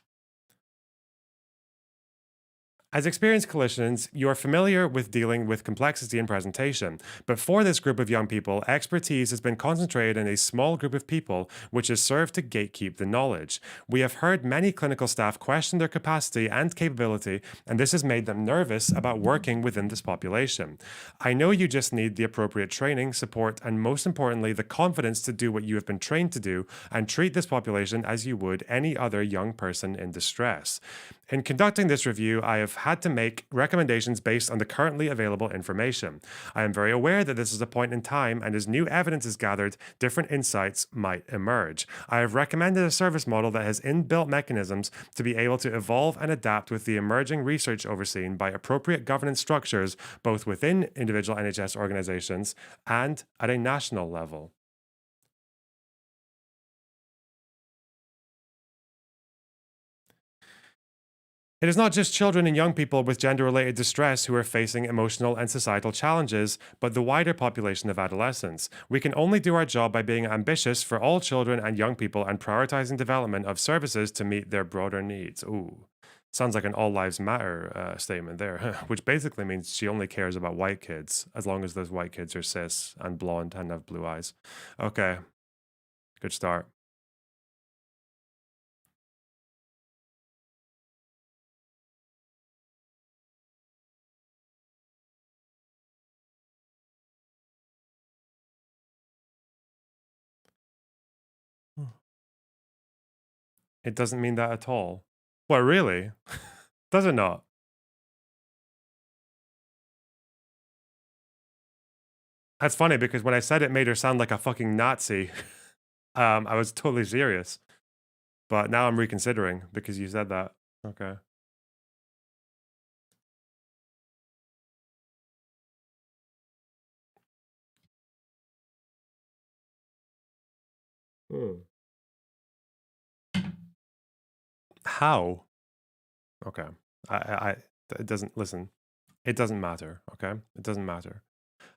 As experienced clinicians, you are familiar with dealing with complexity in presentation, but for this group of young people, expertise has been concentrated in a small group of people, which has served to gatekeep the knowledge. We have heard many clinical staff question their capacity and capability, and this has made them nervous about working within this population. I know you just need the appropriate training, support, and most importantly, the confidence to do what you have been trained to do and treat this population as you would any other young person in distress. In conducting this review, I have had to make recommendations based on the currently available information. I am very aware that this is a point in time, and as new evidence is gathered, different insights might emerge. I have recommended a service model that has inbuilt mechanisms to be able to evolve and adapt with the emerging research overseen by appropriate governance structures, both within individual NHS organizations and at a national level. It is not just children and young people with gender-related distress who are facing emotional and societal challenges, but the wider population of adolescents. We can only do our job by being ambitious for all children and young people and prioritizing development of services to meet their broader needs. Ooh, sounds like an All Lives Matter statement there, which basically means she only cares about white kids, as long as those white kids are cis and blonde and have blue eyes. Okay, good start. It doesn't mean that at all. Well, really? Does it not? That's funny because when I said it made her sound like a fucking Nazi, I was totally serious. But now I'm reconsidering because you said that. Okay. How? Okay. It doesn't, listen, it doesn't matter. Okay. It doesn't matter.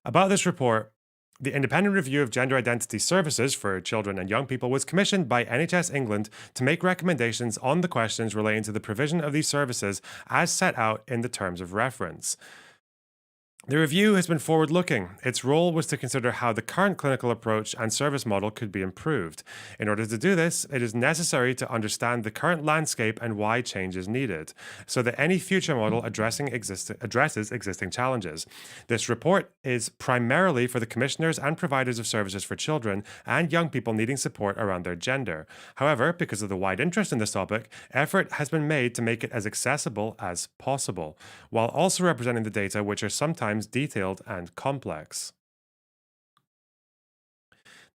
About this report, the independent review of gender identity services for children and young people was commissioned by NHS England to make recommendations on the questions relating to the provision of these services as set out in the terms of reference. The review has been forward-looking. Its role was to consider how the current clinical approach and service model could be improved. In order to do this, it is necessary to understand the current landscape and why change is needed, so that any future model addresses existing challenges. This report is primarily for the commissioners and providers of services for children and young people needing support around their gender. However, because of the wide interest in this topic, effort has been made to make it as accessible as possible, while also representing the data which are sometimes detailed and complex.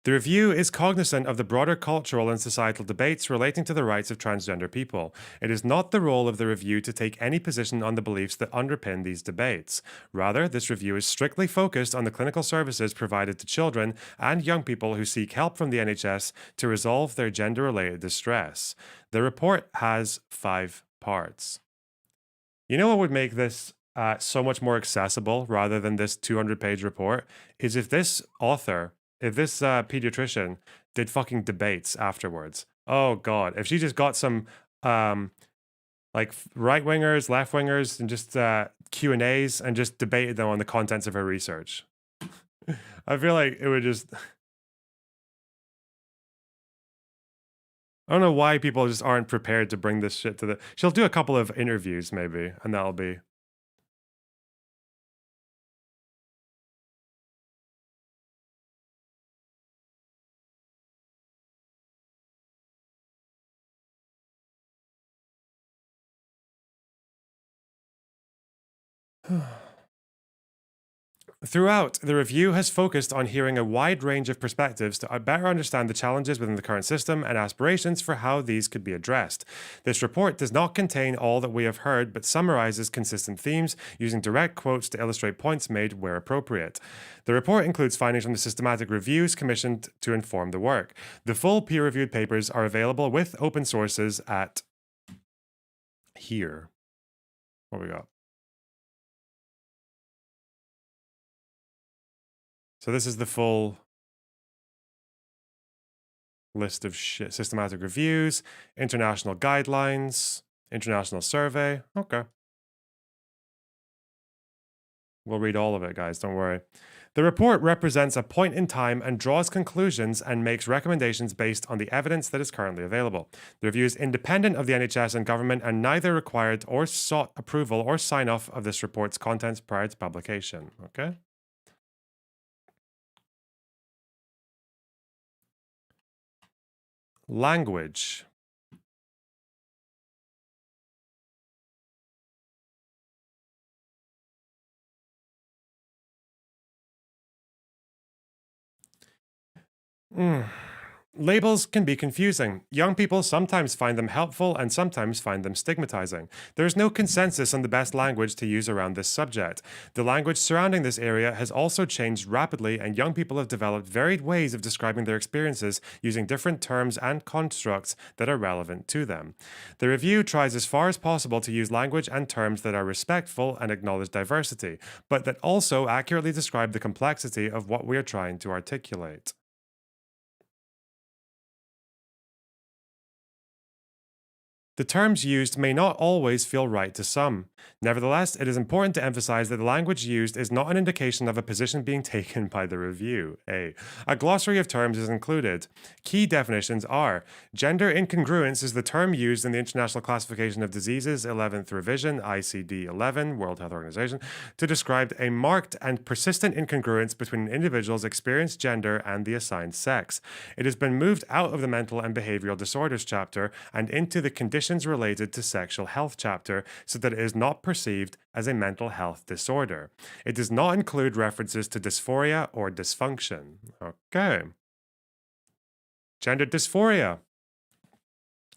The review is cognizant of the broader cultural and societal debates relating to the rights of transgender people. It is not the role of the review to take any position on the beliefs that underpin these debates. Rather, this review is strictly focused on the clinical services provided to children and young people who seek help from the NHS to resolve their gender-related distress. The report has 5 parts. You know what would make this so much more accessible rather than this 200-page report is if this author, if this pediatrician did fucking debates afterwards. Oh God, if she just got some like right-wingers, left-wingers, and just Q&As and just debated them on the contents of her research. I feel like it would just... I don't know why people just aren't prepared to bring this shit to the... She'll do a couple of interviews maybe, and that'll be... Throughout, the review has focused on hearing a wide range of perspectives to better understand the challenges within the current system and aspirations for how these could be addressed. This report does not contain all that we have heard, but summarizes consistent themes using direct quotes to illustrate points made where appropriate. The report includes findings from the systematic reviews commissioned to inform the work. The full peer-reviewed papers are available with open sources at here. What we got? So this is the full list of systematic reviews, international guidelines, international survey. Okay. We'll read all of it, guys. Don't worry. The report represents a point in time and draws conclusions and makes recommendations based on the evidence that is currently available. The review is independent of the NHS and government and neither required or sought approval or sign-off of this report's contents prior to publication. Okay? Language. Labels can be confusing. Young people sometimes find them helpful and sometimes find them stigmatizing. There is no consensus on the best language to use around this subject. The language surrounding this area has also changed rapidly, and young people have developed varied ways of describing their experiences using different terms and constructs that are relevant to them. The review tries as far as possible to use language and terms that are respectful and acknowledge diversity, but that also accurately describe the complexity of what we are trying to articulate. The terms used may not always feel right to some. Nevertheless, it is important to emphasize that the language used is not an indication of a position being taken by the review. A glossary of terms is included. Key definitions are: gender incongruence is the term used in the International Classification of Diseases 11th revision, ICD-11, World Health Organization, to describe a marked and persistent incongruence between an individual's experienced gender and the assigned sex. It has been moved out of the mental and behavioral disorders chapter and into the conditions related to sexual health chapter so that it is not perceived as a mental health disorder. It does not include references to dysphoria or dysfunction. Okay. Gender dysphoria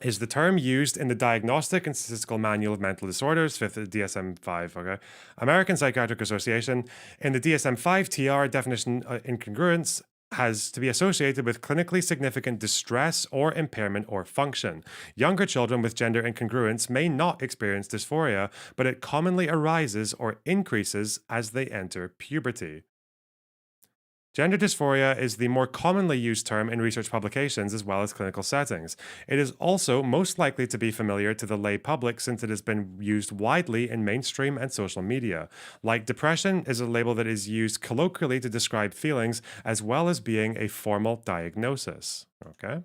is the term used in the Diagnostic and Statistical Manual of Mental Disorders, 5th DSM-5, okay? American Psychiatric Association. In the DSM-5 TR definition, incongruence has to be associated with clinically significant distress or impairment or function. Younger children with gender incongruence may not experience dysphoria, but it commonly arises or increases as they enter puberty. Gender dysphoria is the more commonly used term in research publications as well as clinical settings. It is also most likely to be familiar to the lay public since it has been used widely in mainstream and social media. Like depression is a label that is used colloquially to describe feelings as well as being a formal diagnosis. Okay?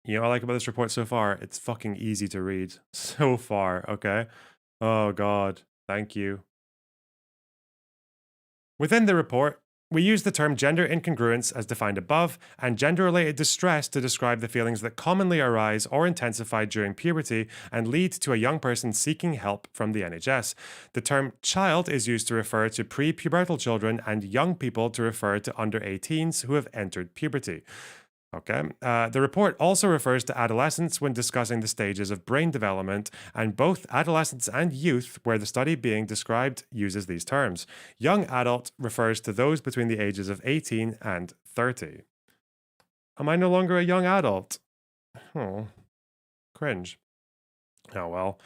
You know what I like about this report so far? It's fucking easy to read. So far, okay? Oh God, thank you. Within the report, we use the term gender incongruence as defined above and gender-related distress to describe the feelings that commonly arise or intensify during puberty and lead to a young person seeking help from the NHS. The term child is used to refer to pre-pubertal children and young people to refer to under 18s who have entered puberty. Okay. The report also refers to adolescence when discussing the stages of brain development, and both adolescents and youth, where the study being described uses these terms. Young adult refers to those between the ages of 18 and 30. Am I no longer a young adult? Oh, cringe. Oh well.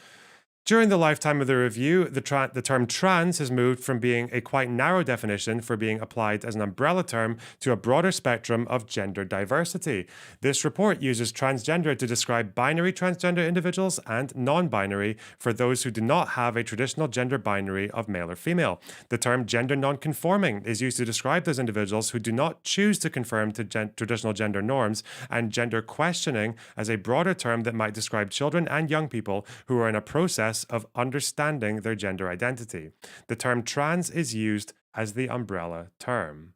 During the lifetime of the review, the term trans has moved from being a quite narrow definition for being applied as an umbrella term to a broader spectrum of gender diversity. This report uses transgender to describe binary transgender individuals and non-binary for those who do not have a traditional gender binary of male or female. The term gender non-conforming is used to describe those individuals who do not choose to conform to traditional gender norms, and gender questioning as a broader term that might describe children and young people who are in a process of understanding their gender identity. The term trans is used as the umbrella term.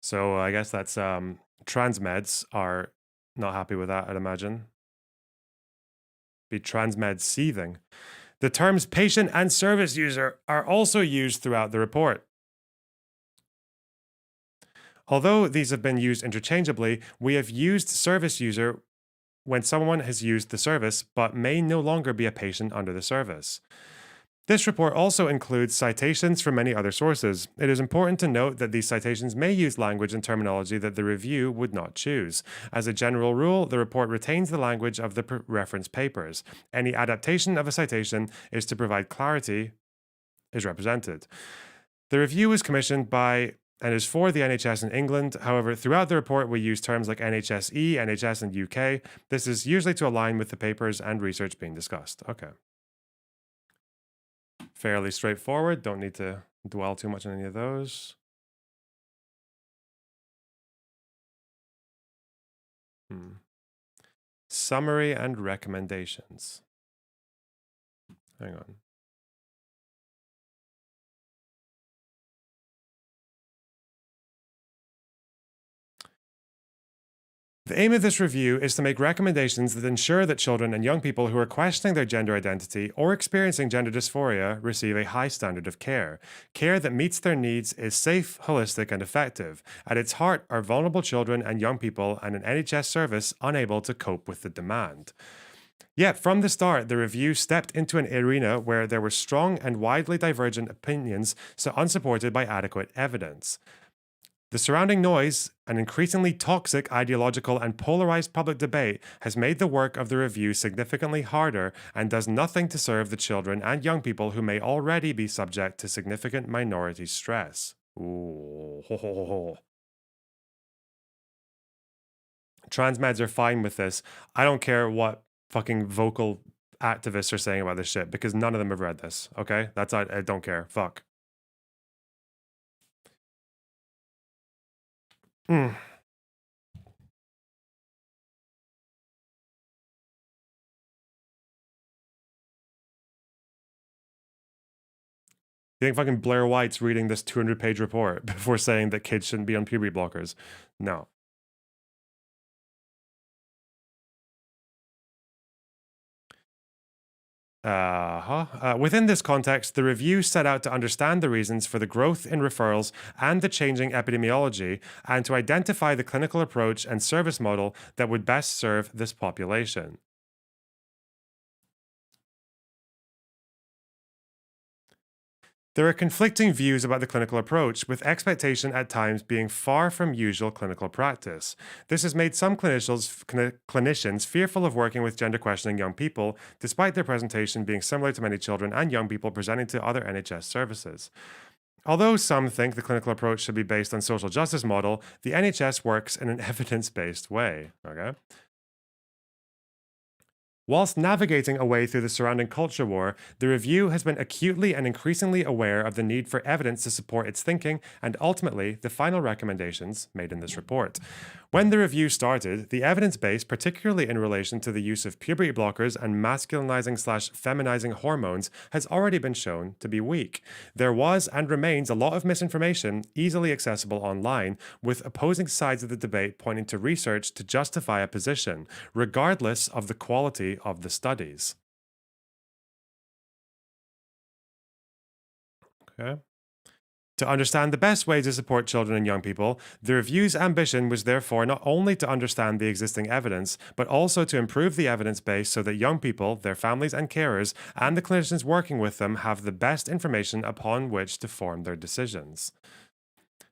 So I guess that's trans meds are not happy with that, I'd imagine. be Transmed seething. The terms patient and service user are also used throughout the report. Although these have been used interchangeably, we have used service user when someone has used the service but may no longer be a patient under the service. This report also includes citations from many other sources. It is important to note that these citations may use language and terminology that the review would not choose. As a general rule, the report retains the language of the reference papers. Any adaptation of a citation is to provide clarity is represented. The review was commissioned by and is for the NHS in England. However, throughout the report, we use terms like NHSE, NHS in the UK. This is usually to align with the papers and research being discussed. Okay. Fairly straightforward. Don't need to dwell too much on any of those. Summary and recommendations. Hang on. The aim of this review is to make recommendations that ensure that children and young people who are questioning their gender identity or experiencing gender dysphoria receive a high standard of care. Care that meets their needs is safe, holistic, and effective. At its heart are vulnerable children and young people and an NHS service unable to cope with the demand. Yet, from the start, the review stepped into an arena where there were strong and widely divergent opinions, so unsupported by adequate evidence. The surrounding noise, an increasingly toxic ideological and polarized public debate, has made the work of the review significantly harder and does nothing to serve the children and young people who may already be subject to significant minority stress. Ooh. Transmeds are fine with this. I don't care what fucking vocal activists are saying about this shit because none of them have read this, okay? That's I don't care. Fuck. You think fucking Blair White's reading this 200-page report before saying that kids shouldn't be on puberty blockers? No. Within this context, the review set out to understand the reasons for the growth in referrals and the changing epidemiology, and to identify the clinical approach and service model that would best serve this population. There are conflicting views about the clinical approach, with expectation at times being far from usual clinical practice. This has made some clinicians fearful of working with gender questioning young people, despite their presentation being similar to many children and young people presenting to other NHS services. Although some think the clinical approach should be based on social justice model, the NHS works in an evidence-based way. Okay. Whilst navigating a way through the surrounding culture war, the review has been acutely and increasingly aware of the need for evidence to support its thinking and ultimately the final recommendations made in this report. When the review started, the evidence base, particularly in relation to the use of puberty blockers and masculinizing/feminizing hormones, has already been shown to be weak. There was and remains a lot of misinformation easily accessible online, with opposing sides of the debate pointing to research to justify a position, regardless of the quality of the studies. Okay. To understand the best way to support children and young people, the review's ambition was therefore not only to understand the existing evidence, but also to improve the evidence base so that young people, their families and carers, and the clinicians working with them have the best information upon which to form their decisions.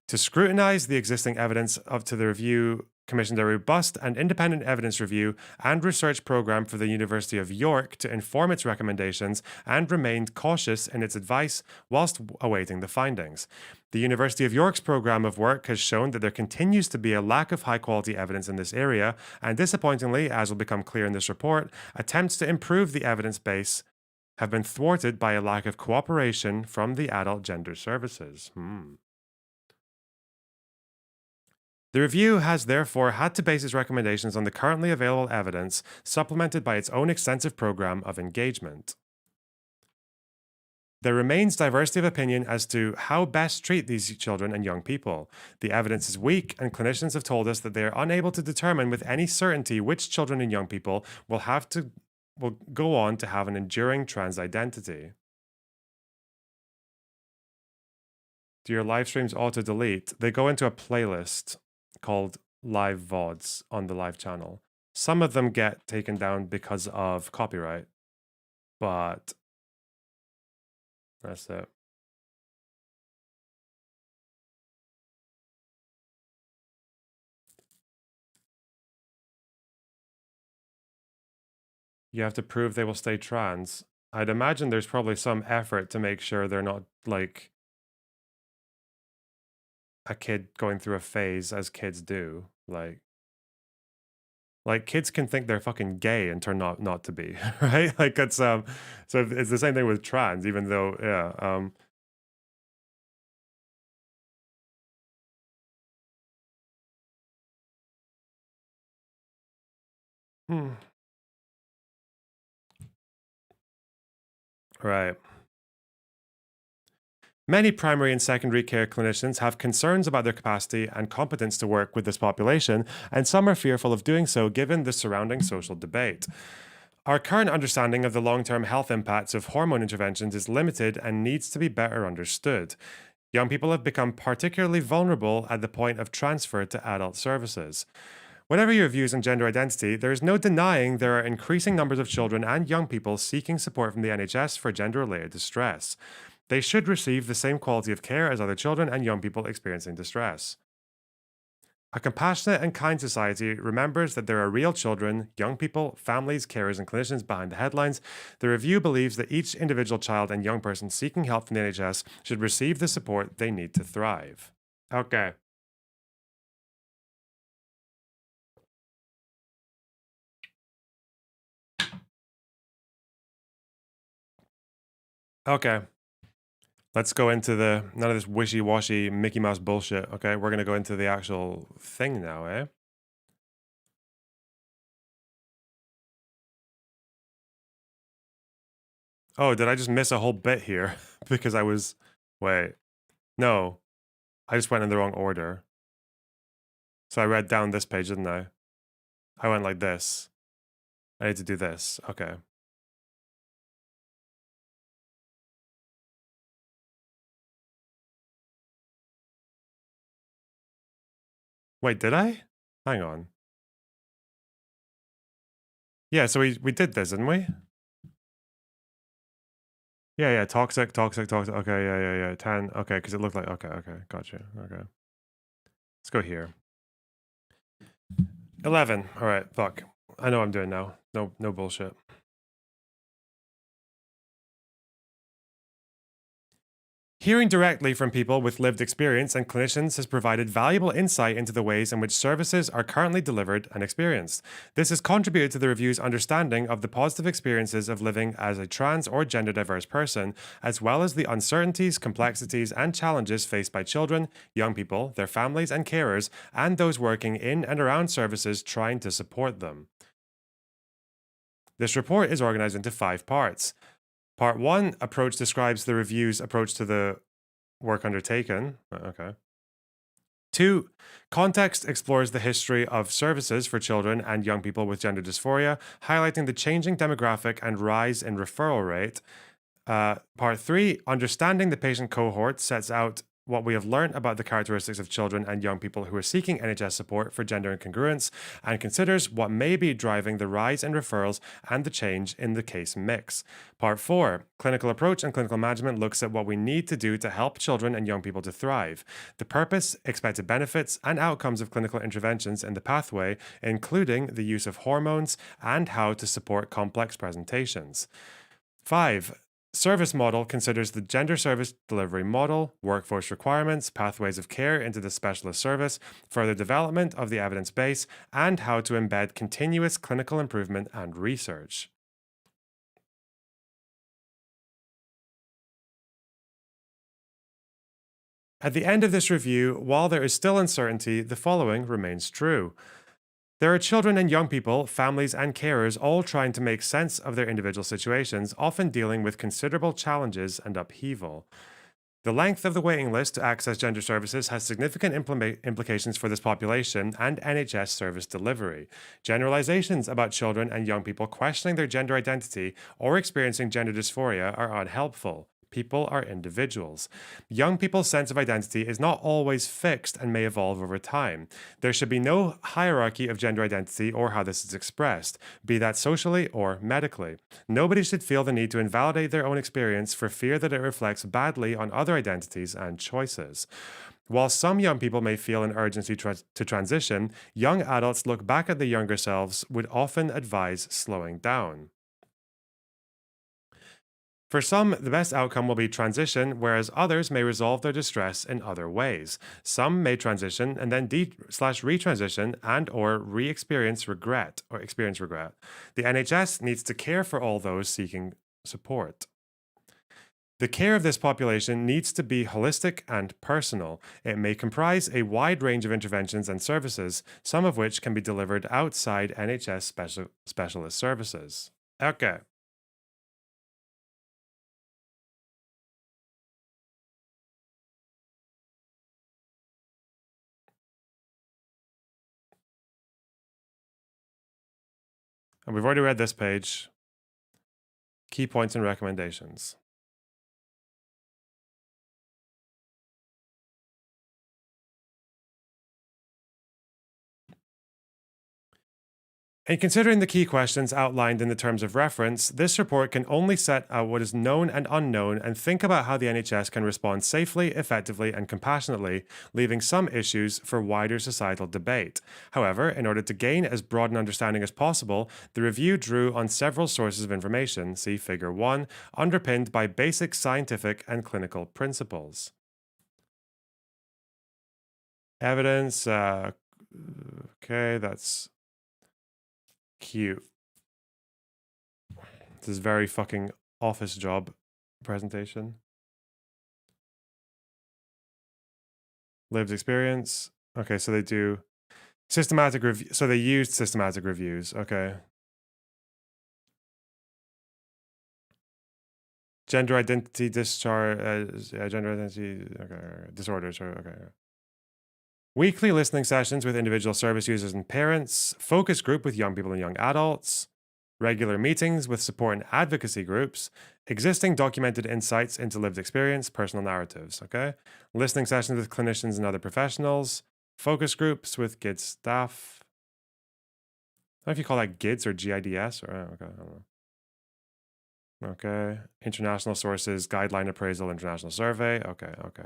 To scrutinize the existing evidence to the review commissioned a robust and independent evidence review and research program for the University of York to inform its recommendations and remained cautious in its advice whilst awaiting the findings. The University of York's program of work has shown that there continues to be a lack of high-quality evidence in this area, and disappointingly, as will become clear in this report, attempts to improve the evidence base have been thwarted by a lack of cooperation from the adult gender services. The review has therefore had to base its recommendations on the currently available evidence, supplemented by its own extensive program of engagement. There remains diversity of opinion as to how best treat these children and young people. The evidence is weak, and clinicians have told us that they are unable to determine with any certainty which children and young people will have to will go on to have an enduring trans identity. Do your live streams auto-delete? They go into a playlist called Live VODs on the live channel. Some of them get taken down because of copyright, but that's it. You have to prove they will stay trans. I'd imagine there's probably some effort to make sure they're not like a kid going through a phase as kids do. Like kids can think they're fucking gay and turn not to be, right? Like it's so it's the same thing with trans, even though Right. Many primary and secondary care clinicians have concerns about their capacity and competence to work with this population, and some are fearful of doing so given the surrounding social debate. Our current understanding of the long-term health impacts of hormone interventions is limited and needs to be better understood. Young people have become particularly vulnerable at the point of transfer to adult services. Whatever your views on gender identity, there is no denying there are increasing numbers of children and young people seeking support from the NHS for gender-related distress. They should receive the same quality of care as other children and young people experiencing distress. A compassionate and kind society remembers that there are real children, young people, families, carers, and clinicians behind the headlines. The review believes that each individual child and young person seeking help from the NHS should receive the support they need to thrive. Okay. Okay. Let's go into none of this wishy-washy Mickey Mouse bullshit, okay? We're going to go into the actual thing now, eh? Oh, did I just miss a whole bit here? Because I was... Wait. No. I just went in the wrong order. So I read down this page, didn't I? I went like this. I need to do this. Okay. Wait, did I? Hang on. Yeah, so we did this, didn't we? Yeah, toxic. Okay, yeah. 10. Okay, because it looked like... Okay, gotcha. Okay. Let's go here. 11. All right, fuck. I know what I'm doing now. No bullshit. Hearing directly from people with lived experience and clinicians has provided valuable insight into the ways in which services are currently delivered and experienced. This has contributed to the review's understanding of the positive experiences of living as a trans or gender diverse person, as well as the uncertainties, complexities, and challenges faced by children, young people, their families and carers, and those working in and around services trying to support them. This report is organized into 5 parts. Part 1, approach, describes the review's approach to the work undertaken. Okay. 2, context, explores the history of services for children and young people with gender dysphoria, highlighting the changing demographic and rise in referral rate. Part 3, understanding the patient cohort, sets out what we have learned about the characteristics of children and young people who are seeking NHS support for gender incongruence, and considers what may be driving the rise in referrals and the change in the case mix. Part 4, clinical approach and clinical management, looks at what we need to do to help children and young people to thrive, the purpose, expected benefits, and outcomes of clinical interventions in the pathway, including the use of hormones and how to support complex presentations. 5, service model considers the gender service delivery model, workforce requirements, pathways of care into the specialist service, further development of the evidence base, and how to embed continuous clinical improvement and research. At the end of this review, while there is still uncertainty, the following remains true. There are children and young people, families and carers all trying to make sense of their individual situations, often dealing with considerable challenges and upheaval. The length of the waiting list to access gender services has significant implications for this population and NHS service delivery. Generalizations about children and young people questioning their gender identity or experiencing gender dysphoria are unhelpful. People are individuals. Young people's sense of identity is not always fixed and may evolve over time. There should be no hierarchy of gender identity or how this is expressed, be that socially or medically. Nobody should feel the need to invalidate their own experience for fear that it reflects badly on other identities and choices. While some young people may feel an urgency to transition, young adults look back at the younger selves would often advise slowing down. For some, the best outcome will be transition, whereas others may resolve their distress in other ways. Some may transition and then retransition and or re-experience regret or experience regret. The NHS needs to care for all those seeking support. The care of this population needs to be holistic and personal. It may comprise a wide range of interventions and services, some of which can be delivered outside NHS specialist services. Okay. And we've already read this page. Key points and recommendations. In considering the key questions outlined in the terms of reference, this report can only set out what is known and unknown and think about how the NHS can respond safely, effectively, and compassionately, leaving some issues for wider societal debate. However, in order to gain as broad an understanding as possible, the review drew on several sources of information, see Figure 1, underpinned by basic scientific and clinical principles. Evidence, okay, that's cute. This is very fucking office job presentation. Lived experience. Okay, so they do systematic review. So they used systematic reviews. Okay. Gender identity discharge. Gender identity. Okay. Disorders. Okay. Weekly listening sessions with individual service users and parents, focus group with young people and young adults, regular meetings with support and advocacy groups, existing documented insights into lived experience, personal narratives, okay? Listening sessions with clinicians and other professionals, focus groups with GIDS staff. I don't know if you call that GIDS or GIDS or, okay, I don't know. Okay, international sources, guideline appraisal, international survey, okay.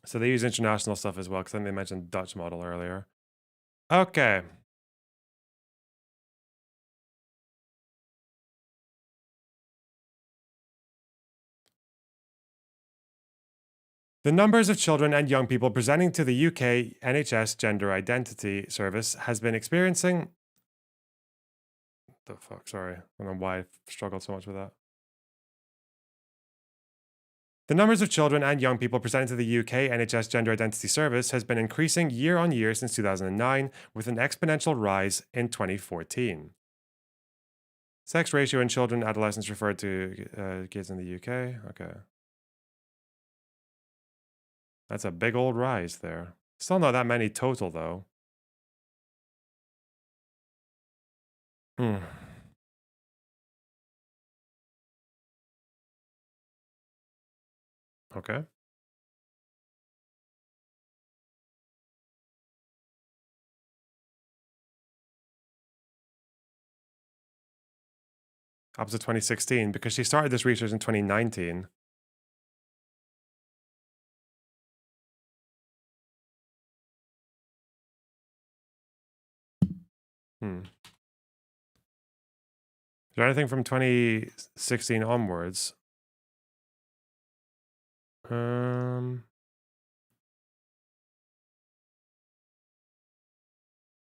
So they use international stuff as well, because then they mentioned Dutch model earlier. Okay. The numbers of children and young people presenting to the UK NHS Gender Identity Service has been experiencing... The fuck, sorry. I don't know why I struggled so much with that. The numbers of children and young people presenting to the UK NHS Gender Identity Service has been increasing year on year since 2009, with an exponential rise in 2014. Sex ratio in children and adolescents referred to kids in the UK. Okay. That's a big old rise there. Still not that many total, though. Okay. Up to 2016, because she started this research in 2019. Is there anything from 2016 onwards?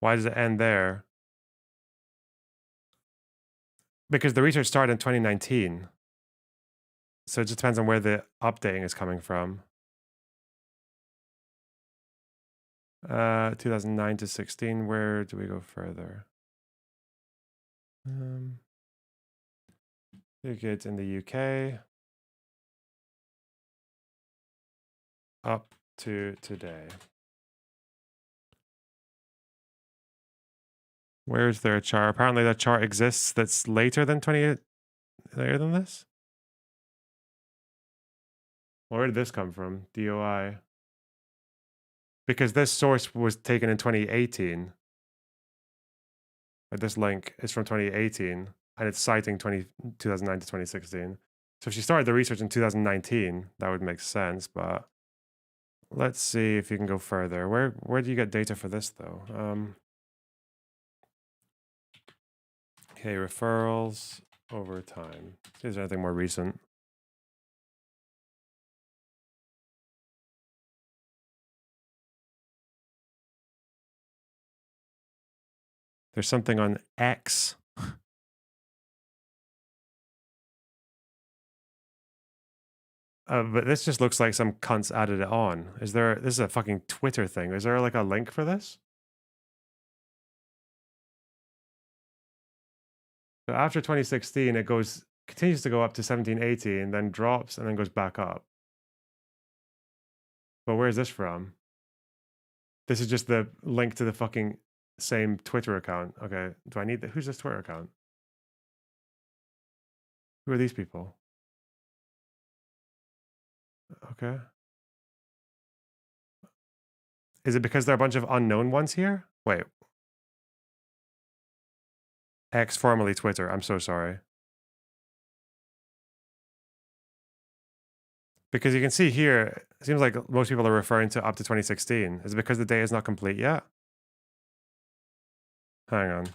Why does it end there? Because the research started in 2019. So it just depends on where the updating is coming from. 2009 to 16, where do we go further? Tickets in the UK. Up to today. Where's their chart? Apparently that chart exists that's later than 28, later than this? Where did this come from? DOI. Because this source was taken in 2018. But this link is from 2018 and it's citing 2009 to 2016. So if she started the research in 2019, that would make sense, but let's see if you can go further. Where do you get data for this though? Okay, referrals over time. Is there anything more recent? There's something on X. But this just looks like some cunts added it on. This is a fucking Twitter thing. Is there like a link for this? So after 2016, it continues to go up to 1780 then drops and then goes back up. But where's this from? This is just the link to the fucking same Twitter account. Okay, do I need that? Who's this Twitter account? Who are these people? Okay. Is it because there are a bunch of unknown ones here? Wait. X, formerly Twitter. I'm so sorry. Because you can see here, it seems like most people are referring to up to 2016. Is it because the data is not complete yet? Hang on.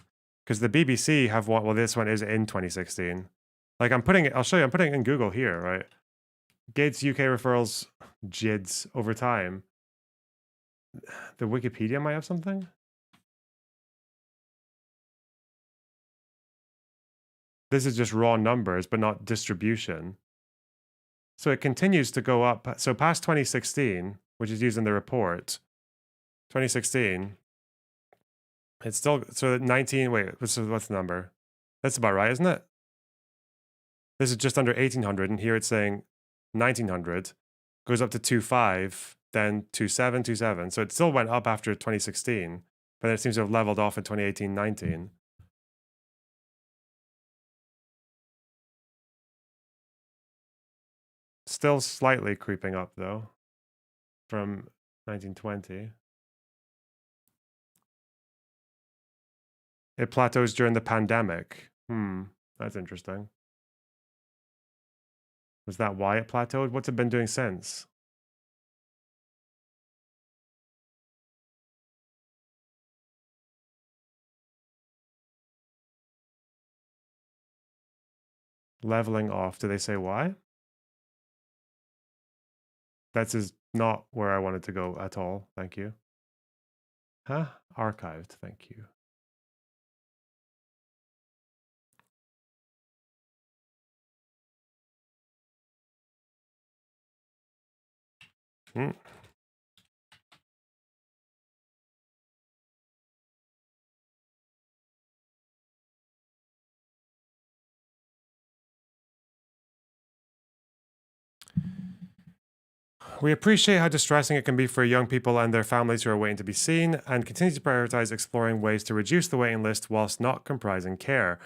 Because the BBC have one, well, this one is in 2016. Like I'm putting it, I'll show you, I'm putting it in Google here, right? Gates UK referrals, JIDs over time. The Wikipedia might have something? This is just raw numbers, but not distribution. So it continues to go up. So past 2016, which is used in the report, 2016, it's still, so 19, wait, what's the number? That's about right, isn't it? This is just under 1800, and here it's saying 1900, goes up to 25, then 27, 27. So it still went up after 2016, but then it seems to have leveled off in 2018, 19. Still slightly creeping up though, from 1920. It plateaus during the pandemic. That's interesting. Was that why it plateaued? What's it been doing since? Leveling off. Do they say why? That's not where I wanted to go at all. Thank you. Huh? Archived. Thank you. We appreciate how distressing it can be for young people and their families who are waiting to be seen, and continue to prioritize exploring ways to reduce the waiting list whilst not compromising care.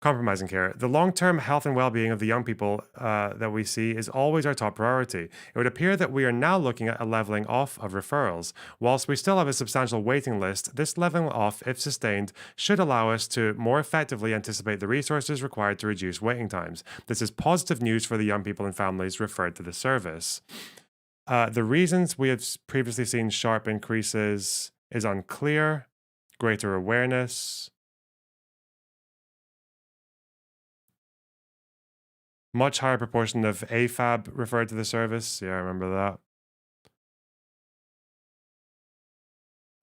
The long-term health and well-being of the young people that we see is always our top priority. It would appear that we are now looking at a leveling off of referrals. Whilst we still have a substantial waiting list, this leveling off, if sustained, should allow us to more effectively anticipate the resources required to reduce waiting times. This is positive news for the young people and families referred to the service. The reasons we have previously seen sharp increases is unclear. Greater awareness. Much higher proportion of AFAB referred to the service. Yeah, I remember that.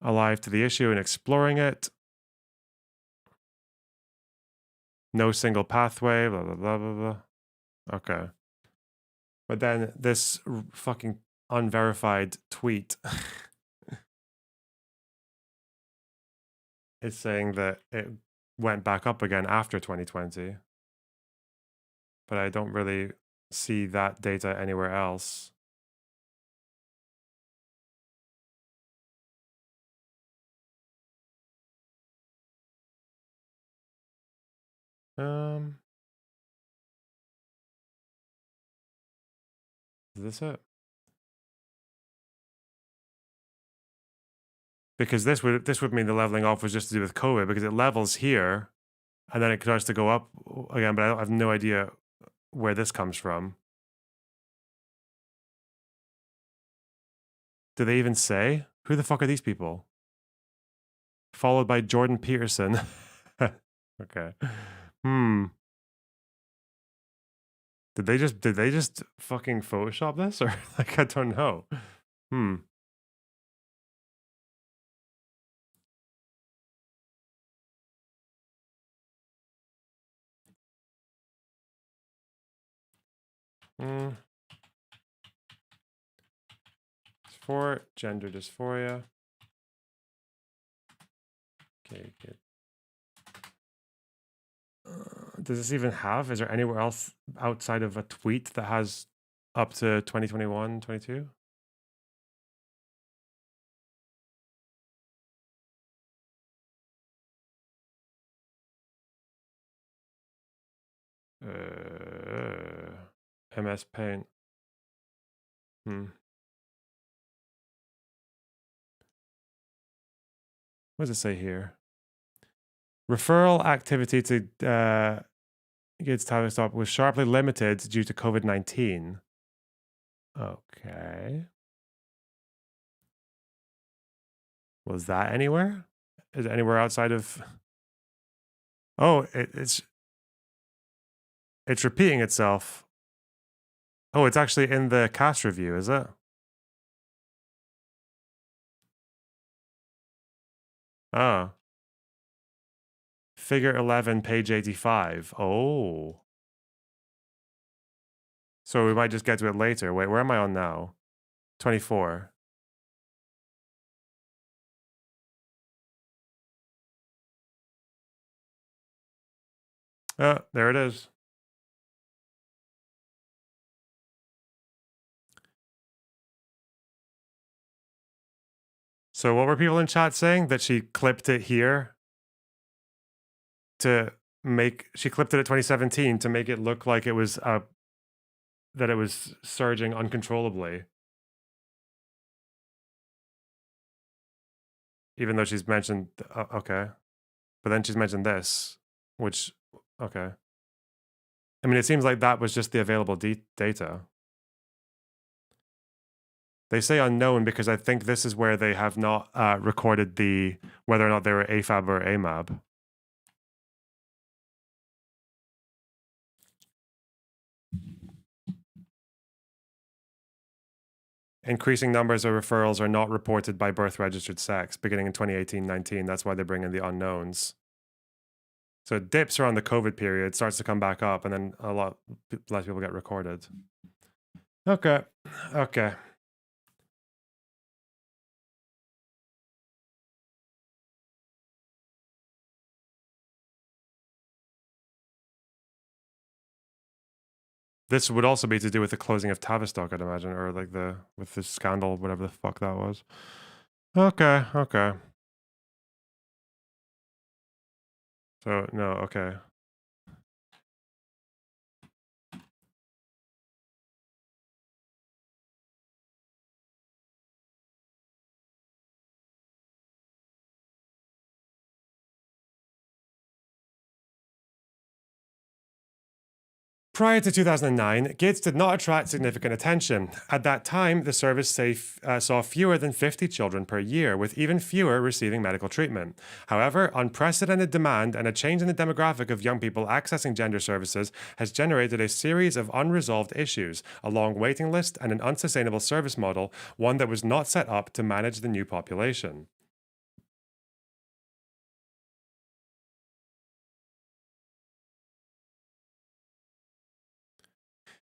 Alive to the issue and exploring it. No single pathway, blah, blah, blah, blah, blah. Okay. But then this fucking unverified tweet is saying that it went back up again after 2020. but I don't really see that data anywhere else. Is this it? Because this would mean the leveling off was just to do with COVID, because it levels here, and then it starts to go up again. But I have no idea where this comes from. Do they even say? Who the fuck are these people? Followed by Jordan Peterson. Okay. Did they just fucking Photoshop this, or like, I don't know. For gender dysphoria. Okay, good. Does this even have? Is there anywhere else outside of a tweet that has up to 2021, 22? MS Paint. What does it say here? Referral activity to Gates Tavistock was sharply limited due to COVID-19. Okay. Was that anywhere? Is it anywhere outside of... Oh, it's repeating itself. Oh, it's actually in the cast review, is it? Oh. Figure 11, page 85. Oh. So we might just get to it later. Wait, where am I on now? 24. Oh, there it is. So what were people in chat saying? That she clipped it here to make... She clipped it at 2017 to make it look like it was... that it was surging uncontrollably. Even though she's mentioned... okay. But then she's mentioned this, which... Okay. I mean, it seems like that was just the available data. They say unknown because I think this is where they have not recorded the... whether or not they were AFAB or AMAB. Increasing numbers of referrals are not reported by birth registered sex beginning in 2018-19. That's why they bring in the unknowns. So it dips around the COVID period, starts to come back up, and then a lot less people get recorded. Okay. Okay. This would also be to do with the closing of Tavistock, I'd imagine, or like with the scandal, whatever the fuck that was. Okay, okay. So, no, okay. Prior to 2009, Gates did not attract significant attention. At that time, the service saw fewer than 50 children per year, with even fewer receiving medical treatment. However, unprecedented demand and a change in the demographic of young people accessing gender services has generated a series of unresolved issues, a long waiting list, and an unsustainable service model, one that was not set up to manage the new population.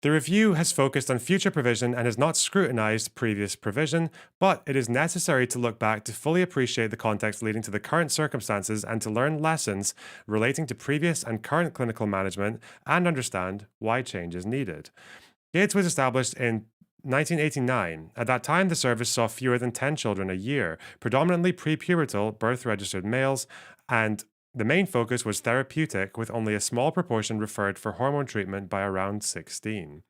The review has focused on future provision and has not scrutinized previous provision, but it is necessary to look back to fully appreciate the context leading to the current circumstances and to learn lessons relating to previous and current clinical management and understand why change is needed. Gates was established in 1989. At that time, the service saw fewer than 10 children a year, predominantly prepubertal birth-registered males, and the main focus was therapeutic, with only a small proportion referred for hormone treatment by around 16.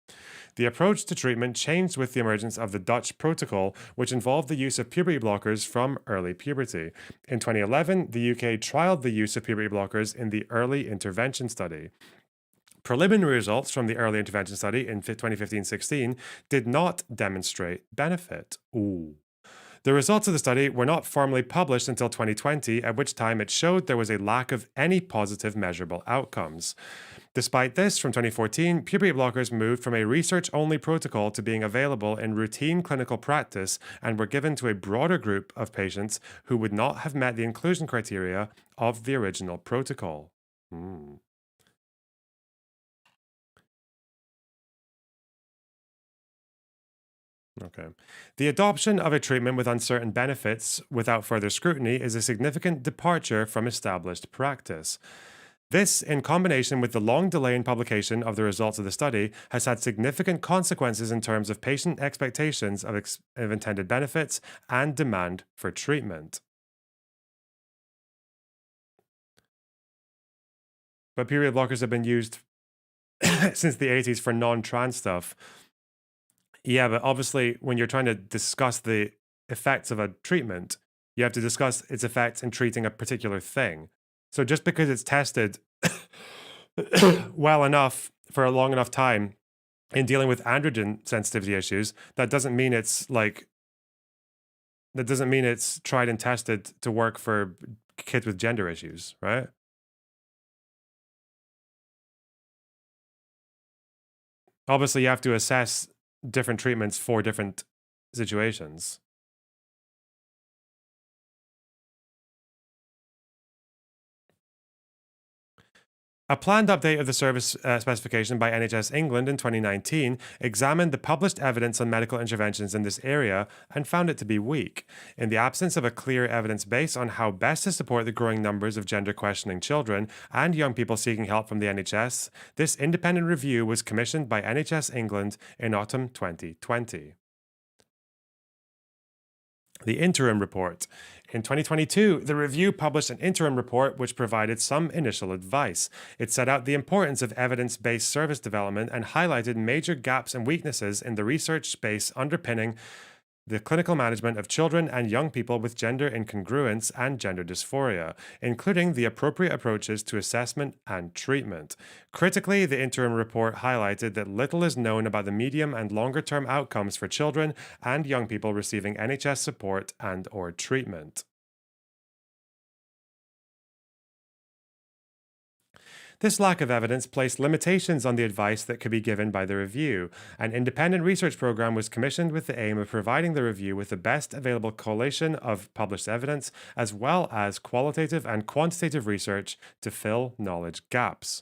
The approach to treatment changed with the emergence of the Dutch protocol, which involved the use of puberty blockers from early puberty. In 2011, the UK trialled the use of puberty blockers in the early intervention study. Preliminary results from the early intervention study in 2015-16 did not demonstrate benefit. Ooh. The results of the study were not formally published until 2020, at which time it showed there was a lack of any positive measurable outcomes. Despite this, from 2014, puberty blockers moved from a research-only protocol to being available in routine clinical practice and were given to a broader group of patients who would not have met the inclusion criteria of the original protocol. Okay. The adoption of a treatment with uncertain benefits without further scrutiny is a significant departure from established practice. This, in combination with the long delay in publication of the results of the study, has had significant consequences in terms of patient expectations of intended benefits and demand for treatment. But puberty blockers have been used since the 80s for non-trans stuff. Yeah, but obviously, when you're trying to discuss the effects of a treatment, you have to discuss its effects in treating a particular thing. So just because it's tested well enough for a long enough time in dealing with androgen sensitivity issues, that doesn't mean it's tried and tested to work for kids with gender issues, right? Obviously, you have to assess different treatments for different situations. A planned update of the service specification by NHS England in 2019 examined the published evidence on medical interventions in this area and found it to be weak. In the absence of a clear evidence base on how best to support the growing numbers of gender-questioning children and young people seeking help from the NHS, this independent review was commissioned by NHS England in autumn 2020. The interim report. In 2022, the review published an interim report which provided some initial advice. It set out the importance of evidence-based service development and highlighted major gaps and weaknesses in the research space underpinning the clinical management of children and young people with gender incongruence and gender dysphoria, including the appropriate approaches to assessment and treatment. Critically, the interim report highlighted that little is known about the medium and longer-term outcomes for children and young people receiving NHS support and/or treatment. This lack of evidence placed limitations on the advice that could be given by the review. An independent research program was commissioned with the aim of providing the review with the best available collation of published evidence, as well as qualitative and quantitative research to fill knowledge gaps.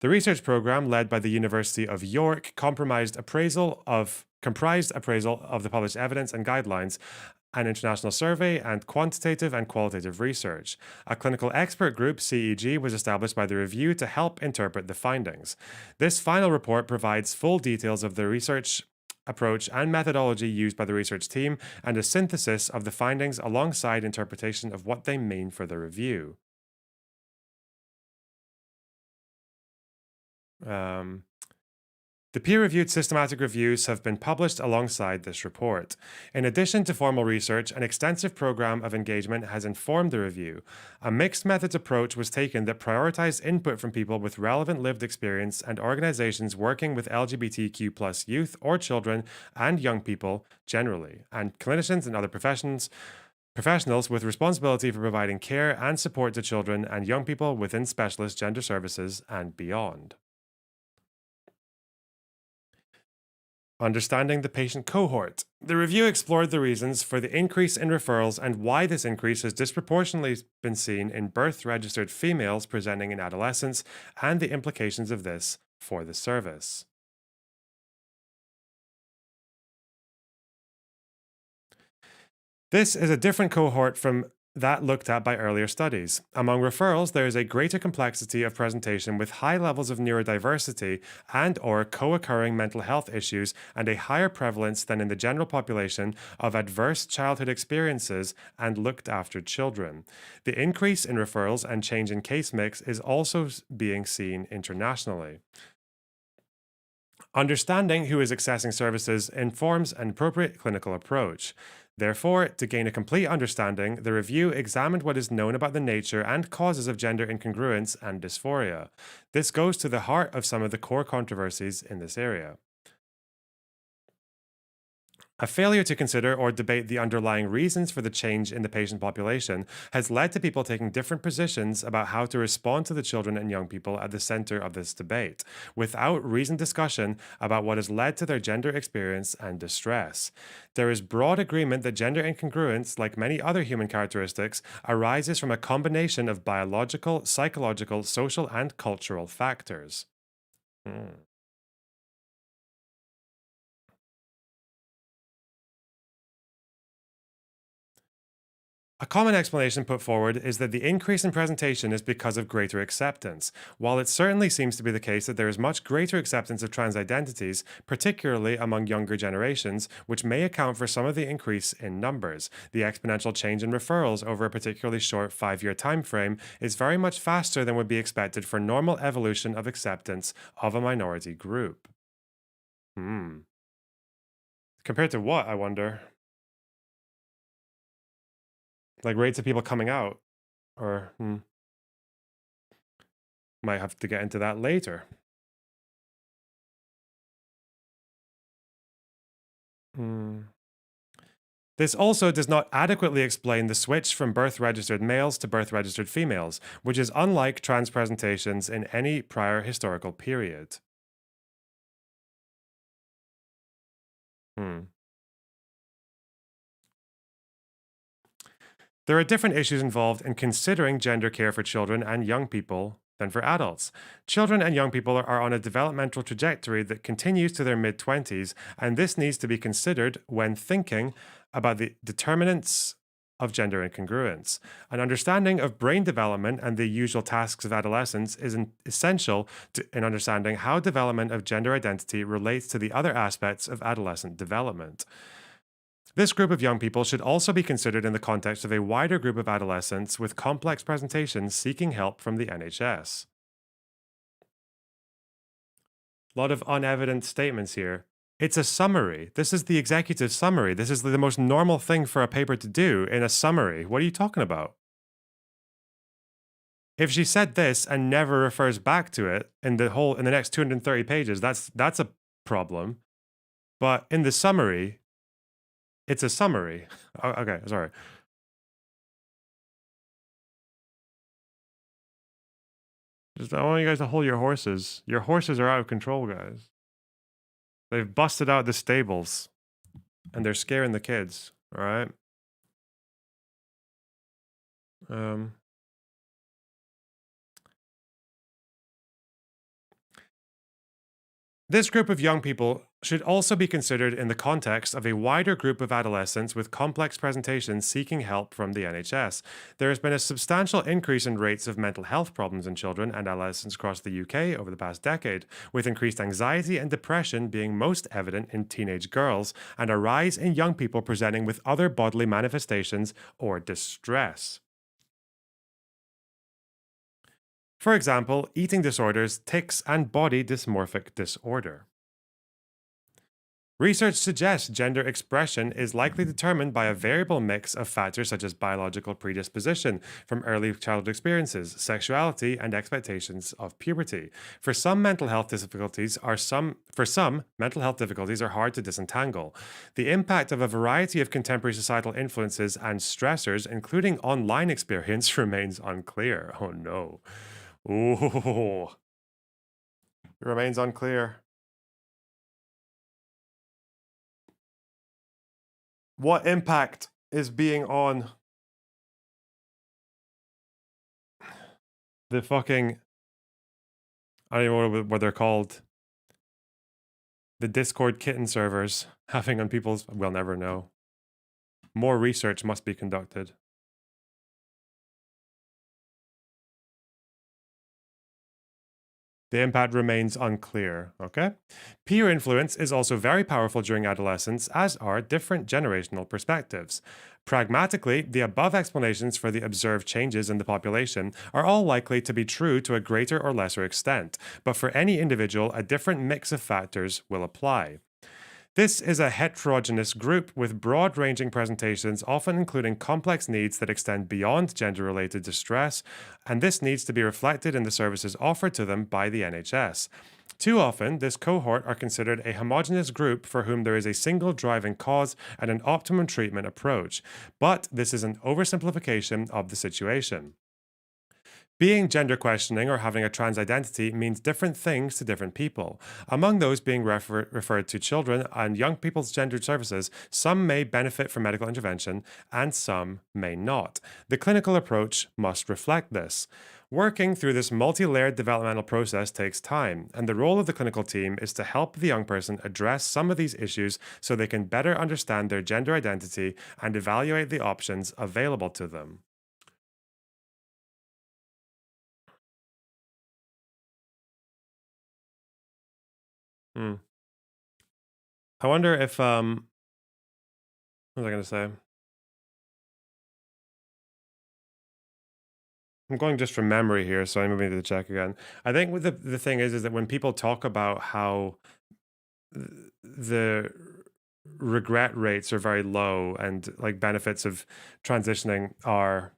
The research program, led by the University of York, comprised appraisal of the published evidence and guidelines, an international survey, and quantitative and qualitative research. A clinical expert group, CEG, was established by the review to help interpret the findings. This final report provides full details of the research approach and methodology used by the research team and a synthesis of the findings alongside interpretation of what they mean for the review. The peer-reviewed systematic reviews have been published alongside this report. In addition to formal research, an extensive program of engagement has informed the review. A mixed methods approach was taken that prioritized input from people with relevant lived experience and organizations working with LGBTQ+ youth or children and young people generally, and clinicians and other professionals with responsibility for providing care and support to children and young people within specialist gender services and beyond. Understanding the patient cohort. The review explored the reasons for the increase in referrals and why this increase has disproportionately been seen in birth-registered females presenting in adolescence and the implications of this for the service. This is a different cohort from that looked at by earlier studies. Among referrals, there is a greater complexity of presentation with high levels of neurodiversity and/or co-occurring mental health issues and a higher prevalence than in the general population of adverse childhood experiences and looked after children. The increase in referrals and change in case mix is also being seen internationally. Understanding who is accessing services informs an appropriate clinical approach. Therefore, to gain a complete understanding, the review examined what is known about the nature and causes of gender incongruence and dysphoria. This goes to the heart of some of the core controversies in this area. A failure to consider or debate the underlying reasons for the change in the patient population has led to people taking different positions about how to respond to the children and young people at the center of this debate, without reasoned discussion about what has led to their gender experience and distress. There is broad agreement that gender incongruence, like many other human characteristics, arises from a combination of biological, psychological, social, and cultural factors. A common explanation put forward is that the increase in presentation is because of greater acceptance. While it certainly seems to be the case that there is much greater acceptance of trans identities, particularly among younger generations, which may account for some of the increase in numbers, the exponential change in referrals over a particularly short 5-year time frame is very much faster than would be expected for normal evolution of acceptance of a minority group. Compared to what, I wonder? Like rates of people coming out, or might have to get into that later. This also does not adequately explain the switch from birth-registered males to birth-registered females, which is unlike trans presentations in any prior historical period. There are different issues involved in considering gender care for children and young people than for adults. Children and young people are on a developmental trajectory that continues to their mid-20s, and this needs to be considered when thinking about the determinants of gender incongruence. An understanding of brain development and the usual tasks of adolescence is essential in understanding how development of gender identity relates to the other aspects of adolescent development. This group of young people should also be considered in the context of a wider group of adolescents with complex presentations seeking help from the NHS. A lot of unevident statements here. It's a summary. This is the executive summary. This is the most normal thing for a paper to do in a summary. What are you talking about? If she said this and never refers back to it in the next 230 pages, that's a problem. But in the summary, it's a summary. Okay, sorry. I want you guys to hold your horses. Your horses are out of control, guys. They've busted out the stables. And they're scaring the kids, all right? This group of young people should also be considered in the context of a wider group of adolescents with complex presentations seeking help from the NHS. There has been a substantial increase in rates of mental health problems in children and adolescents across the UK over the past decade, with increased anxiety and depression being most evident in teenage girls, and a rise in young people presenting with other bodily manifestations or distress. For example, eating disorders, tics, and body dysmorphic disorder. Research suggests gender expression is likely determined by a variable mix of factors such as biological predisposition from early childhood experiences, sexuality, and expectations of puberty. For some, mental health difficulties are hard to disentangle. The impact of a variety of contemporary societal influences and stressors, including online experience, remains unclear. Oh no. Ooh. It remains unclear. what impact is being on the fucking, I don't even know what they're called, the Discord kitten servers having on people's, we'll never know. More research must be conducted. The impact remains unclear, okay? Peer influence is also very powerful during adolescence, as are different generational perspectives. Pragmatically, the above explanations for the observed changes in the population are all likely to be true to a greater or lesser extent, but for any individual, a different mix of factors will apply. This is a heterogeneous group with broad-ranging presentations, often including complex needs that extend beyond gender-related distress, and this needs to be reflected in the services offered to them by the NHS. Too often, this cohort are considered a homogeneous group for whom there is a single driving cause and an optimum treatment approach, but this is an oversimplification of the situation. Being gender questioning or having a trans identity means different things to different people. Among those being referred to children and young people's gendered services, some may benefit from medical intervention and some may not. The clinical approach must reflect this. Working through this multi-layered developmental process takes time, and the role of the clinical team is to help the young person address some of these issues so they can better understand their gender identity and evaluate the options available to them. I wonder if what was I going to say? I'm going just from memory here, so I'm moving to the check again. I think with the thing is that when people talk about how the regret rates are very low and like benefits of transitioning are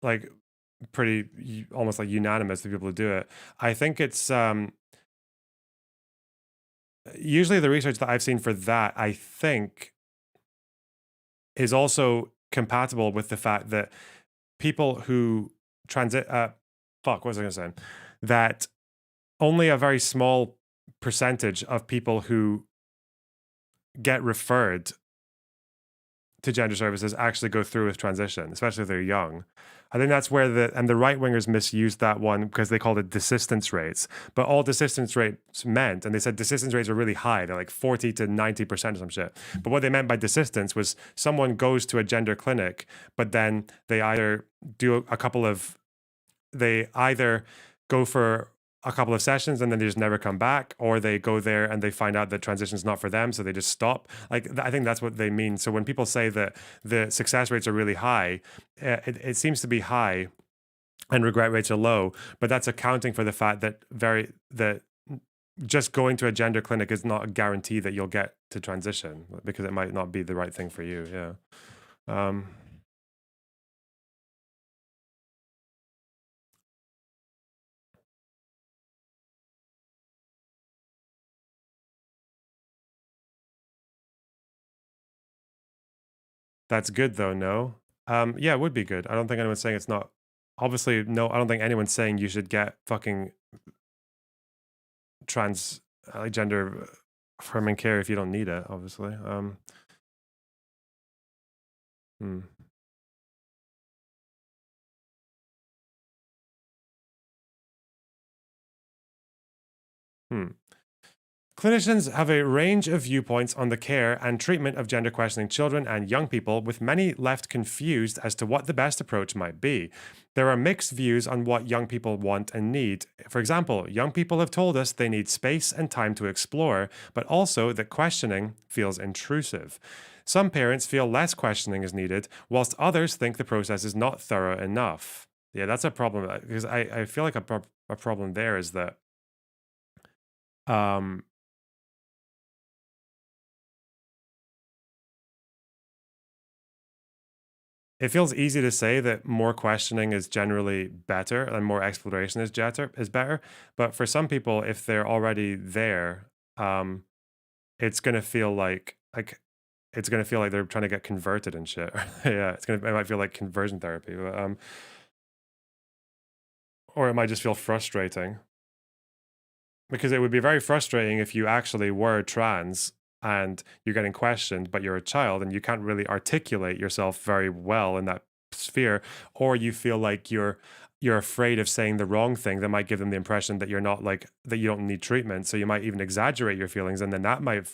like pretty almost like unanimous to people to do it, I think it's usually the research that I've seen for that, I think, is also compatible with the fact that people who what was I going to say? That only a very small percentage of people who get referred to gender services actually go through with transition, especially if they're young. I think that's where the right wingers misused that one because they called it desistance rates. But all desistance rates meant, and they said desistance rates are really high, they're like 40 to 90% or some shit. But what they meant by desistance was someone goes to a gender clinic, but then they either go for a couple of sessions and then they just never come back, or they go there and they find out that transition is not for them, so they just stop. Like, I think that's what they mean. So when people say that the success rates are really high, it seems to be high and regret rates are low, but that's accounting for the fact that just going to a gender clinic is not a guarantee that you'll get to transition, because it might not be the right thing for you. Yeah. That's good though, no? Yeah, it would be good. I don't think anyone's saying it's not. Obviously, no, I don't think anyone's saying you should get fucking trans gender affirming care if you don't need it, obviously. Hmm. Clinicians have a range of viewpoints on the care and treatment of gender questioning children and young people, with many left confused as to what the best approach might be. There are mixed views on what young people want and need. For example, young people have told us they need space and time to explore, but also that questioning feels intrusive. Some parents feel less questioning is needed, whilst others think the process is not thorough enough. Yeah, that's a problem, because I feel like a problem there is that it feels easy to say that more questioning is generally better and more exploration is better. But for some people, if they're already there, it's gonna feel like they're trying to get converted and shit. Yeah, it might feel like conversion therapy, but, or it might just feel frustrating. Because it would be very frustrating if you actually were trans and you're getting questioned, but you're a child and you can't really articulate yourself very well in that sphere, or you feel like you're afraid of saying the wrong thing that might give them the impression that you're not like that you don't need treatment, so you might even exaggerate your feelings, and then that might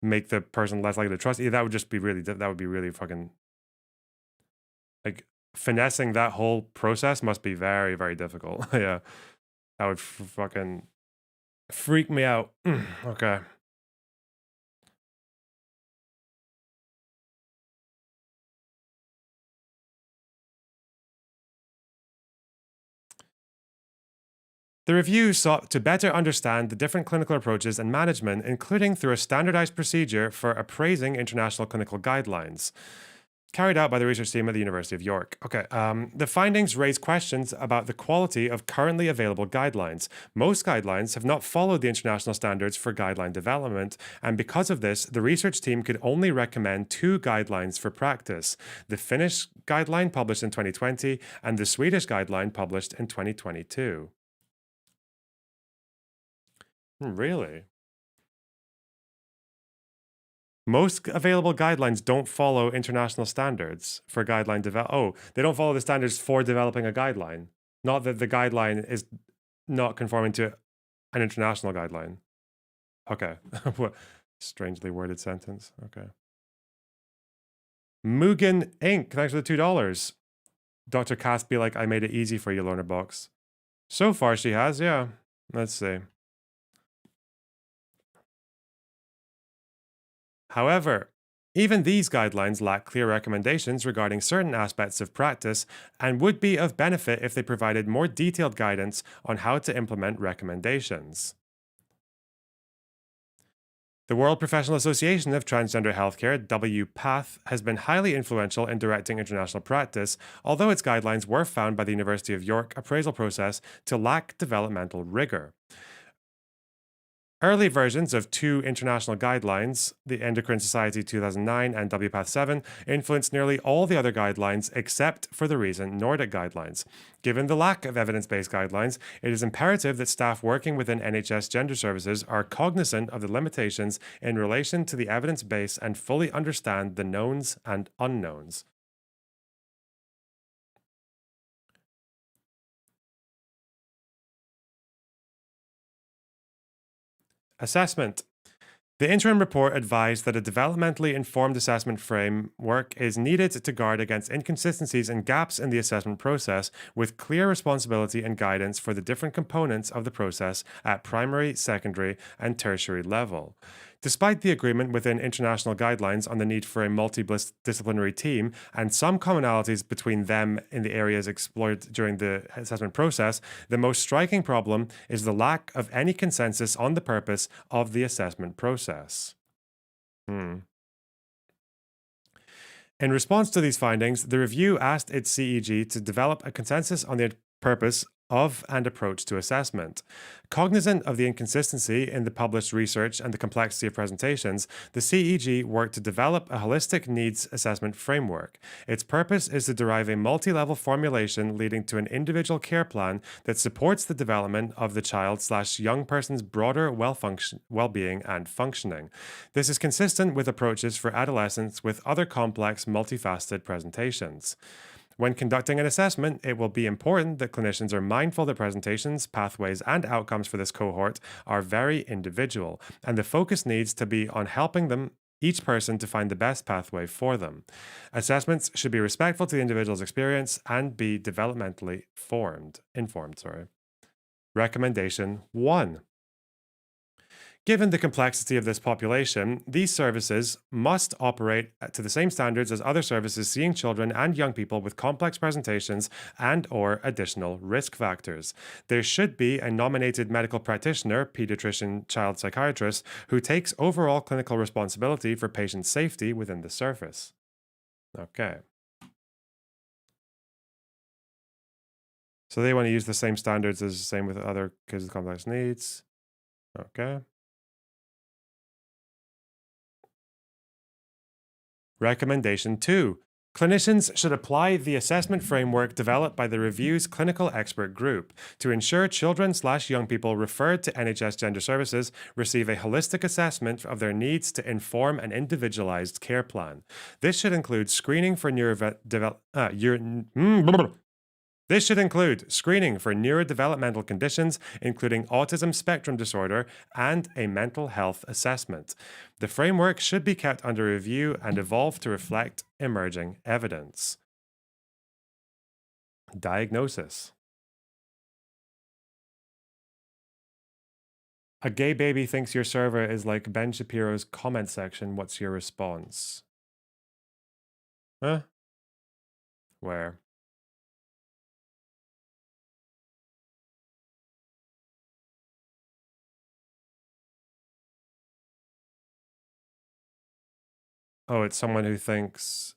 make the person less likely to trust you. That would just be really that would be really fucking like finessing that whole process must be very, very difficult. Yeah, that would fucking freak me out. Okay. The review sought to better understand the different clinical approaches and management, including through a standardized procedure for appraising international clinical guidelines, carried out by the research team at the University of York. Okay, the findings raise questions about the quality of currently available guidelines. Most guidelines have not followed the international standards for guideline development, and because of this, the research team could only recommend 2 guidelines for practice: the Finnish guideline published in 2020 and the Swedish guideline published in 2022. Really? Most available guidelines don't follow international standards for guideline develop. Oh, they don't follow the standards for developing a guideline. Not that the guideline is not conforming to an international guideline. Okay. What strangely worded sentence. Okay. Mugen Inc. Thanks for the $2. Dr. Cass be like, I made it easy for you, Lorna Box. So far she has, yeah. Let's see. However, even these guidelines lack clear recommendations regarding certain aspects of practice and would be of benefit if they provided more detailed guidance on how to implement recommendations. The World Professional Association of Transgender Healthcare, WPATH, has been highly influential in directing international practice, although its guidelines were found by the University of York appraisal process to lack developmental rigor. Early versions of 2 international guidelines, the Endocrine Society 2009 and WPATH 7, influenced nearly all the other guidelines except for the recent Nordic guidelines. Given the lack of evidence-based guidelines, it is imperative that staff working within NHS gender services are cognizant of the limitations in relation to the evidence base and fully understand the knowns and unknowns. Assessment. The interim report advised that a developmentally informed assessment framework is needed to guard against inconsistencies and gaps in the assessment process, with clear responsibility and guidance for the different components of the process at primary, secondary, and tertiary level. Despite the agreement within international guidelines on the need for a multidisciplinary team and some commonalities between them in the areas explored during the assessment process, the most striking problem is the lack of any consensus on the purpose of the assessment process. In response to these findings, the review asked its CEG to develop a consensus on the purpose of and approach to assessment. Cognizant of the inconsistency in the published research and the complexity of presentations, the CEG worked to develop a holistic needs assessment framework. Its purpose is to derive a multi-level formulation leading to an individual care plan that supports the development of the child/young person's broader well-being and functioning. This is consistent with approaches for adolescents with other complex, multifaceted presentations. When conducting an assessment, it will be important that clinicians are mindful that presentations, pathways, and outcomes for this cohort are very individual, and the focus needs to be on helping each person to find the best pathway for them. Assessments should be respectful to the individual's experience and be developmentally informed. Recommendation 1. Given the complexity of this population, these services must operate to the same standards as other services seeing children and young people with complex presentations and/or additional risk factors. There should be a nominated medical practitioner, pediatrician, child psychiatrist, who takes overall clinical responsibility for patient safety within the service. Okay. So they want to use the same standards as the same with other kids with complex needs. Okay. Recommendation 2. Clinicians should apply the assessment framework developed by the review's clinical expert group to ensure children/young people referred to NHS Gender Services receive a holistic assessment of their needs to inform an individualized care plan. This should include screening for This should include screening for neurodevelopmental conditions, including autism spectrum disorder, and a mental health assessment. The framework should be kept under review and evolve to reflect emerging evidence. Diagnosis. A gay baby thinks your server is like Ben Shapiro's comment section. What's your response? Huh? Where? Oh, it's someone who thinks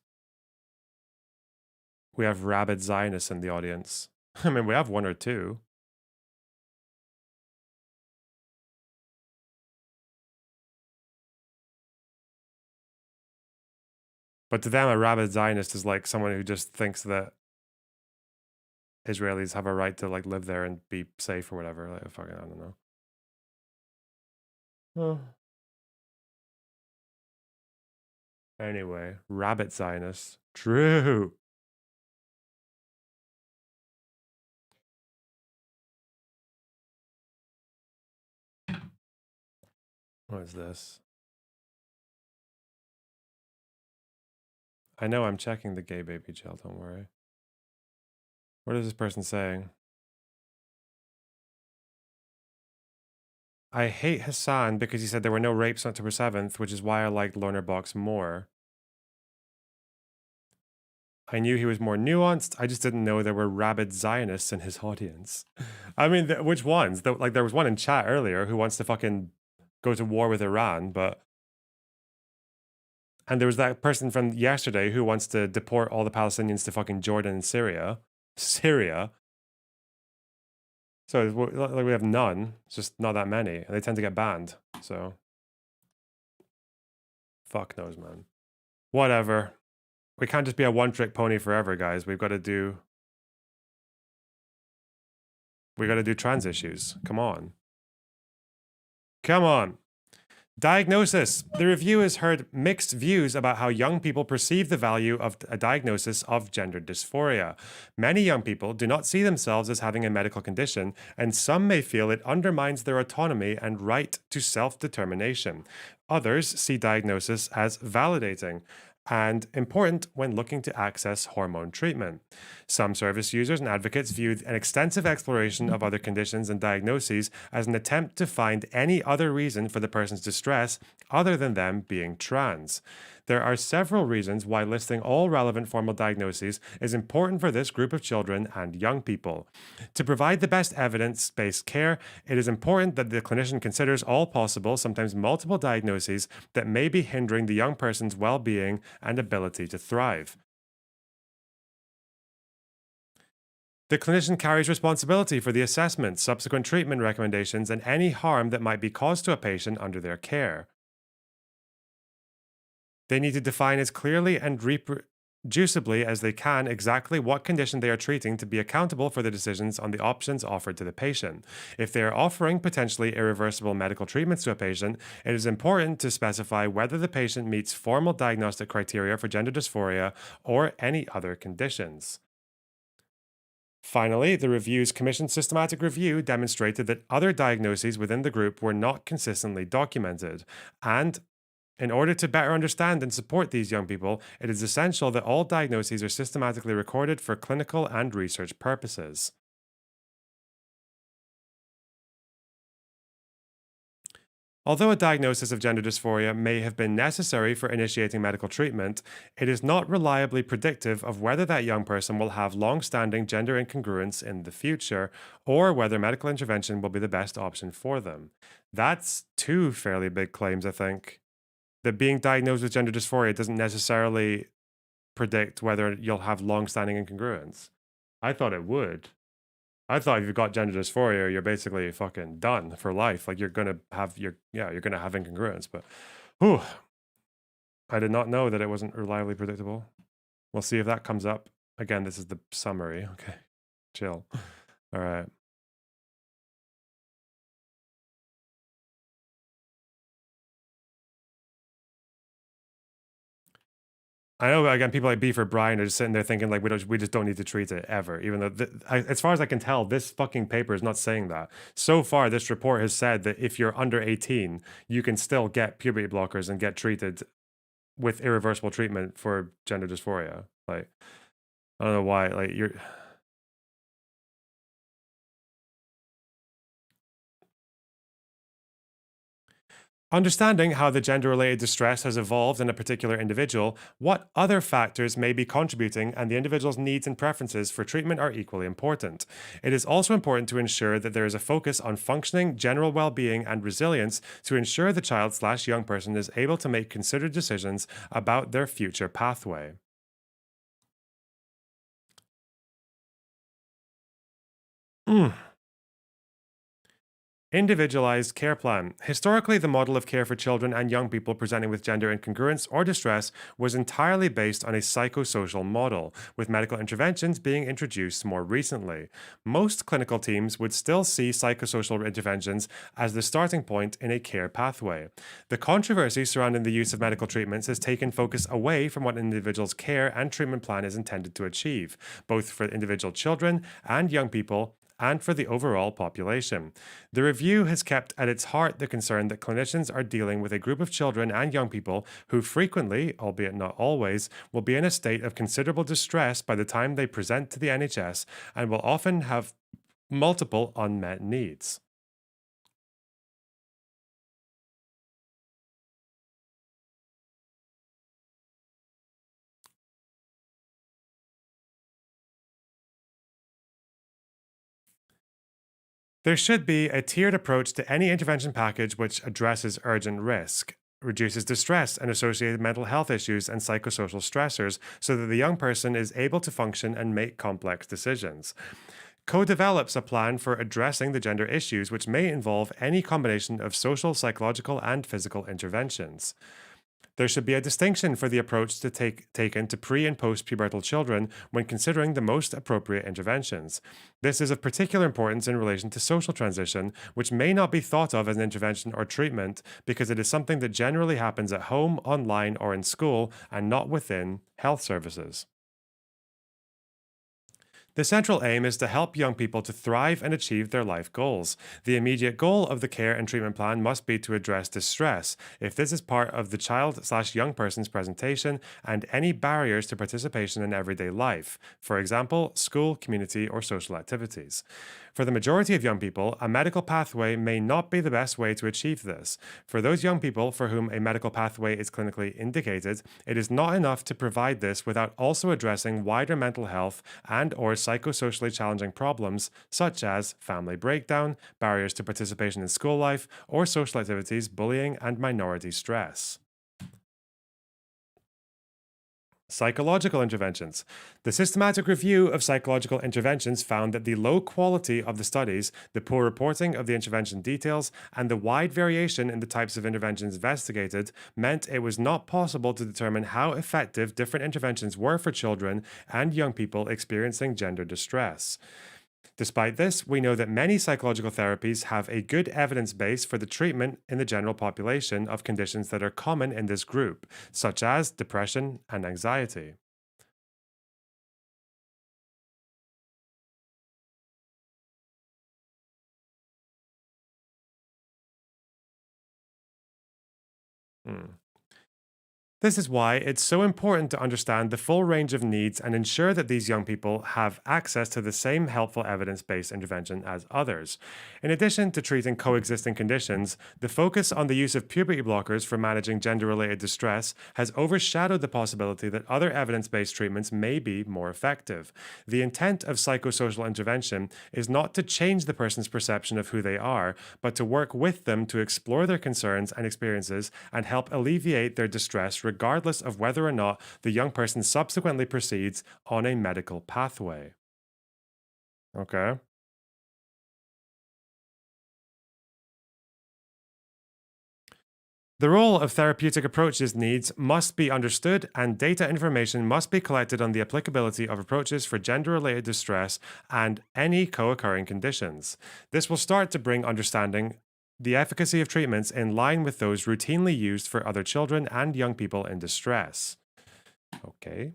we have rabid Zionists in the audience. I mean, we have one or two. But to them, a rabid Zionist is like someone who just thinks that Israelis have a right to like live there and be safe or whatever. Like, fucking, I don't know. Oh. Anyway, rabbit Zionists. True. What is this? I know I'm checking the gay baby jail, don't worry. What is this person saying? I hate Hassan because he said there were no rapes on October 7th, which is why I liked Loner Box more. I knew he was more nuanced. I just didn't know there were rabid Zionists in his audience. I mean, which ones? Like, there was one in chat earlier who wants to fucking go to war with Iran, but... And there was that person from yesterday who wants to deport all the Palestinians to fucking Jordan and Syria. Syria. So, like, we have none. It's just not that many. And they tend to get banned, so... Fuck knows, man. Whatever. We can't just be a one-trick pony forever, guys. We've got to do... We got to do trans issues. Come on. Come on. Diagnosis. The review has heard mixed views about how young people perceive the value of a diagnosis of gender dysphoria. Many young people do not see themselves as having a medical condition, and some may feel it undermines their autonomy and right to self-determination. Others see diagnosis as validating and important when looking to access hormone treatment. Some service users and advocates view an extensive exploration of other conditions and diagnoses as an attempt to find any other reason for the person's distress other than them being trans. There are several reasons why listing all relevant formal diagnoses is important for this group of children and young people. To provide the best evidence-based care, it is important that the clinician considers all possible, sometimes multiple diagnoses that may be hindering the young person's well-being and ability to thrive. The clinician carries responsibility for the assessment, subsequent treatment recommendations, and any harm that might be caused to a patient under their care. They need to define as clearly and reproducibly as they can exactly what condition they are treating to be accountable for the decisions on the options offered to the patient. If they are offering potentially irreversible medical treatments to a patient, it is important to specify whether the patient meets formal diagnostic criteria for gender dysphoria or any other conditions. Finally, the review's commissioned systematic review demonstrated that other diagnoses within the group were not consistently documented, and in order to better understand and support these young people, it is essential that all diagnoses are systematically recorded for clinical and research purposes. Although a diagnosis of gender dysphoria may have been necessary for initiating medical treatment, it is not reliably predictive of whether that young person will have long-standing gender incongruence in the future, or whether medical intervention will be the best option for them. That's two fairly big claims, I think. That being diagnosed with gender dysphoria doesn't necessarily predict whether you'll have long-standing incongruence. I thought it would. I thought if you've got gender dysphoria, you're basically fucking done for life. Like you're gonna have you're gonna have incongruence. But, whew, I did not know that it wasn't reliably predictable. We'll see if that comes up. Again, this is the summary. Okay, chill. All right. I know, again, people like Beef or Brian are just sitting there thinking like we just don't need to treat it ever, even though as far as I can tell, this fucking paper is not saying that. So far, this report has said that if you're under 18, you can still get puberty blockers and get treated with irreversible treatment for gender dysphoria. Like, I don't know why. Like, you're. Understanding how the gender-related distress has evolved in a particular individual, what other factors may be contributing, and the individual's needs and preferences for treatment are equally important. It is also important to ensure that there is a focus on functioning, general well-being, and resilience to ensure the child/young person is able to make considered decisions about their future pathway. Individualized care plan. Historically, the model of care for children and young people presenting with gender incongruence or distress was entirely based on a psychosocial model, with medical interventions being introduced more recently. Most clinical teams would still see psychosocial interventions as the starting point in a care pathway. The controversy surrounding the use of medical treatments has taken focus away from what an individual's care and treatment plan is intended to achieve, both for individual children and young people and for the overall population. The review has kept at its heart the concern that clinicians are dealing with a group of children and young people who frequently, albeit not always, will be in a state of considerable distress by the time they present to the NHS and will often have multiple unmet needs. There should be a tiered approach to any intervention package which addresses urgent risk, reduces distress and associated mental health issues and psychosocial stressors so that the young person is able to function and make complex decisions. Co-develops a plan for addressing the gender issues which may involve any combination of social, psychological, and physical interventions. There should be a distinction for the approach to taken to pre- and post-pubertal children when considering the most appropriate interventions. This is of particular importance in relation to social transition, which may not be thought of as an intervention or treatment because it is something that generally happens at home, online, or in school, and not within health services. The central aim is to help young people to thrive and achieve their life goals. The immediate goal of the care and treatment plan must be to address distress, if this is part of the child/young person's presentation, and any barriers to participation in everyday life, for example, school, community, or social activities. For the majority of young people, a medical pathway may not be the best way to achieve this. For those young people for whom a medical pathway is clinically indicated, it is not enough to provide this without also addressing wider mental health and/or psychosocially challenging problems such as family breakdown, barriers to participation in school life, or social activities, bullying, and minority stress. Psychological interventions. The systematic review of psychological interventions found that the low quality of the studies, the poor reporting of the intervention details, and the wide variation in the types of interventions investigated meant it was not possible to determine how effective different interventions were for children and young people experiencing gender distress. Despite this, we know that many psychological therapies have a good evidence base for the treatment in the general population of conditions that are common in this group, such as depression and anxiety. This is why it's so important to understand the full range of needs and ensure that these young people have access to the same helpful evidence-based intervention as others. In addition to treating coexisting conditions, the focus on the use of puberty blockers for managing gender-related distress has overshadowed the possibility that other evidence-based treatments may be more effective. The intent of psychosocial intervention is not to change the person's perception of who they are, but to work with them to explore their concerns and experiences and help alleviate their distress regardless of whether or not the young person subsequently proceeds on a medical pathway. Okay. The role of therapeutic approaches needs must be understood, and data information must be collected on the applicability of approaches for gender-related distress and any co-occurring conditions. This will start to bring understanding the efficacy of treatments in line with those routinely used for other children and young people in distress. Okay.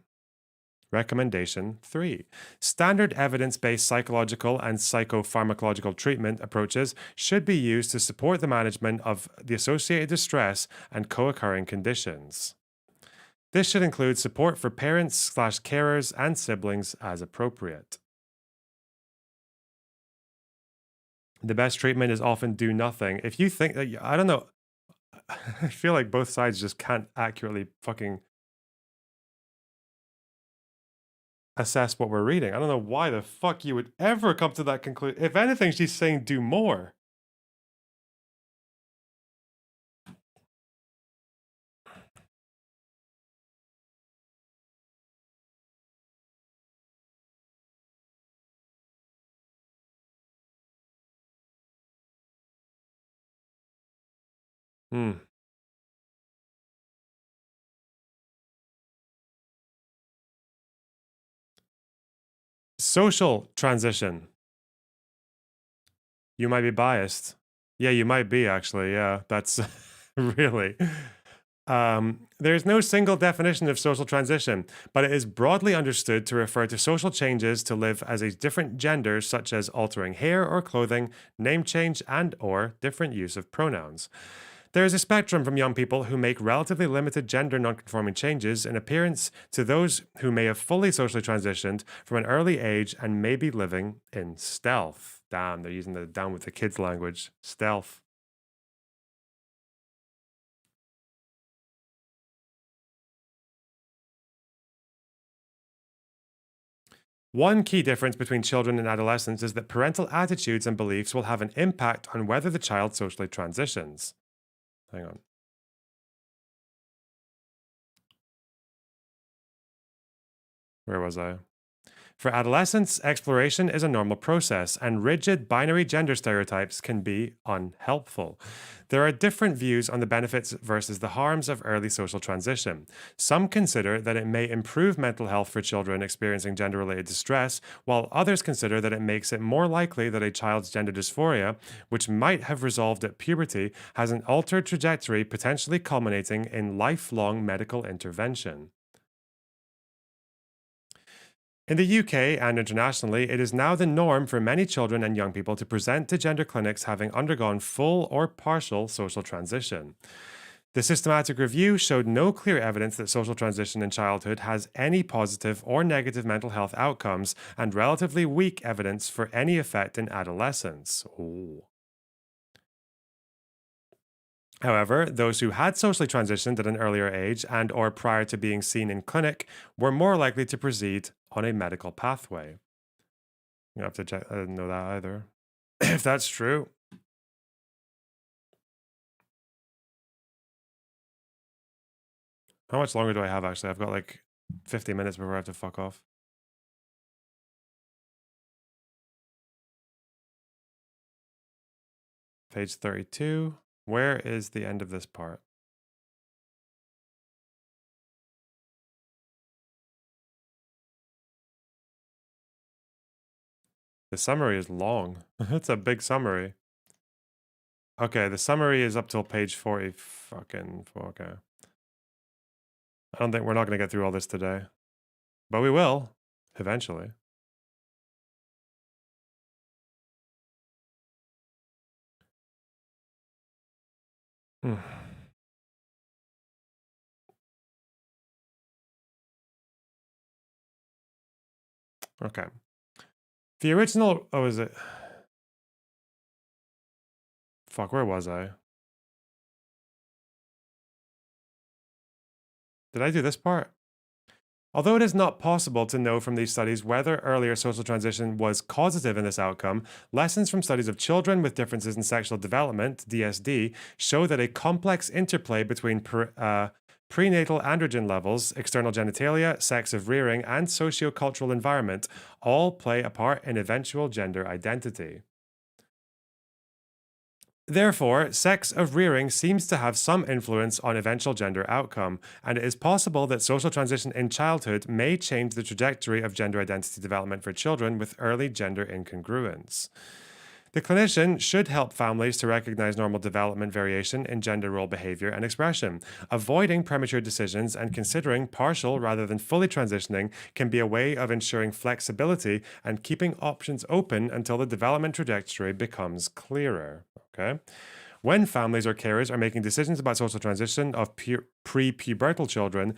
Recommendation 3. Standard evidence-based psychological and psychopharmacological treatment approaches should be used to support the management of the associated distress and co-occurring conditions. This should include support for parents/carers and siblings as appropriate. The best treatment is often do nothing. If you think that, I don't know, I feel like both sides just can't accurately fucking assess what we're reading. I don't know why the fuck you would ever come to that conclusion. If anything, she's saying do more. Social transition. You might be biased. Yeah, you might be actually. Yeah, that's really. There's no single definition of social transition, but it is broadly understood to refer to social changes to live as a different gender, such as altering hair or clothing, name change, and/or different use of pronouns. There is a spectrum from young people who make relatively limited gender nonconforming changes in appearance to those who may have fully socially transitioned from an early age and may be living in stealth. Damn, they're using the down with the kids language. Stealth. One key difference between children and adolescents is that parental attitudes and beliefs will have an impact on whether the child socially transitions. Hang on. Where was I? For adolescents, exploration is a normal process, and rigid binary gender stereotypes can be unhelpful. There are different views on the benefits versus the harms of early social transition. Some consider that it may improve mental health for children experiencing gender-related distress, while others consider that it makes it more likely that a child's gender dysphoria, which might have resolved at puberty, has an altered trajectory, potentially culminating in lifelong medical intervention. In the UK and internationally, it is now the norm for many children and young people to present to gender clinics having undergone full or partial social transition. The systematic review showed no clear evidence that social transition in childhood has any positive or negative mental health outcomes, and relatively weak evidence for any effect in adolescence. Ooh. However, those who had socially transitioned at an earlier age and or prior to being seen in clinic were more likely to proceed on a medical pathway. You have to check. I didn't know that either. If that's true. How much longer do I have actually? I've got like 50 minutes before I have to fuck off. Page 32. Where is the end of this part? The summary is long. It's a big summary. Okay, the summary is up till page 40. Fucking okay. I don't think we're not going to get through all this today, but we will eventually. Okay. The original, oh, is it? Fuck, where was I? Did I do this part? Although it is not possible to know from these studies whether earlier social transition was causative in this outcome, lessons from studies of children with differences in sexual development, DSD, show that a complex interplay between prenatal androgen levels, external genitalia, sex of rearing, and sociocultural environment all play a part in eventual gender identity. Therefore, sex of rearing seems to have some influence on eventual gender outcome, and it is possible that social transition in childhood may change the trajectory of gender identity development for children with early gender incongruence. The clinician should help families to recognize normal development variation in gender role behavior and expression. Avoiding premature decisions and considering partial rather than fully transitioning can be a way of ensuring flexibility and keeping options open until the development trajectory becomes clearer. Okay? When families or carers are making decisions about social transition of pre-pubertal children,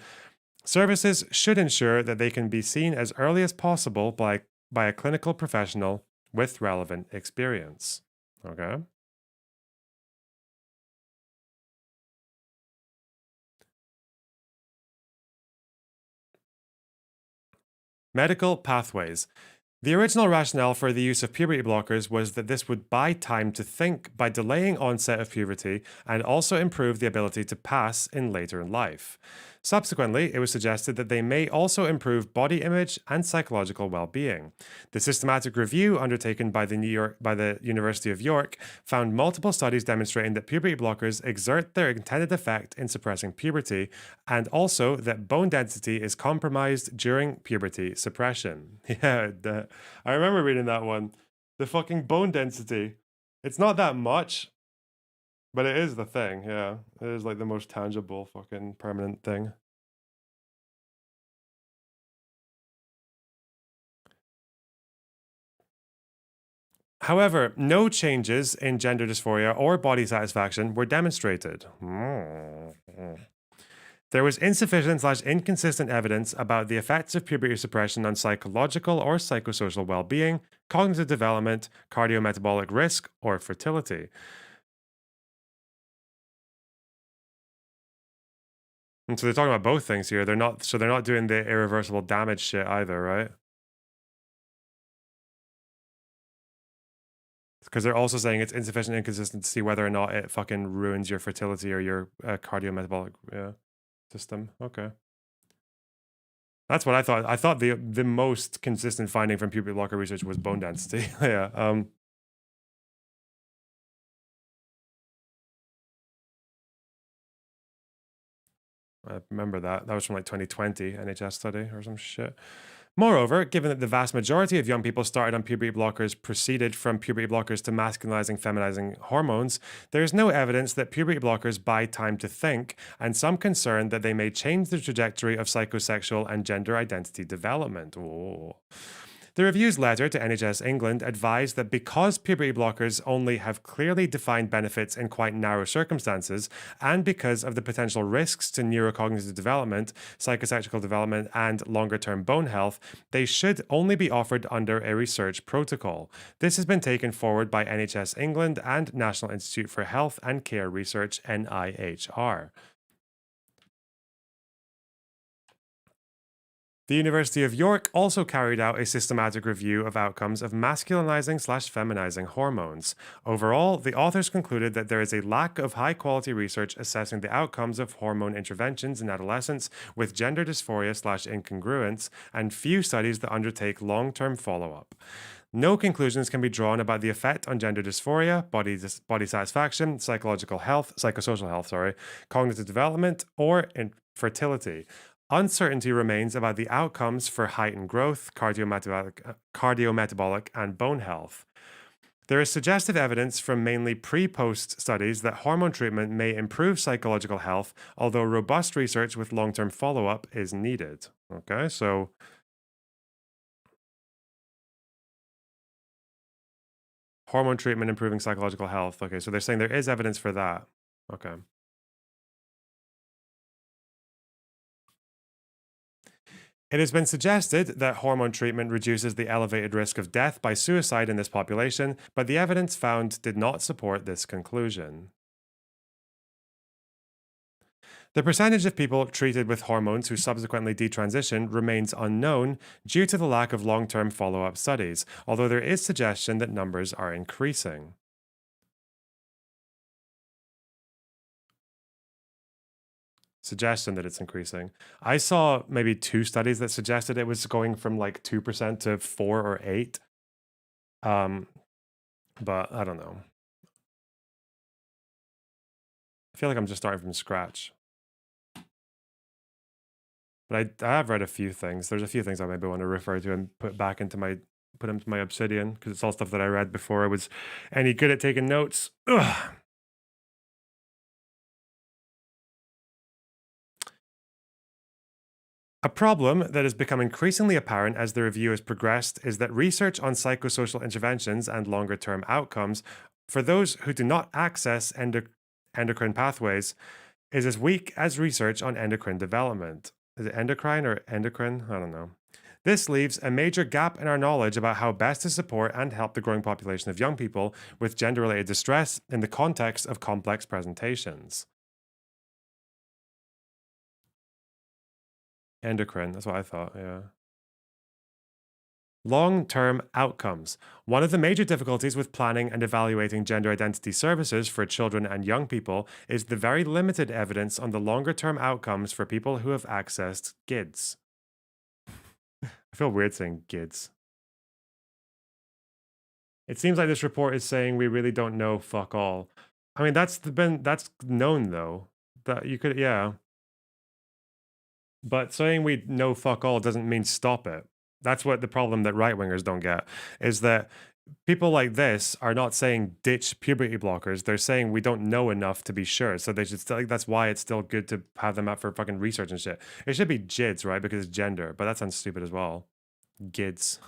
services should ensure that they can be seen as early as possible by a clinical professional with relevant experience. Okay. Medical pathways. The original rationale for the use of puberty blockers was that this would buy time to think by delaying onset of puberty and also improve the ability to pass in later in life. Subsequently, it was suggested that they may also improve body image and psychological well-being. The systematic review undertaken by the University of York found multiple studies demonstrating that puberty blockers exert their intended effect in suppressing puberty, and also that bone density is compromised during puberty suppression. Yeah, I remember reading that one. The fucking bone density. It's not that much, but it is the thing, yeah. It is like the most tangible fucking permanent thing. However, no changes in gender dysphoria or body satisfaction were demonstrated. There was insufficient/inconsistent evidence about the effects of puberty suppression on psychological or psychosocial well-being, cognitive development, cardiometabolic risk, or fertility. And so they're talking about both things here. They're not doing the irreversible damage shit either, right? Because they're also saying it's insufficient, inconsistent to see whether or not it fucking ruins your fertility or your cardiometabolic system. Okay. That's what I thought. I thought the most consistent finding from puberty blocker research was bone density. Yeah. I remember that. That was from like 2020 NHS study or some shit. Moreover, given that the vast majority of young people started on puberty blockers proceeded from puberty blockers to masculinizing, feminizing hormones, there is no evidence that puberty blockers buy time to think, and some concern that they may change the trajectory of psychosexual and gender identity development. Whoa. The review's letter to NHS England advised that because puberty blockers only have clearly defined benefits in quite narrow circumstances, and because of the potential risks to neurocognitive development, psychosexual development, and longer-term bone health, they should only be offered under a research protocol. This has been taken forward by NHS England and National Institute for Health and Care Research, NIHR. The University of York also carried out a systematic review of outcomes of masculinizing/feminizing hormones. Overall, the authors concluded that there is a lack of high-quality research assessing the outcomes of hormone interventions in adolescents with gender dysphoria/incongruence, and few studies that undertake long-term follow-up. No conclusions can be drawn about the effect on gender dysphoria, body satisfaction, psychosocial health, cognitive development, or infertility. Uncertainty remains about the outcomes for heightened growth, cardiometabolic, and bone health. There is suggestive evidence from mainly pre-post studies that hormone treatment may improve psychological health, although robust research with long-term follow-up is needed. Okay, so hormone treatment improving psychological health. Okay, so they're saying there is evidence for that. Okay. It has been suggested that hormone treatment reduces the elevated risk of death by suicide in this population, but the evidence found did not support this conclusion. The percentage of people treated with hormones who subsequently detransition remains unknown due to the lack of long-term follow-up studies, although there is suggestion that numbers are increasing. Suggestion that it's increasing. I saw maybe 2 studies that suggested it was going from like 2% to 4 or 8. But I don't know. I feel like I'm just starting from scratch. But I have read a few things. There's a few things I maybe want to refer to and put into my Obsidian, because it's all stuff that I read before I was any good at taking notes. Ugh. A problem that has become increasingly apparent as the review has progressed is that research on psychosocial interventions and longer-term outcomes for those who do not access endocrine pathways is as weak as research on endocrine development. Is it endocrine or endocrine? I don't know. This leaves a major gap in our knowledge about how best to support and help the growing population of young people with gender-related distress in the context of complex presentations. Endocrine, that's what I thought, yeah. Long-term outcomes. One of the major difficulties with planning and evaluating gender identity services for children and young people is the very limited evidence on the longer-term outcomes for people who have accessed GIDS. I feel weird saying GIDS. It seems like this report is saying we really don't know fuck all. I mean, that's known though. That you could, yeah. But saying we know fuck all doesn't mean stop it. That's what the problem that right-wingers don't get, is that people like this are not saying ditch puberty blockers. They're saying we don't know enough to be sure. So they should still, like, that's why it's still good to have them up for fucking research and shit. It should be GIDS, right? Because it's gender, but that sounds stupid as well. GIDS.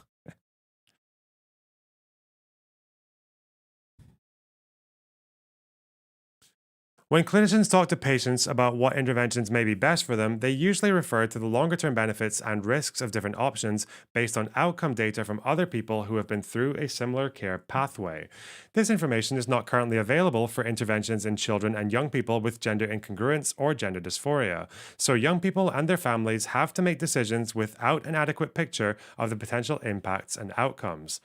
When clinicians talk to patients about what interventions may be best for them, they usually refer to the longer-term benefits and risks of different options based on outcome data from other people who have been through a similar care pathway. This information is not currently available for interventions in children and young people with gender incongruence or gender dysphoria, so young people and their families have to make decisions without an adequate picture of the potential impacts and outcomes.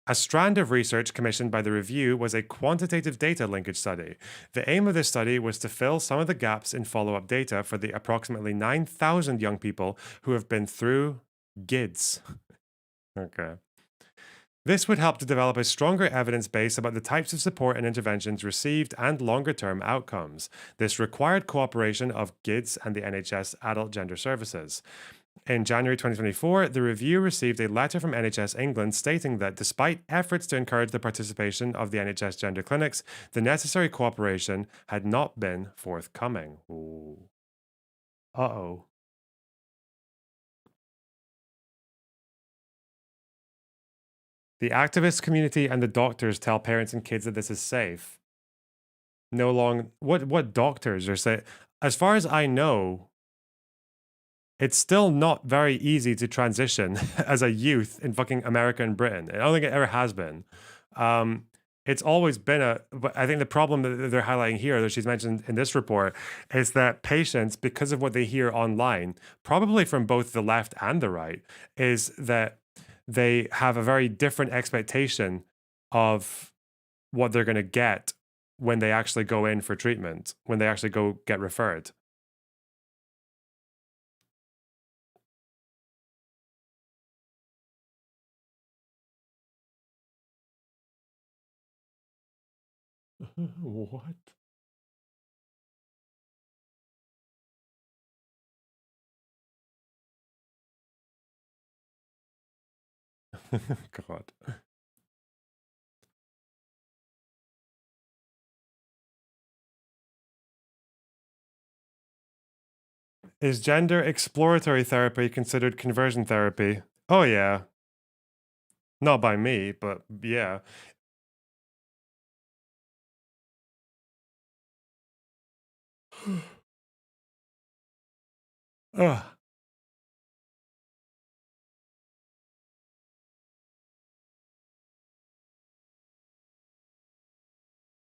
A strand of research commissioned by the review was a quantitative data linkage study. The aim of this study was to fill some of the gaps in follow-up data for the approximately 9,000 young people who have been through GIDS. Okay. This would help to develop a stronger evidence base about the types of support and interventions received and longer-term outcomes. This required cooperation of GIDS and the NHS Adult Gender Services. In January 2024, the review received a letter from NHS England stating that despite efforts to encourage the participation of the NHS gender clinics, the necessary cooperation had not been forthcoming. Ooh. Uh-oh. The activist community and the doctors tell parents and kids that this is safe. What doctors are saying? As far as I know, it's still not very easy to transition as a youth in fucking America and Britain. I don't think it ever has been. It's always been but I think the problem that they're highlighting here, that she's mentioned in this report, is that patients, because of what they hear online, probably from both the left and the right, is that they have a very different expectation of what they're going to get when they actually go in for treatment, when they actually go get referred. What? God. Is gender exploratory therapy considered conversion therapy? Oh, yeah. Not by me, but yeah. Ugh.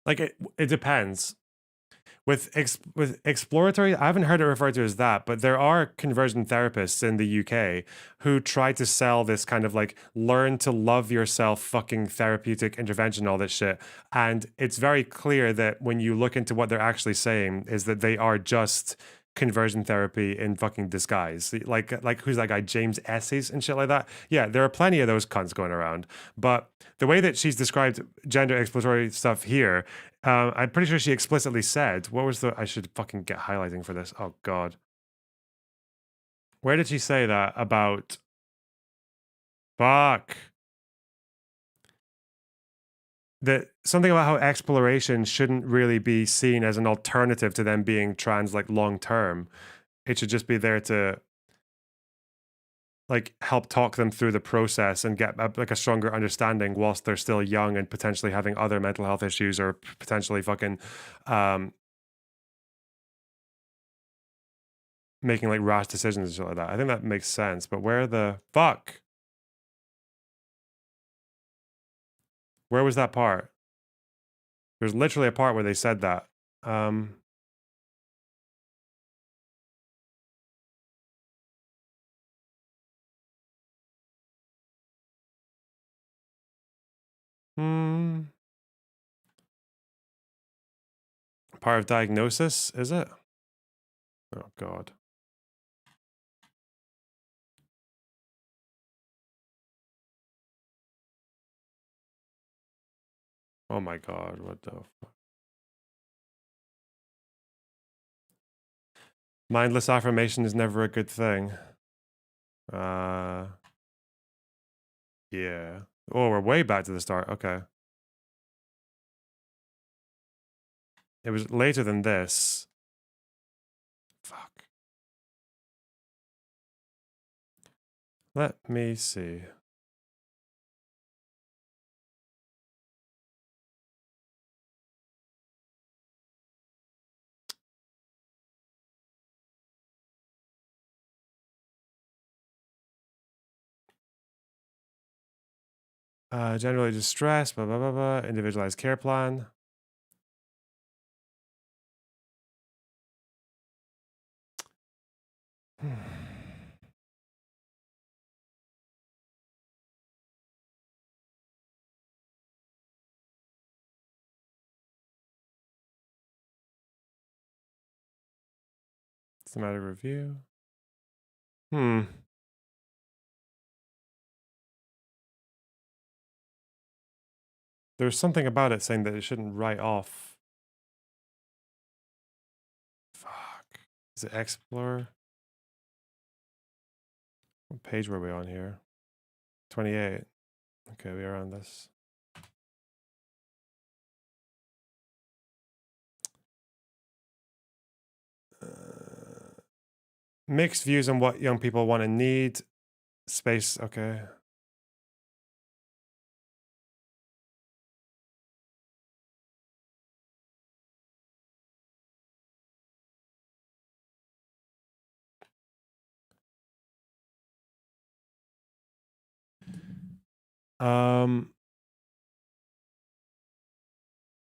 Like it depends. With exploratory, I haven't heard it referred to as that, but there are conversion therapists in the UK who try to sell this kind of like learn to love yourself fucking therapeutic intervention, all this shit. And it's very clear that when you look into what they're actually saying is that they are just conversion therapy in fucking disguise. Like who's that guy, James Esses and shit like that? Yeah, there are plenty of those cunts going around. But the way that she's described gender exploratory stuff here, I'm pretty sure she explicitly said, what was the, I should fucking get highlighting for this. Oh God. Where did she say that about, fuck. That something about how exploration shouldn't really be seen as an alternative to them being trans like long term. It should just be there to like help talk them through the process and get like a stronger understanding whilst they're still young and potentially having other mental health issues or potentially fucking making like rash decisions and shit like that. I think that makes sense. But where the fuck? Where was that part? There's literally a part where they said that. Part of diagnosis, is it? Oh God. Oh my God, what the fuck? Mindless affirmation is never a good thing. Yeah. Oh, we're way back to the start. Okay. It was later than this. Fuck. Let me see. Generally distressed, blah, blah, blah, blah. Individualized care plan. Systematic review. There's something about it saying that it shouldn't write off. Fuck. Is it Explorer? What page were we on here? 28. Okay, we are on this. Mixed views on what young people want and need. Space, okay.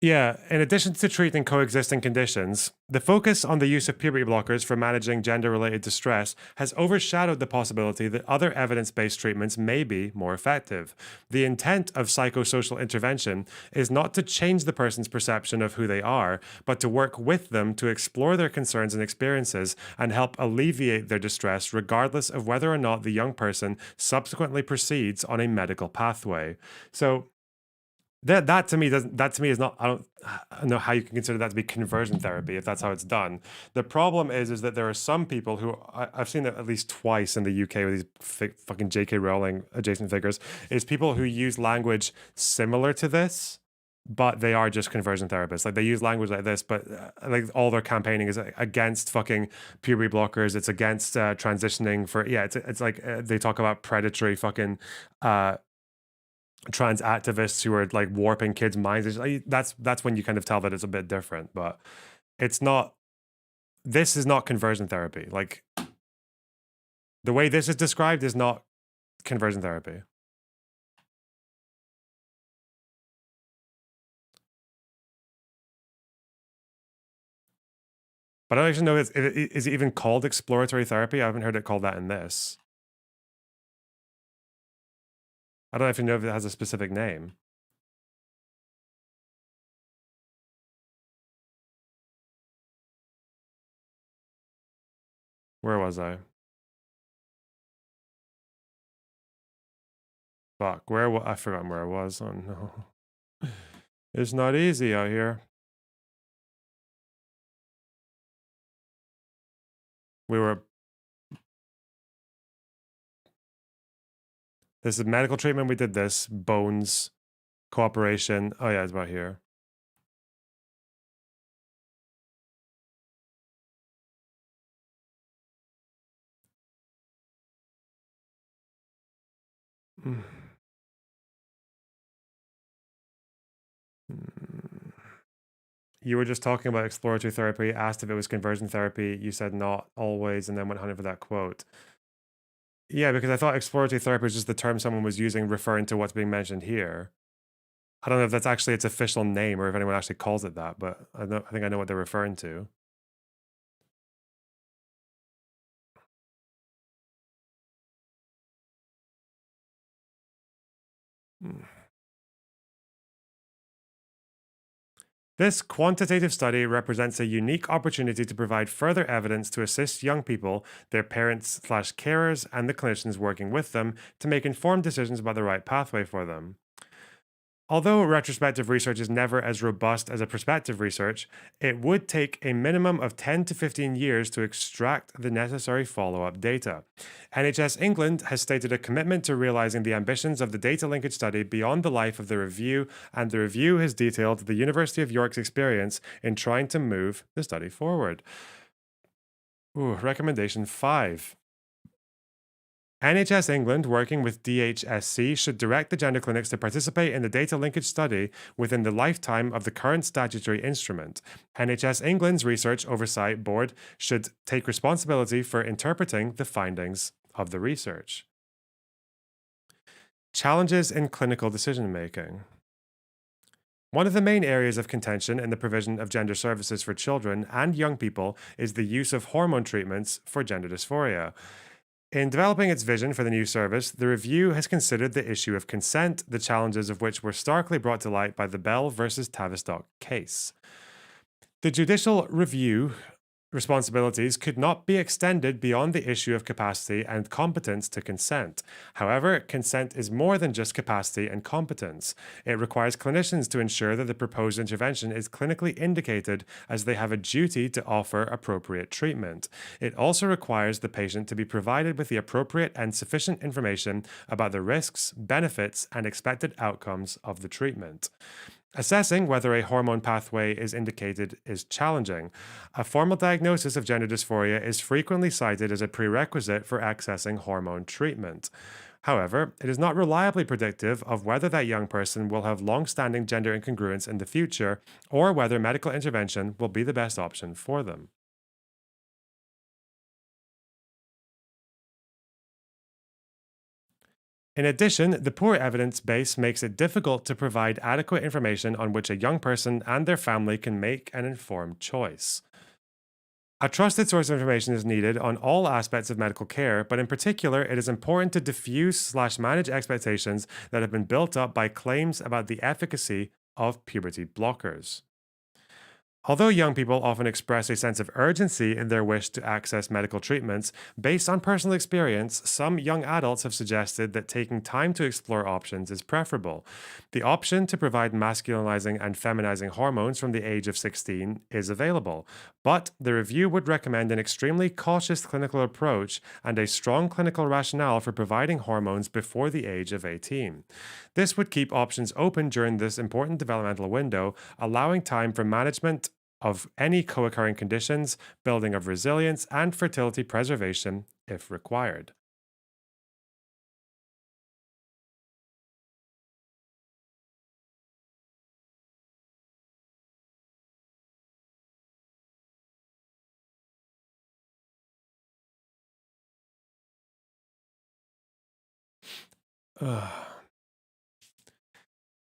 Yeah, in addition to treating coexisting conditions, the focus on the use of puberty blockers for managing gender-related distress has overshadowed the possibility that other evidence-based treatments may be more effective. The intent of psychosocial intervention is not to change the person's perception of who they are, but to work with them to explore their concerns and experiences and help alleviate their distress regardless of whether or not the young person subsequently proceeds on a medical pathway. So that to me is not, I don't know how you can consider that to be conversion therapy if that's how it's done. The problem is that there are some people who I've seen it at least twice in the UK with these fucking J.K. Rowling adjacent figures, is people who use language similar to this, but they are just conversion therapists. Like they use language like this, but like all their campaigning is against fucking puberty blockers. It's against transitioning for, it's like they talk about predatory fucking trans activists who are like warping kids' minds. It's like, that's when you kind of tell that it's a bit different, but it's not. This is not conversion therapy. Like the way this is described is not conversion therapy. But I don't actually know, is it even called exploratory therapy? I haven't heard it called that in this. I don't even know if it has a specific name. Where was I? Fuck, I've forgotten where I was. Oh no. It's not easy out here. We were... This is medical treatment. We did this. Bones. Cooperation. Oh yeah, it's about here. Mm. You were just talking about exploratory therapy, asked if it was conversion therapy. You said not always, and then went hunting for that quote. Yeah, because I thought exploratory therapy was just the term someone was using referring to what's being mentioned here. I don't know if that's actually its official name or if anyone actually calls it that, but I think I know what they're referring to. Mm. This quantitative study represents a unique opportunity to provide further evidence to assist young people, their parents/carers, and the clinicians working with them to make informed decisions about the right pathway for them. Although retrospective research is never as robust as a prospective research, it would take a minimum of 10 to 15 years to extract the necessary follow-up data. NHS England has stated a commitment to realizing the ambitions of the data linkage study beyond the life of the review, and the review has detailed the University of York's experience in trying to move the study forward. Recommendation 5. NHS England, working with DHSC, should direct the gender clinics to participate in the data linkage study within the lifetime of the current statutory instrument. NHS England's Research Oversight Board should take responsibility for interpreting the findings of the research. Challenges in clinical decision-making. One of the main areas of contention in the provision of gender services for children and young people is the use of hormone treatments for gender dysphoria. In developing its vision for the new service, the review has considered the issue of consent, the challenges of which were starkly brought to light by the Bell versus Tavistock case. The judicial review responsibilities could not be extended beyond the issue of capacity and competence to consent. However, consent is more than just capacity and competence. It requires clinicians to ensure that the proposed intervention is clinically indicated, as they have a duty to offer appropriate treatment. It also requires the patient to be provided with the appropriate and sufficient information about the risks, benefits, and expected outcomes of the treatment. Assessing whether a hormone pathway is indicated is challenging. A formal diagnosis of gender dysphoria is frequently cited as a prerequisite for accessing hormone treatment. However, it is not reliably predictive of whether that young person will have long-standing gender incongruence in the future or whether medical intervention will be the best option for them. In addition, the poor evidence base makes it difficult to provide adequate information on which a young person and their family can make an informed choice. A trusted source of information is needed on all aspects of medical care, but in particular, it is important to diffuse/manage expectations that have been built up by claims about the efficacy of puberty blockers. Although young people often express a sense of urgency in their wish to access medical treatments, based on personal experience, some young adults have suggested that taking time to explore options is preferable. The option to provide masculinizing and feminizing hormones from the age of 16 is available, but the review would recommend an extremely cautious clinical approach and a strong clinical rationale for providing hormones before the age of 18. This would keep options open during this important developmental window, allowing time for management of any co-occurring conditions, building of resilience, and fertility preservation if required.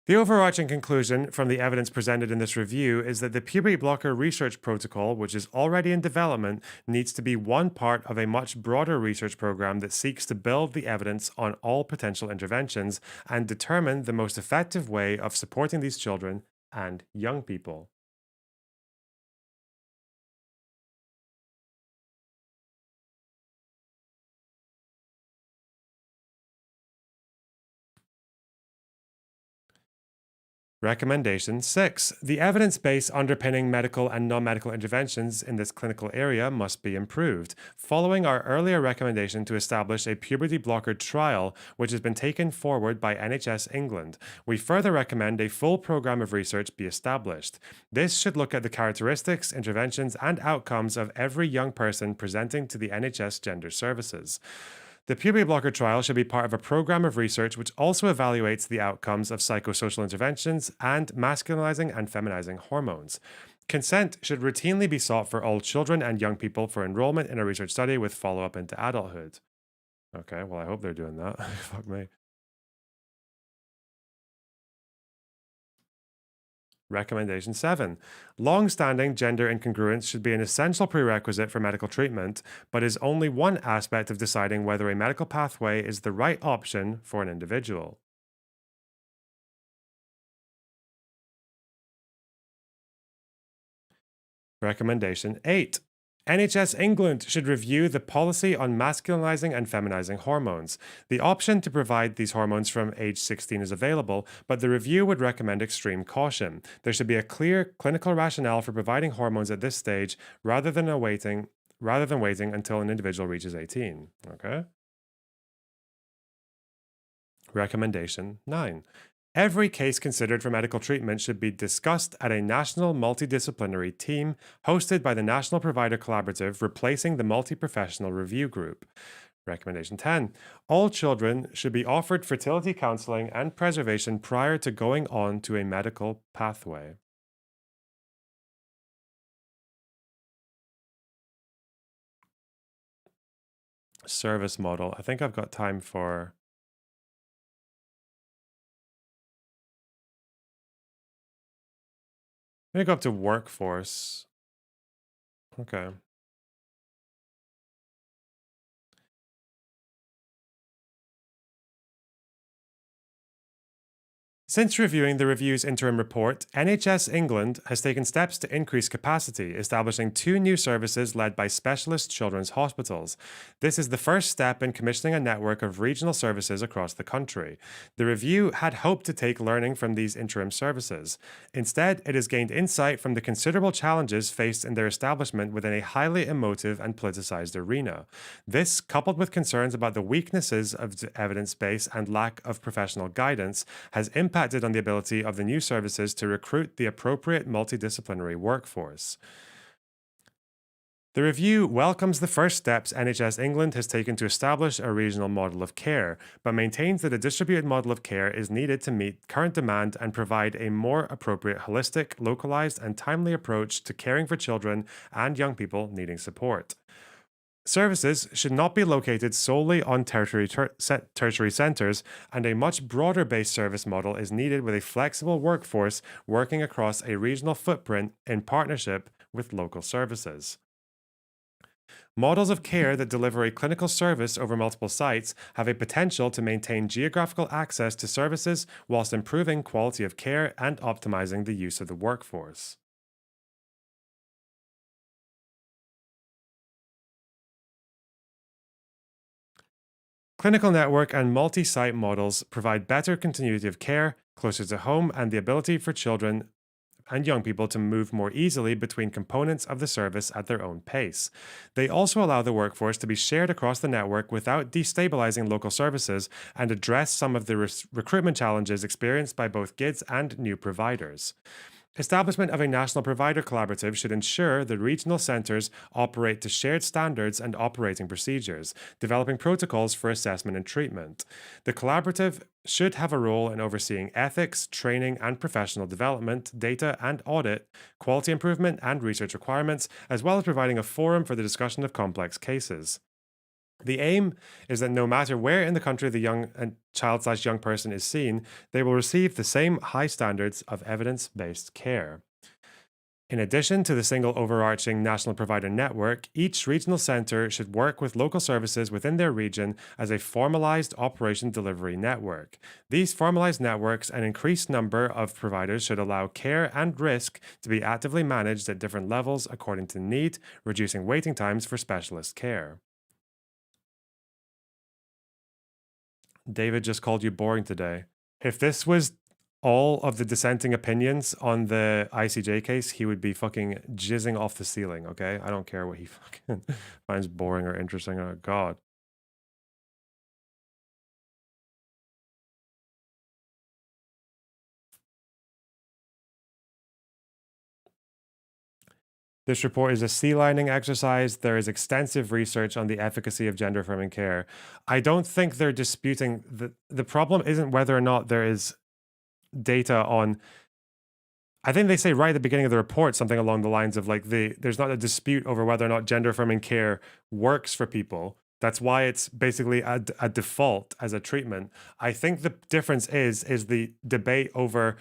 The overarching conclusion from the evidence presented in this review is that the puberty blocker research protocol, which is already in development, needs to be one part of a much broader research program that seeks to build the evidence on all potential interventions and determine the most effective way of supporting these children and young people. Recommendation 6. The evidence base underpinning medical and non-medical interventions in this clinical area must be improved. Following our earlier recommendation to establish a puberty blocker trial, which has been taken forward by NHS England, we further recommend a full program of research be established. This should look at the characteristics, interventions, and outcomes of every young person presenting to the NHS Gender Services. The puberty blocker trial should be part of a program of research which also evaluates the outcomes of psychosocial interventions and masculinizing and feminizing hormones. Consent should routinely be sought for all children and young people for enrollment in a research study with follow-up into adulthood. Okay, well, I hope they're doing that. Fuck me. Recommendation 7. Long-standing gender incongruence should be an essential prerequisite for medical treatment, but is only one aspect of deciding whether a medical pathway is the right option for an individual. Recommendation 8. NHS England should review the policy on masculinizing and feminizing hormones. The option to provide these hormones from age 16 is available, but the review would recommend extreme caution. There should be a clear clinical rationale for providing hormones at this stage rather than waiting until an individual reaches 18. Okay? Recommendation 9. Every case considered for medical treatment should be discussed at a national multidisciplinary team hosted by the National Provider Collaborative, replacing the multi-professional review group. Recommendation 10. All children should be offered fertility counseling and preservation prior to going on to a medical pathway. Service model. I think I've got time for... Maybe go up to workforce. Okay. Since reviewing the review's interim report, NHS England has taken steps to increase capacity, establishing 2 new services led by specialist children's hospitals. This is the first step in commissioning a network of regional services across the country. The review had hoped to take learning from these interim services. Instead, it has gained insight from the considerable challenges faced in their establishment within a highly emotive and politicized arena. This, coupled with concerns about the weaknesses of the evidence base and lack of professional guidance, has impacted on the ability of the new services to recruit the appropriate multidisciplinary workforce. The review welcomes the first steps NHS England has taken to establish a regional model of care, but maintains that a distributed model of care is needed to meet current demand and provide a more appropriate, holistic, localized, and timely approach to caring for children and young people needing support. Services should not be located solely on tertiary centres, and a much broader-based service model is needed with a flexible workforce working across a regional footprint in partnership with local services. Models of care that deliver a clinical service over multiple sites have a potential to maintain geographical access to services whilst improving quality of care and optimizing the use of the workforce. Clinical network and multi-site models provide better continuity of care, closer to home, and the ability for children and young people to move more easily between components of the service at their own pace. They also allow the workforce to be shared across the network without destabilizing local services and address some of the recruitment challenges experienced by both GIDS and new providers. Establishment of a national provider collaborative should ensure the regional centres operate to shared standards and operating procedures, developing protocols for assessment and treatment. The collaborative should have a role in overseeing ethics, training and professional development, data and audit, quality improvement and research requirements, as well as providing a forum for the discussion of complex cases. The aim is that no matter where in the country the child/young person is seen, they will receive the same high standards of evidence-based care. In addition to the single overarching national provider network, each regional centre should work with local services within their region as a formalised operation delivery network. These formalised networks and increased number of providers should allow care and risk to be actively managed at different levels according to need, reducing waiting times for specialist care. David just called you boring today. If this was all of the dissenting opinions on the ICJ case, he would be fucking jizzing off the ceiling, okay? I don't care what he fucking finds boring or interesting. Oh, God. This report is a sea lining exercise. There is extensive research on the efficacy of gender affirming care. I don't think they're disputing the problem isn't whether or not there is data on. I think they say right at the beginning of the report something along the lines of like there's not a dispute over whether or not gender affirming care works for people. That's why it's basically a default as a treatment. I think the difference is the debate over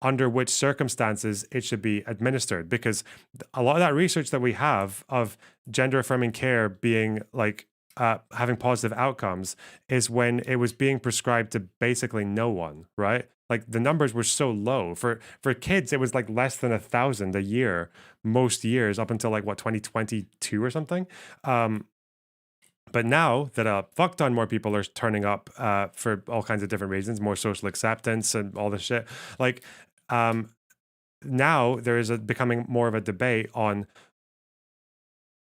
under which circumstances it should be administered, because a lot of that research that we have of gender affirming care being like having positive outcomes is when it was being prescribed to basically no one, right? Like the numbers were so low for kids. It was like less than 1,000 a year, most years up until like what 2022 or something. But now that a fuck ton more people are turning up for all kinds of different reasons, more social acceptance and all this shit, like now there is becoming more of a debate on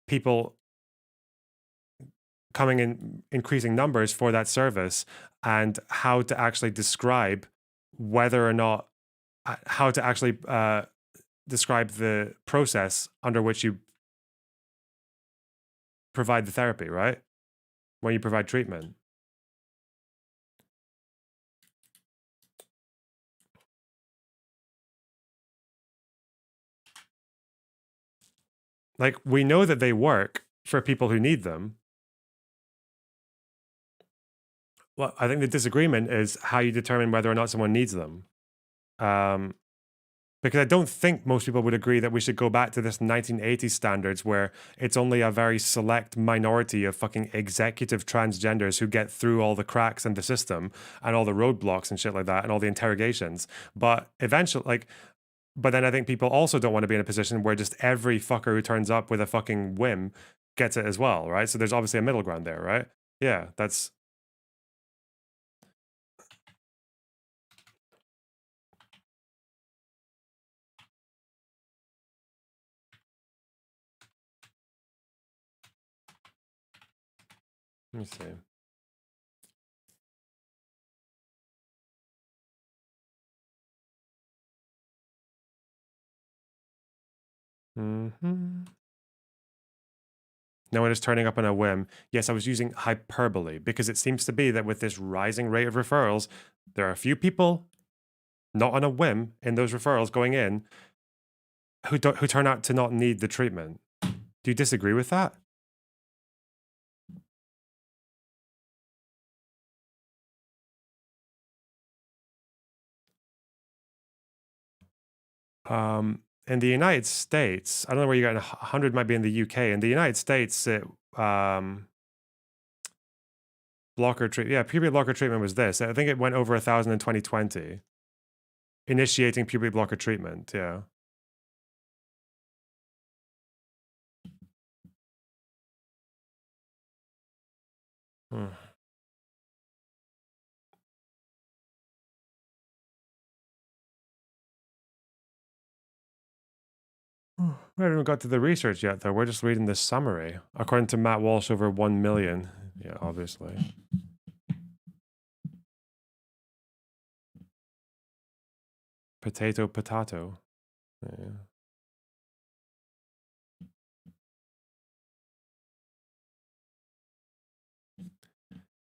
people coming in increasing numbers for that service and how to actually describe whether or not, how to actually describe the process under which you provide the therapy, right? When you provide treatment. Like, we know that they work for people who need them. Well, I think the disagreement is how you determine whether or not someone needs them. Because I don't think most people would agree that we should go back to this 1980s standards where it's only a very select minority of fucking executive transgenders who get through all the cracks in the system and all the roadblocks and shit like that and all the interrogations. But eventually, like, but then I think people also don't want to be in a position where just every fucker who turns up with a fucking whim gets it as well, right? So there's obviously a middle ground there, right? Yeah, that's... Let me see. No one is turning up on a whim. Yes, I was using hyperbole because it seems to be that with this rising rate of referrals, there are a few people, not on a whim, in those referrals going in, who turn out to not need the treatment. Do you disagree with that? In the United States, I don't know where you got 100 might be in the UK. In the United States, it blocker treatment. Yeah, puberty blocker treatment was this. I think it went over 1,000 in 2020. Initiating puberty blocker treatment. Yeah. We haven't even got to the research yet, though. We're just reading the summary. According to Matt Walsh, over 1 million. Yeah, obviously. Potato. Yeah.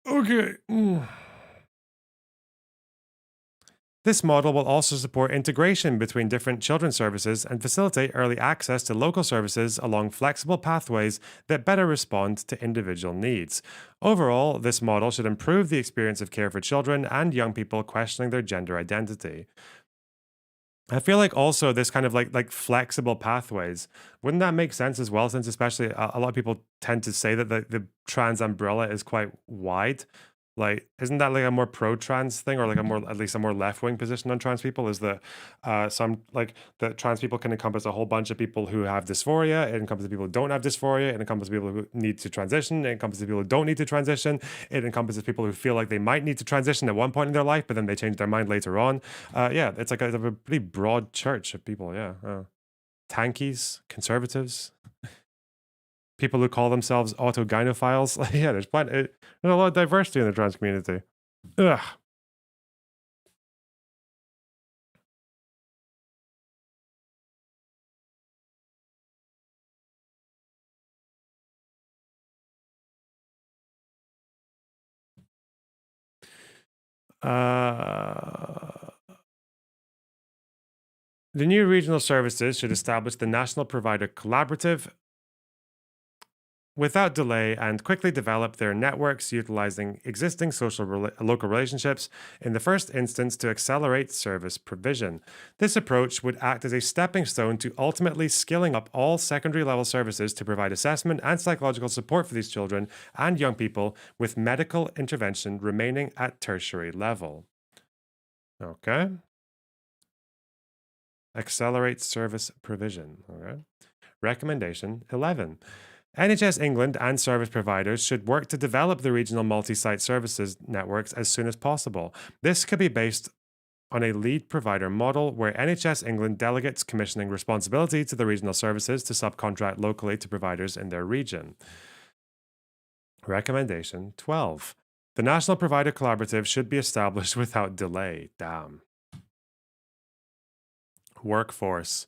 Okay. This model will also support integration between different children's services and facilitate early access to local services along flexible pathways that better respond to individual needs. Overall, this model should improve the experience of care for children and young people questioning their gender identity. I feel like also this kind of like flexible pathways, wouldn't that make sense as well, since especially a lot of people tend to say that the trans umbrella is quite wide. Like, isn't that like a more pro-trans thing, or like a more, at least a more left-wing position on trans people? Is that some like that trans people can encompass a whole bunch of people who have dysphoria. It encompasses people who don't have dysphoria. It encompasses people who need to transition. It encompasses people who don't need to transition. It encompasses people who feel like they might need to transition at one point in their life, but then they change their mind later on. Yeah, it's like a pretty broad church of people. Yeah, tankies, conservatives, people who call themselves autogynophiles. Yeah, there's a lot of diversity in the trans community. Ugh. The new regional services should establish the National Provider Collaborative without delay and quickly develop their networks utilizing existing local relationships in the first instance to accelerate service provision. This approach would act as a stepping stone to ultimately skilling up all secondary level services to provide assessment and psychological support for these children and young people, with medical intervention remaining at tertiary level. Okay. Accelerate service provision. Okay. Recommendation 11. NHS England and service providers should work to develop the regional multi-site services networks as soon as possible. This could be based on a lead provider model where NHS England delegates commissioning responsibility to the regional services to subcontract locally to providers in their region. Recommendation 12. The National Provider Collaborative should be established without delay. Damn. Workforce.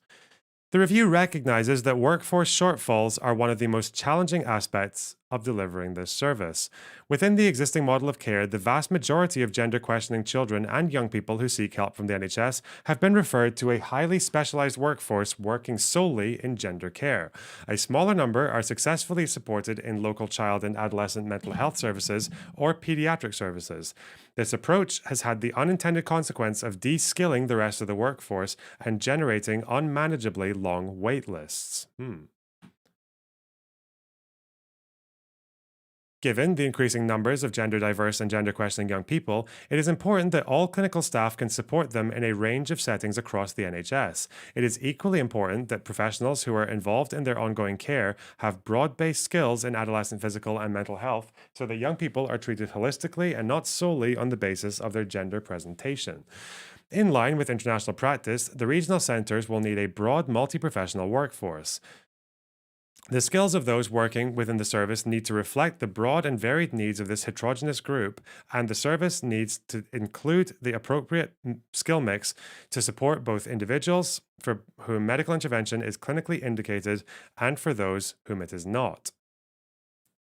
The review recognizes that workforce shortfalls are one of the most challenging aspects of delivering this service. Within the existing model of care, the vast majority of gender questioning children and young people who seek help from the NHS have been referred to a highly specialized workforce working solely in gender care. A smaller number are successfully supported in local child and adolescent mental health services or pediatric services. This approach has had the unintended consequence of de-skilling the rest of the workforce and generating unmanageably long wait lists. Given the increasing numbers of gender diverse and gender questioning young people, it is important that all clinical staff can support them in a range of settings across the NHS. It is equally important that professionals who are involved in their ongoing care have broad-based skills in adolescent physical and mental health so that young people are treated holistically and not solely on the basis of their gender presentation. In line with international practice, the regional centres will need a broad multi-professional workforce. The skills of those working within the service need to reflect the broad and varied needs of this heterogeneous group, and the service needs to include the appropriate skill mix to support both individuals for whom medical intervention is clinically indicated and for those whom it is not.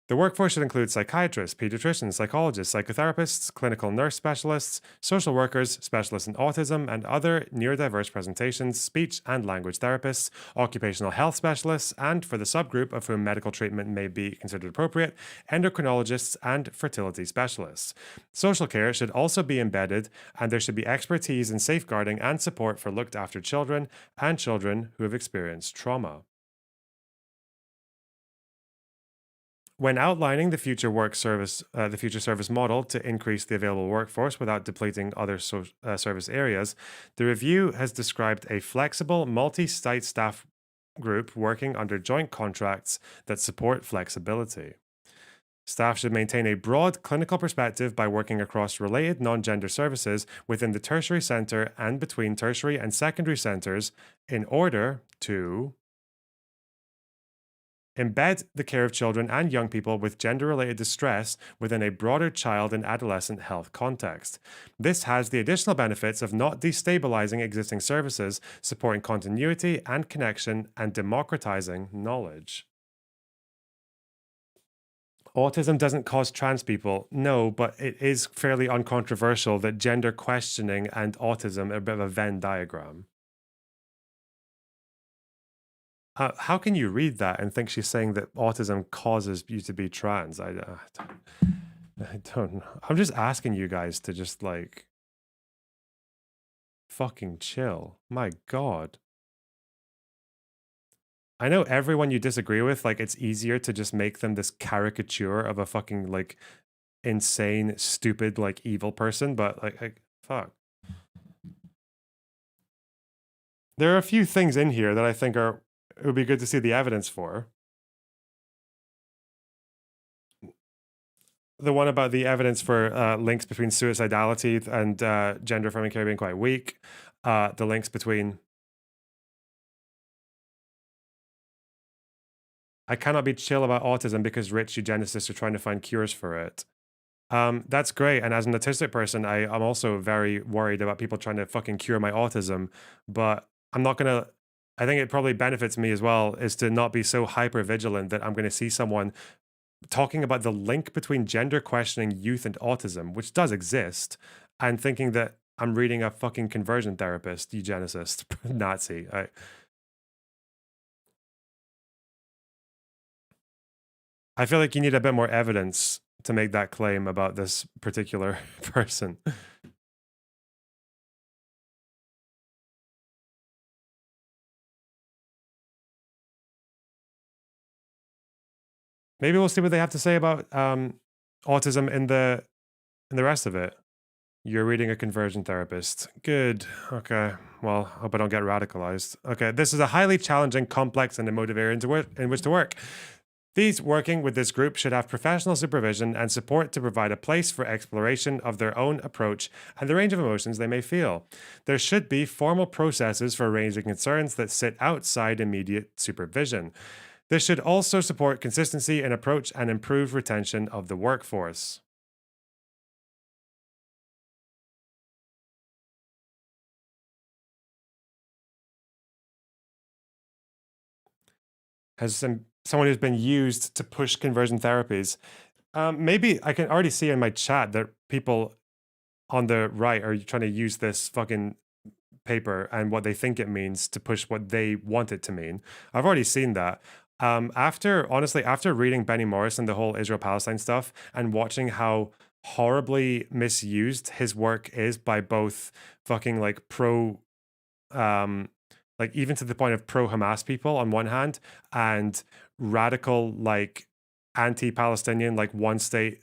The workforce should include psychiatrists, pediatricians, psychologists, psychotherapists, clinical nurse specialists, social workers, specialists in autism and other neurodiverse presentations, speech and language therapists, occupational health specialists, and for the subgroup of whom medical treatment may be considered appropriate, endocrinologists and fertility specialists. Social care should also be embedded, and there should be expertise in safeguarding and support for looked after children and children who have experienced trauma. When outlining the future service model to increase the available workforce without depleting other service areas, the review has described a flexible multi-site staff group working under joint contracts that support flexibility. Staff should maintain a broad clinical perspective by working across related non-gender services within the tertiary centre and between tertiary and secondary centres in order to embed the care of children and young people with gender-related distress within a broader child and adolescent health context. This has the additional benefits of not destabilizing existing services, supporting continuity and connection, and democratizing knowledge. Autism doesn't cause trans people, no, but it is fairly uncontroversial that gender questioning and autism are a bit of a Venn diagram. How can you read that and think she's saying that autism causes you to be trans? I don't know. I'm just asking you guys to just like fucking chill. My God. I know everyone you disagree with, like it's easier to just make them this caricature of a fucking like insane, stupid, like evil person, but like fuck. There are a few things in here that I think it would be good to see the evidence for. The one about the evidence for links between suicidality and gender affirming care being quite weak. The links between I cannot be chill about autism because rich eugenicists are trying to find cures for it. That's great. And as an autistic person, I'm also very worried about people trying to fucking cure my autism. But I'm not going to, I think it probably benefits me as well is to not be so hyper vigilant that I'm going to see someone talking about the link between gender questioning, youth, and autism, which does exist, and thinking that I'm reading a fucking conversion therapist, eugenicist, Nazi. I feel like you need a bit more evidence to make that claim about this particular person. Maybe we'll see what they have to say about autism in the rest of it. You're reading a conversion therapist. Good. Okay. Well, hope I don't get radicalized. Okay. This is a highly challenging, complex, and emotive area in which to work. These working with this group should have professional supervision and support to provide a place for exploration of their own approach and the range of emotions they may feel. There should be formal processes for raising concerns that sit outside immediate supervision. This should also support consistency in approach and improve retention of the workforce. Has someone who's been used to push conversion therapies. Maybe I can already see in my chat that people on the right are trying to use this fucking paper and what they think it means to push what they want it to mean. I've already seen that. After reading Benny Morris and the whole Israel-Palestine stuff and watching how horribly misused his work is by both fucking like pro like even to the point of pro-Hamas people on one hand and radical like anti-Palestinian like one state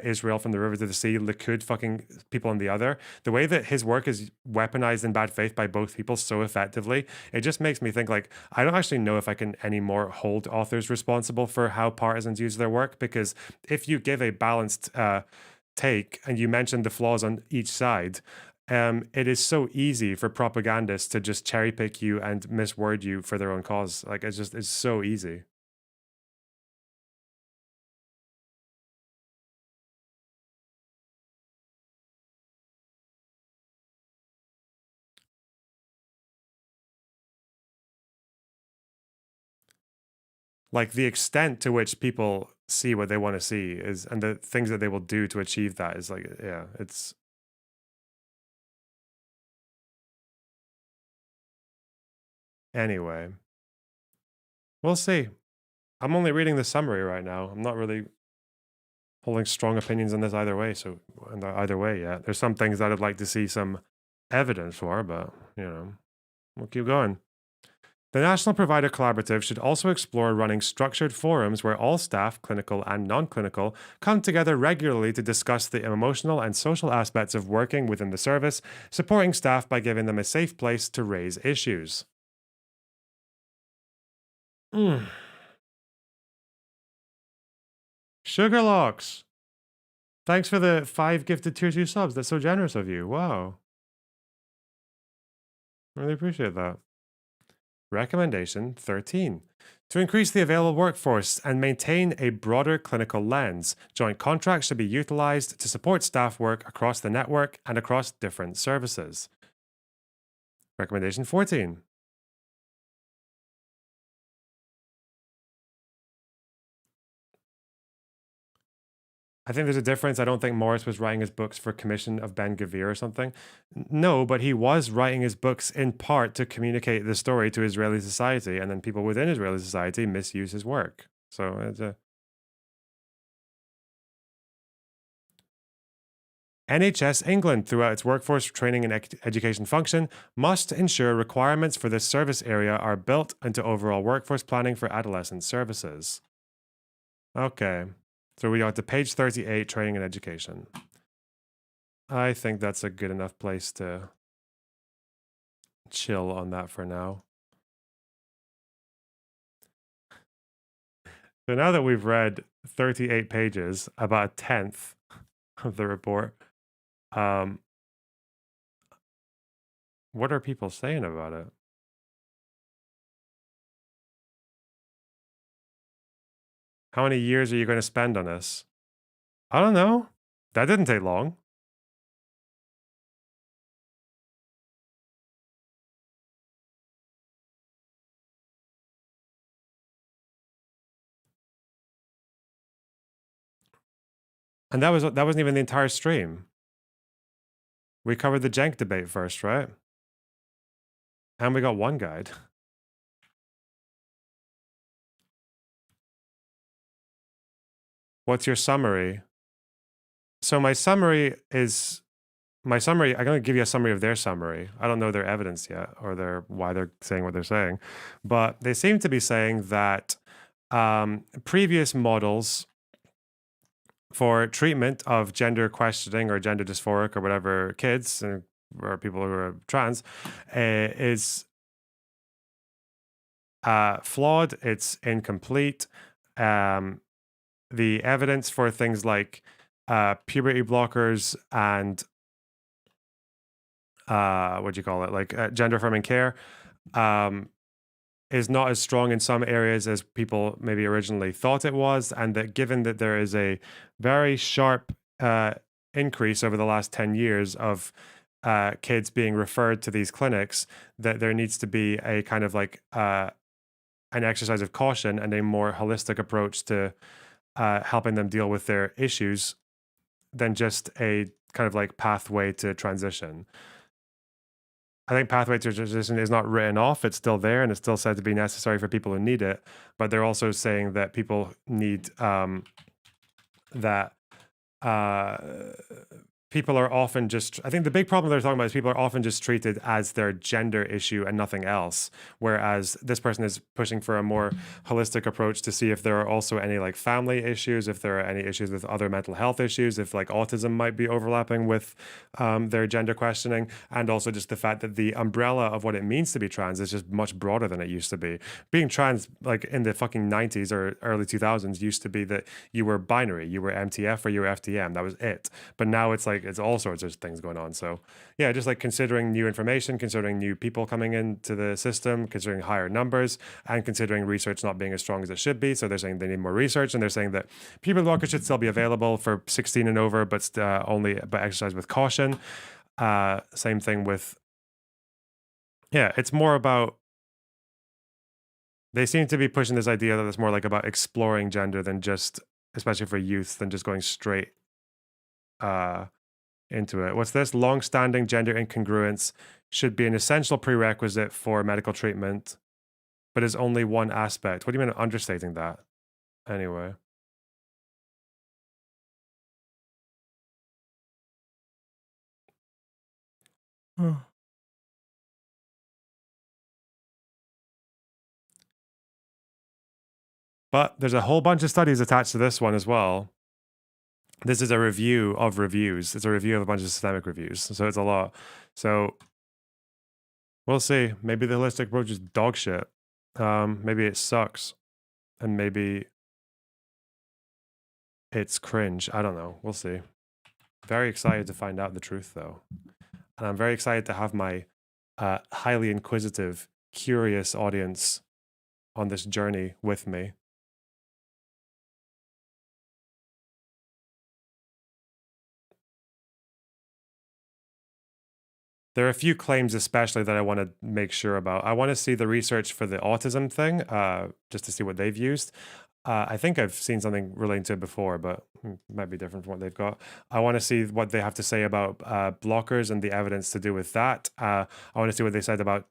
Israel from the river to the sea Likud fucking people on the other, the way that his work is weaponized in bad faith by both people so effectively, it just makes me think like I don't actually know if I can anymore hold authors responsible for how partisans use their work, because if you give a balanced take and you mention the flaws on each side, it is so easy for propagandists to just cherry pick you and misword you for their own cause. Like it's so easy. Like the extent to which people see what they want to see is, and the things that they will do to achieve that is like, yeah, it's. Anyway, we'll see. I'm only reading the summary right now. I'm not really holding strong opinions on this either way. So either way, yeah, there's some things that I'd like to see some evidence for, but you know, we'll keep going. The National Provider Collaborative should also explore running structured forums where all staff, clinical and non-clinical, come together regularly to discuss the emotional and social aspects of working within the service, supporting staff by giving them a safe place to raise issues. Sugarlocks! Thanks for the 5 gifted tier 2 subs. That's so generous of you. Wow. Really appreciate that. Recommendation 13. To increase the available workforce and maintain a broader clinical lens, joint contracts should be utilized to support staff work across the network and across different services. Recommendation 14. I think there's a difference. I don't think Morris was writing his books for commission of Ben-Gvir or something. No, but he was writing his books in part to communicate the story to Israeli society, and then people within Israeli society misuse his work. So it's a... NHS England, throughout its workforce training and education function, must ensure requirements for this service area are built into overall workforce planning for adolescent services. Okay. So we got to page 38, training and education. I think that's a good enough place to chill on that for now. So now that we've read 38 pages, about a tenth of the report, what are people saying about it? How many years are you going to spend on this? I don't know. That didn't take long. And that wasn't even the entire stream. We covered the Cenk debate first, right? And we got one guide. What's your summary? So my summary, I'm going to give you a summary of their summary. I don't know their evidence yet or why they're saying what they're saying. But they seem to be saying that previous models for treatment of gender questioning or gender dysphoric or whatever kids or people who are trans is flawed. It's incomplete. The evidence for things like puberty blockers and gender affirming care is not as strong in some areas as people maybe originally thought it was, and that given that there is a very sharp increase over the last 10 years of kids being referred to these clinics, that there needs to be a kind of like an exercise of caution and a more holistic approach to helping them deal with their issues than just a kind of like pathway to transition. I think pathway to transition is not written off. It's still there and it's still said to be necessary for people who need it. But they're also saying that people need that people are often just, I think the big problem they're talking about is people are often just treated as their gender issue and nothing else. Whereas this person is pushing for a more holistic approach to see if there are also any like family issues, if there are any issues with other mental health issues, if like autism might be overlapping with their gender questioning. And also just the fact that the umbrella of what it means to be trans is just much broader than it used to be. Being trans, like in the fucking 90s or early 2000s, used to be that you were binary, you were MTF or you were FTM. That was it. But now it's like, it's all sorts of things going on. So yeah, just like considering new information, considering new people coming into the system, considering higher numbers, and considering research not being as strong as it should be. So they're saying they need more research, and they're saying that puberty blockers should still be available for 16 and over, but exercise with caution. Same thing with, yeah, it's more about, they seem to be pushing this idea that it's more like about exploring gender than just, especially for youth, than just going straight into it. What's this? Long-standing gender incongruence should be an essential prerequisite for medical treatment, but is only one aspect. What do you mean understating that? Anyway. But there's a whole bunch of studies attached to this one as well. This is a review of reviews. It's a review of a bunch of systemic reviews. So it's a lot. So we'll see. Maybe the holistic approach is dog shit. Maybe it sucks. And maybe it's cringe. I don't know. We'll see. Very excited to find out the truth, though. And I'm very excited to have my highly inquisitive, curious audience on this journey with me. There are a few claims especially that I want to make sure about. I want to see the research for the autism thing, just to see what they've used. I think I've seen something relating to it before, but it might be different from what they've got. I want to see what they have to say about blockers and the evidence to do with that. I want to see what they said about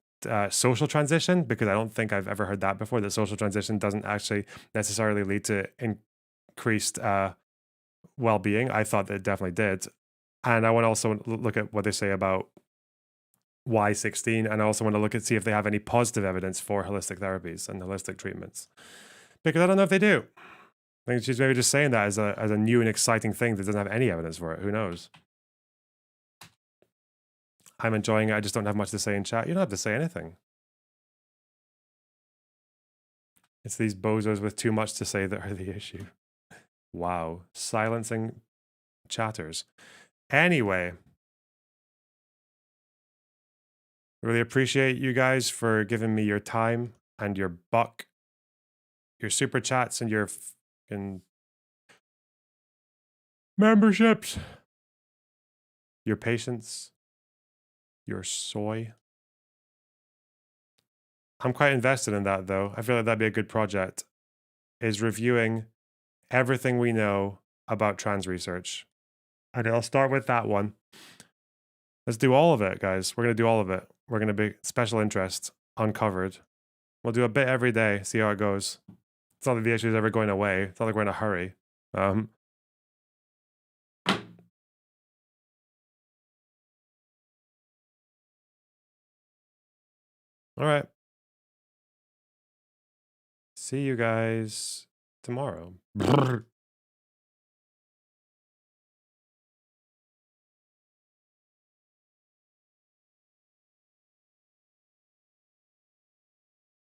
social transition, because I don't think I've ever heard that before, that social transition doesn't actually necessarily lead to increased well-being. I thought that it definitely did. And I want to also look at what they say about Y16, and I also want to look at see if they have any positive evidence for holistic therapies and holistic treatments, because I don't know if they do. I think she's maybe just saying that as a new and exciting thing that doesn't have any evidence for it. Who knows? I'm enjoying it. I just don't have much to say in chat. You don't have to say anything. It's these bozos with too much to say that are the issue. Wow. Silencing chatters. Anyway. Really appreciate you guys for giving me your time and your buck, your super chats and your fucking memberships, your patience, your soy. I'm quite invested in that though. I feel like that'd be a good project, is reviewing everything we know about trans research. And I'll start with that one. Let's do all of it, guys. We're going to do all of it. We're going to be special interest uncovered. We'll do a bit every day, see how it goes. It's not that the issue is ever going away. It's not like we're in a hurry. All right. See you guys tomorrow.